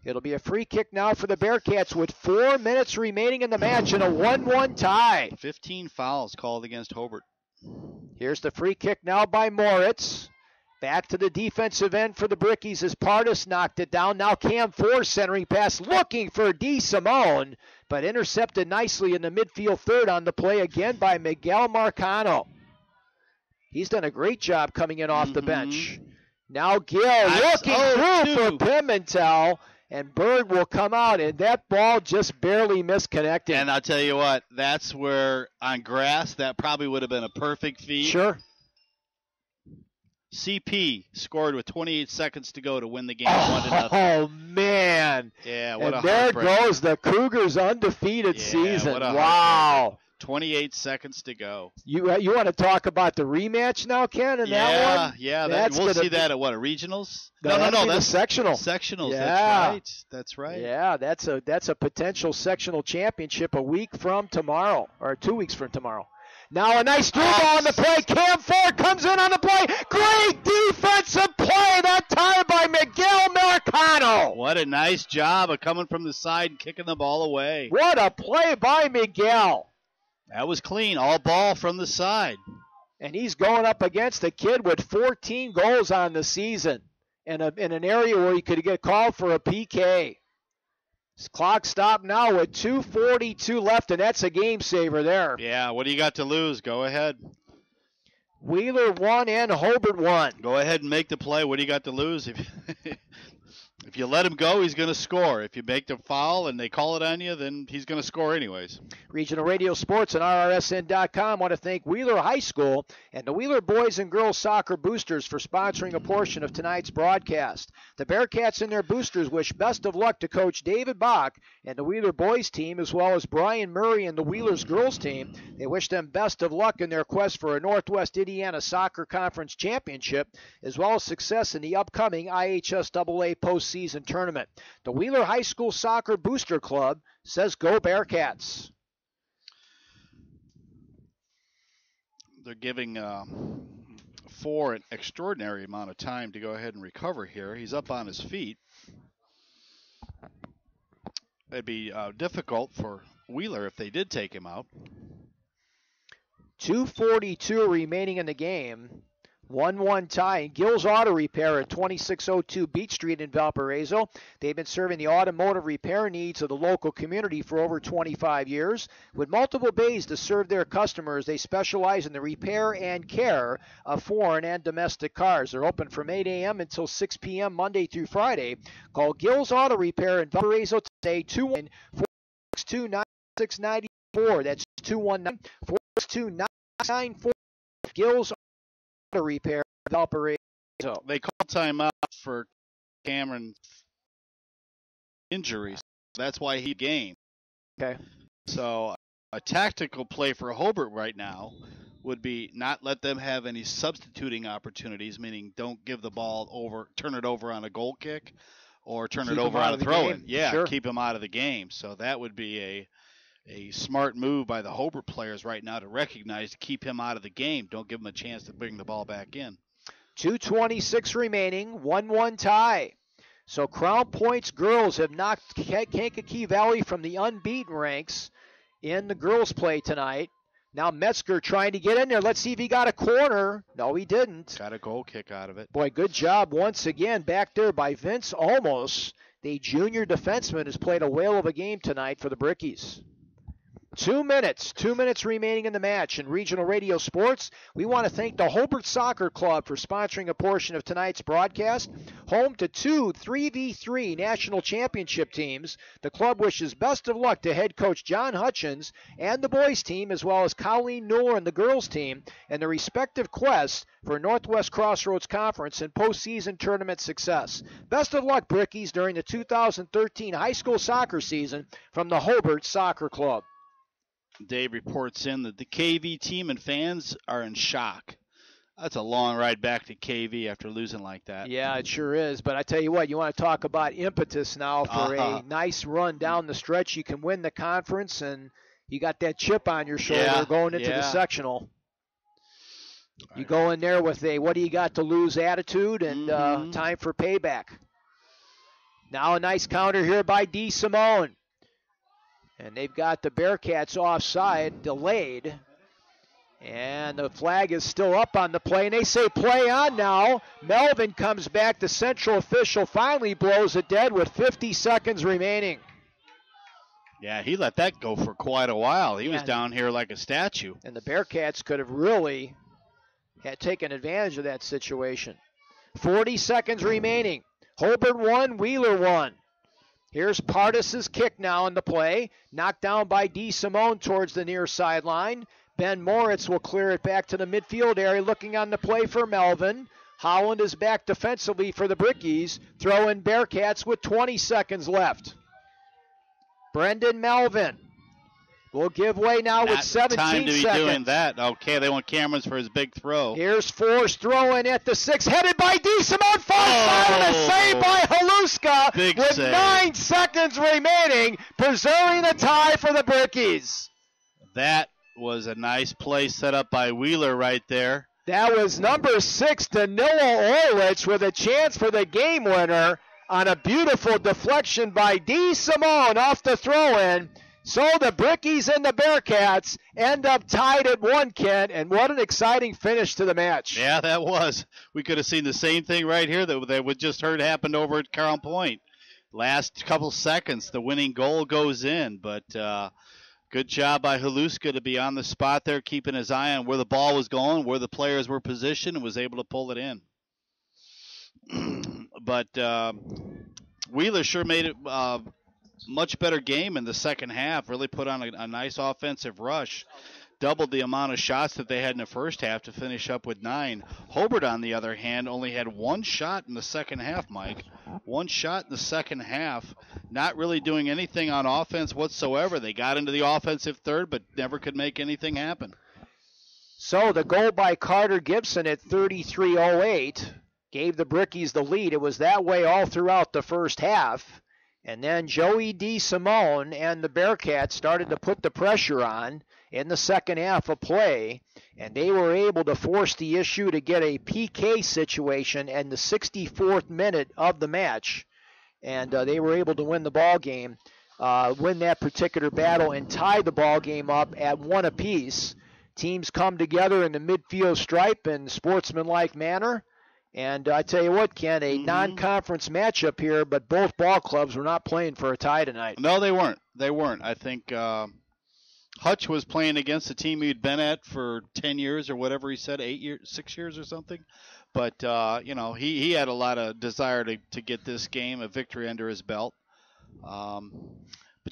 It'll be a free kick now for the Bearcats with 4 minutes remaining in the match and a 1-1 tie. 15 fouls called against Hobart. Here's the free kick now by Moritz. Back to the defensive end for the Brickies as Pardis knocked it down. Now Cam Ford centering pass looking for DeSimone, but intercepted nicely in the midfield third on the play again by Miguel Marcano. He's done a great job coming in off the bench. Now Gill looking through for Pimentel. And Berg will come out, and that ball just barely misconnected. And I'll tell you what, that's where on grass that probably would have been a perfect feed. Sure. CP scored with 28 seconds to go to win the game 1-0. Oh, man. Yeah, what and a there heartbreak. goes the Cougars' undefeated season. What a wow. 28 seconds to go. You want to talk about the rematch now, Ken, in that one? Yeah, we'll see that at what, regionals? No, that's sectional. Sectionals, yeah. That's right. Yeah, that's a potential sectional championship a week from tomorrow, or 2 weeks from tomorrow. Now a nice through ball on the play. Cam Ford comes in on the play. Great defensive play that time by Miguel Marcano. What a nice job of coming from the side and kicking the ball away. What a play by Miguel. That was clean, all ball from the side. And he's going up against a kid with 14 goals on the season in an area where he could get called for a PK. His clock stopped now with 2:42 left, and that's a game saver there. Yeah, what do you got to lose? Go ahead. Wheeler won and Hobart won. Go ahead and make the play. What do you got to lose? If you let him go, he's going to score. If you make the foul and they call it on you, then he's going to score anyways. Regional Radio Sports and RRSN.com want to thank Wheeler High School and the Wheeler Boys and Girls Soccer Boosters for sponsoring a portion of tonight's broadcast. The Bearcats and their boosters wish best of luck to Coach David Bach and the Wheeler Boys team, as well as Brian Murray and the Wheelers Girls team. They wish them best of luck in their quest for a Northwest Indiana Soccer Conference championship, as well as success in the upcoming IHSAA postseason tournament. The Wheeler High School Soccer Booster Club says go Bearcats. They're giving for an extraordinary amount of time to go ahead and recover here. He's up on his feet. It'd be difficult for Wheeler if they did take him out. 2:42 remaining in the game. 1-1 tie. Gill's Auto Repair at 2602 Beach Street in Valparaiso. They've been serving the automotive repair needs of the local community for over 25 years. With multiple bays to serve their customers, they specialize in the repair and care of foreign and domestic cars. They're open from 8 a.m. until 6 p.m. Monday through Friday. Call Gill's Auto Repair in Valparaiso today, 219-462-9694. That's 219-462-9694. Gill's Auto Repair, Valparaiso. They called timeout for Cameron's injuries. That's why he gained. Okay. So a tactical play for Hobart right now would be not let them have any substituting opportunities, meaning don't give the ball over, turn it over on a goal kick, or turn it over on a throw-in. Yeah, sure. Keep him out of the game. So that would be a smart move by the Hobart players right now to recognize to keep him out of the game. Don't give him a chance to bring the ball back in. 2:26 remaining, 1-1 tie. So Crown Point's girls have knocked Kankakee Valley from the unbeaten ranks in the girls' play tonight. Now Metzger trying to get in there. Let's see if he got a corner. No, he didn't. Got a goal kick out of it. Boy, good job once again back there by Vince Olmos. The junior defenseman has played a whale of a game tonight for the Brickies. 2 minutes remaining in the match. In Regional Radio Sports, we want to thank the Hobart Soccer Club for sponsoring a portion of tonight's broadcast. Home to two 3v3 national championship teams, the club wishes best of luck to head coach John Hutchins and the boys team, as well as Colleen Newell and the girls team, and their respective quests for Northwest Crossroads Conference and postseason tournament success. Best of luck, Brickies, during the 2013 high school soccer season from the Hobart Soccer Club. Dave reports in that the KV team and fans are in shock. That's a long ride back to KV after losing like that. Yeah, it sure is. But I tell you what, you want to talk about impetus now for a nice run down the stretch. You can win the conference, and you got that chip on your shoulder going into the sectional. You go in there with a what do you got to lose attitude and time for payback. Now a nice counter here by D. Simone. And they've got the Bearcats offside, delayed. And the flag is still up on the play. And they say play on now. Melvin comes back. The central official finally blows it dead with 50 seconds remaining. Yeah, he let that go for quite a while. He was down here like a statue. And the Bearcats could have really had taken advantage of that situation. 40 seconds remaining. Hobart 1, Wheeler 1. Here's Pardis's kick now in the play. Knocked down by D. Simone towards the near sideline. Ben Moritz will clear it back to the midfield area, looking on the play for Melvin. Holland is back defensively for the Brickies. Throw in Bearcats with 20 seconds left. Brendan Melvin will give way now with 17 time to be seconds. Doing that. Okay, they want Cameron's for his big throw. Here's Forrest throwing at the 6, headed by D. Simone, far side, and a save by Haluska with save. 9 seconds remaining, preserving the tie for the Brickies. That was a nice play set up by Wheeler right there. That was number 6, Danilo Orlich, with a chance for the game winner on a beautiful deflection by D. Simone off the throw-in. So the Brickies and the Bearcats end up tied at 1, Kent, and what an exciting finish to the match. Yeah, that was. We could have seen the same thing right here that we just heard happened over at Crown Point. Last couple seconds, the winning goal goes in, but good job by Haluska to be on the spot there, keeping his eye on where the ball was going, where the players were positioned, and was able to pull it in. But Wheeler sure made it much better game in the second half, really put on a nice offensive rush, doubled the amount of shots that they had in the first half to finish up with 9. Hobart, on the other hand, only had 1 shot in the second half, Mike. 1 shot in the second half, not really doing anything on offense whatsoever. They got into the offensive third, but never could make anything happen. So the goal by Carter Gibson at 33:08 gave the Brickies the lead. It was that way all throughout the first half. And then Joey DeSimone and the Bearcats started to put the pressure on in the second half of play, and they were able to force the issue to get a PK situation in the 64th minute of the match. And they were able to win the ball game, win that particular battle, and tie the ball game up at 1 apiece. Teams come together in the midfield stripe in sportsmanlike manner. And I tell you what, Ken, a non-conference matchup here, but both ball clubs were not playing for a tie tonight. No, they weren't. They weren't. I think Hutch was playing against a team he'd been at for 10 years or whatever he said, 6 years or something. But, he had a lot of desire to get this game, a victory under his belt. But,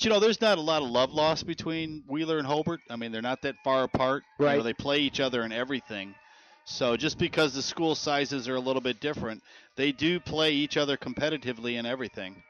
there's not a lot of love lost between Wheeler and Hobart. I mean, they're not that far apart. Right. They play each other in everything. So just because the school sizes are a little bit different, they do play each other competitively in everything.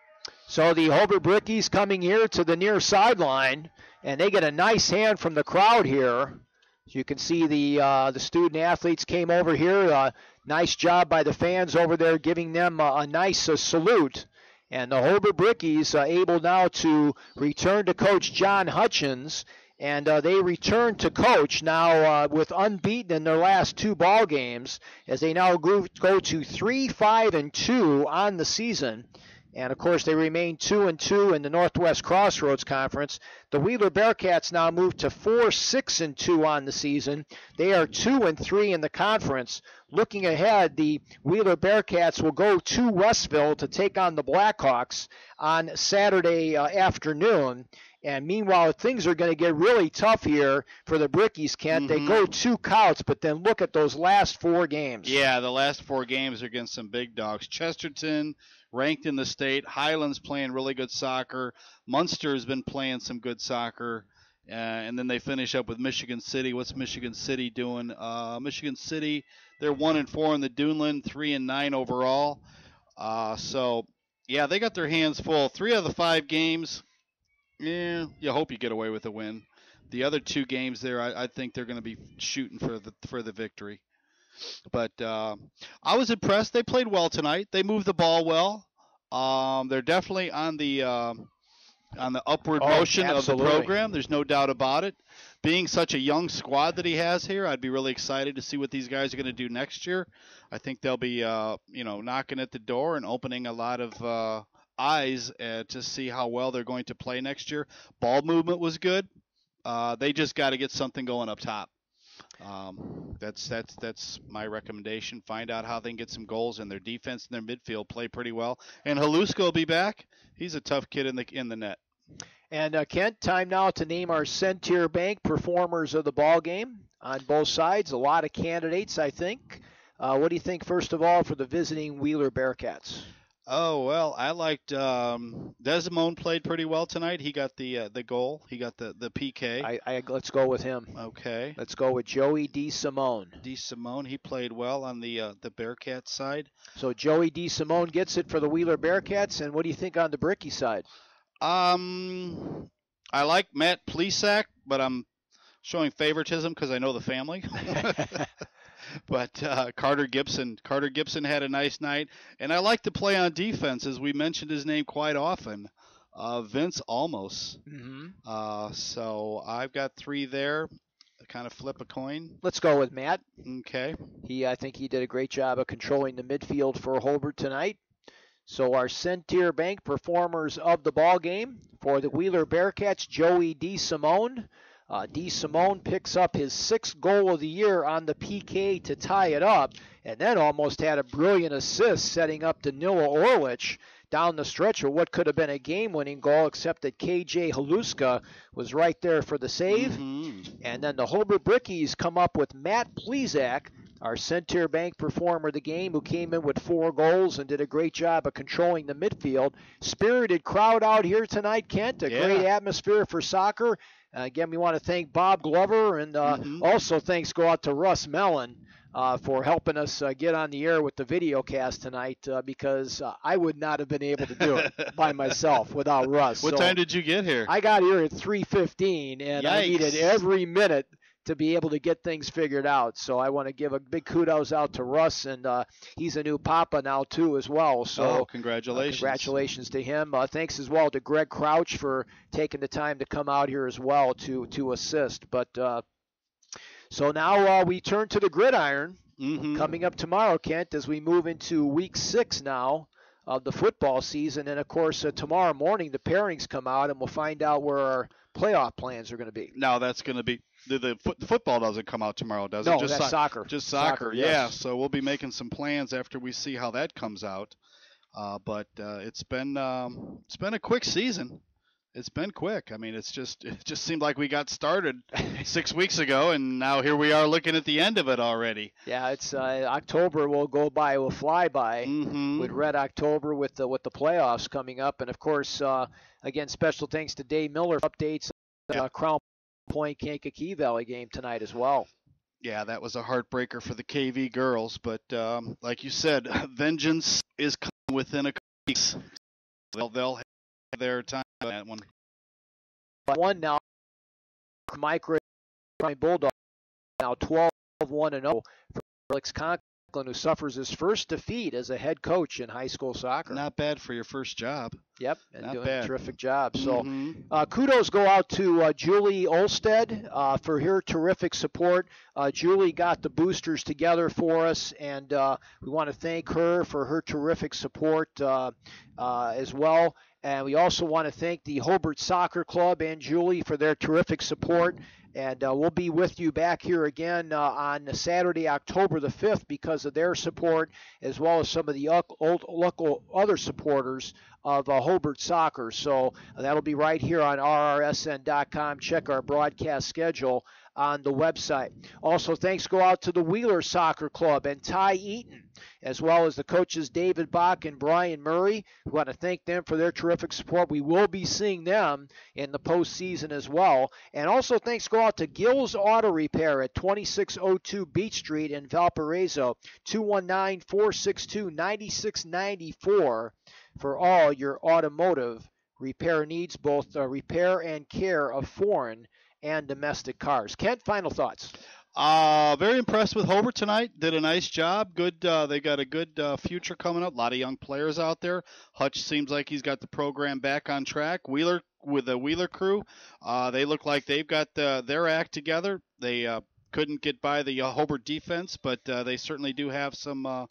So the Hobart Brickies coming here to the near sideline, and they get a nice hand from the crowd here. As you can see, the student athletes came over here. Nice job by the fans over there, giving them a nice salute. And the Hobart Brickies able now to return to Coach John Hutchins. And they return to coach now with unbeaten in their last 2 ball games, as they now go to 3-5-2 on the season. And of course, they remain 2-2 in the Northwest Crossroads Conference. The Wheeler Bearcats now move to 4-6-2 on the season. They are 2-3 in the conference. Looking ahead, the Wheeler Bearcats will go to Westville to take on the Blackhawks on Saturday afternoon. And meanwhile, things are going to get really tough here for the Brickies, Kent. They go 2 counts, but then look at those last 4 games. Yeah, the last 4 games are against some big dogs. Chesterton, ranked in the state. Highlands playing really good soccer. Munster's been playing some good soccer. And then they finish up with Michigan City. What's Michigan City doing? Michigan City, they're 1-4 in the Duneland, 3-9 overall. So, yeah, they got their hands full. 3 of the 5 games. Yeah, you hope you get away with a win. The other 2 games there, I think they're going to be shooting for the victory. But I was impressed. They played well tonight. They moved the ball well. They're definitely on the upward motion absolutely. Of the program. There's no doubt about it. Being such a young squad that he has here, I'd be really excited to see what these guys are going to do next year. I think they'll be knocking at the door and opening a lot of eyes to see how well they're going to play next year. Ball movement was good. They just got to get something going up top. That's my recommendation. Find out how they can get some goals, and their defense and their midfield play pretty well. And Haluska will be back. He's a tough kid in the net. And Kent, time now to name our Centier Bank performers of the ball game on both sides. A lot of candidates, I think. What do you think, first of all, for the visiting Wheeler Bearcats? Oh, well, I liked Desmond played pretty well tonight. He got the goal. He got the PK. Let's go with him. Okay. Let's go with Joey DeSimone. DeSimone, he played well on the Bearcats side. So Joey DeSimone gets it for the Wheeler Bearcats. And what do you think on the Bricky side? I like Matt Plesac, but I'm showing favoritism because I know the family. But Carter Gibson had a nice night. And I like to play on defense, as we mentioned his name quite often, Vince Almos. Mm-hmm. So I've got 3 there. Kind of flip a coin. Let's go with Matt. Okay. I think he did a great job of controlling the midfield for Hobart tonight. So our Centier Bank performers of the ball game for the Wheeler Bearcats, Joey DeSimone. DeSimone picks up his 6th goal of the year on the PK to tie it up, and then almost had a brilliant assist setting up Danila Orlich down the stretch of what could have been a game-winning goal, except that KJ Haluska was right there for the save. Mm-hmm. And then the Hobart Brickies come up with Matt Plesac, our Centier Bank performer of the game, who came in with 4 goals and did a great job of controlling the midfield. Spirited crowd out here tonight, Kent. Great atmosphere for soccer. Again, we want to thank Bob Glover, and also thanks go out to Russ Mellon for helping us get on the air with the video cast tonight, because I would not have been able to do it by myself without Russ. What time did you get here? I got here at 3:15, and Yikes. I needed every minute to be able to get things figured out. So I want to give a big kudos out to Russ, and he's a new papa now too as well. So congratulations. Congratulations to him. Thanks as well to Greg Crouch for taking the time to come out here as well to assist. But so now we turn to the gridiron coming up tomorrow, Kent, as we move into week 6 now of the football season. And, of course, tomorrow morning the pairings come out, and we'll find out where our playoff plans are going to be. Now that's going to be the football doesn't come out tomorrow, does it? No, that's soccer. Just soccer, yeah. Yes. So we'll be making some plans after we see how that comes out. But it's been a quick season. It's been quick. I mean, it just seemed like we got started 6 weeks ago, and now here we are looking at the end of it already. Yeah, it's October will fly by with Red October with the playoffs coming up, and of course, again, special thanks to Dave Miller for updates. Crown Point Kankakee Valley game tonight as well. Yeah, that was a heartbreaker for the KV girls, but like you said, vengeance is coming within a couple weeks. They'll have their time on that one. One now, Mike Bulldog now 12-1-0 for Alex Conklin, who suffers his first defeat as a head coach in high school soccer. Not bad for your first job. Yep, and Not doing bad. a terrific job. So kudos go out to Julie Olsted for her terrific support. Julie got the boosters together for us, and we want to thank her for her terrific support as well. And we also want to thank the Hobart Soccer Club and Julie for their terrific support. And we'll be with you back here again on Saturday, October the 5th, because of their support, as well as some of the local other supporters of Hobart Soccer. So that'll be right here on rrsn.com. Check our broadcast schedule on the website. Also, thanks go out to the Wheeler Soccer Club and Ty Eaton, as well as the coaches David Bach and Brian Murray. We want to thank them for their terrific support. We will be seeing them in the postseason as well. And also thanks go out to Gill's Auto Repair at 2602 Beach Street in Valparaiso, 219-462-9694 for all your automotive repair needs, both repair and care of foreign and domestic cars. Kent, final thoughts? Very impressed with Hobart tonight. Did a nice job. Good. They got a good future coming up. A lot of young players out there. Hutch seems like he's got the program back on track. Wheeler with the Wheeler crew, they look like they've got their act together. They couldn't get by the Hobart defense, but they certainly do have some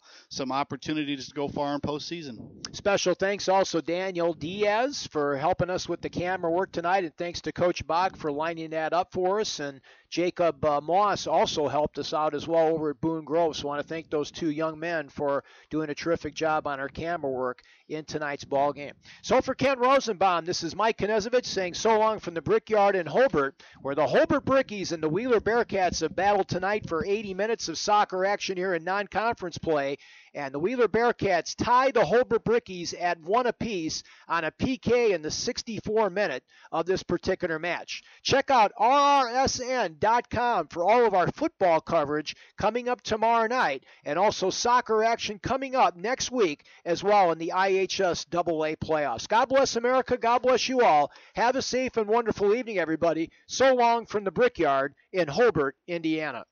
opportunities to go far in postseason. Special thanks also Daniel Diaz for helping us with the camera work tonight, and thanks to Coach Bach for lining that up for us. And Jacob Moss also helped us out as well over at Boone Grove. So I want to thank those two young men for doing a terrific job on our camera work in tonight's ball game. So for Ken Rosenbaum, this is Mike Knezovich saying so long from the Brickyard in Hobart, where the Hobart Brickies and the Wheeler Bearcats have battled tonight for 80 minutes of soccer action here in non-conference play. And the Wheeler Bearcats tied the Hobart Brickies at 1 apiece on a PK in the 64th minute of this particular match. Check out rrsn.com for all of our football coverage coming up tomorrow night, and also soccer action coming up next week as well in the IHS AA playoffs. God bless America. God bless you all. Have a safe and wonderful evening, everybody. So long from the Brickyard in Hobart, Indiana.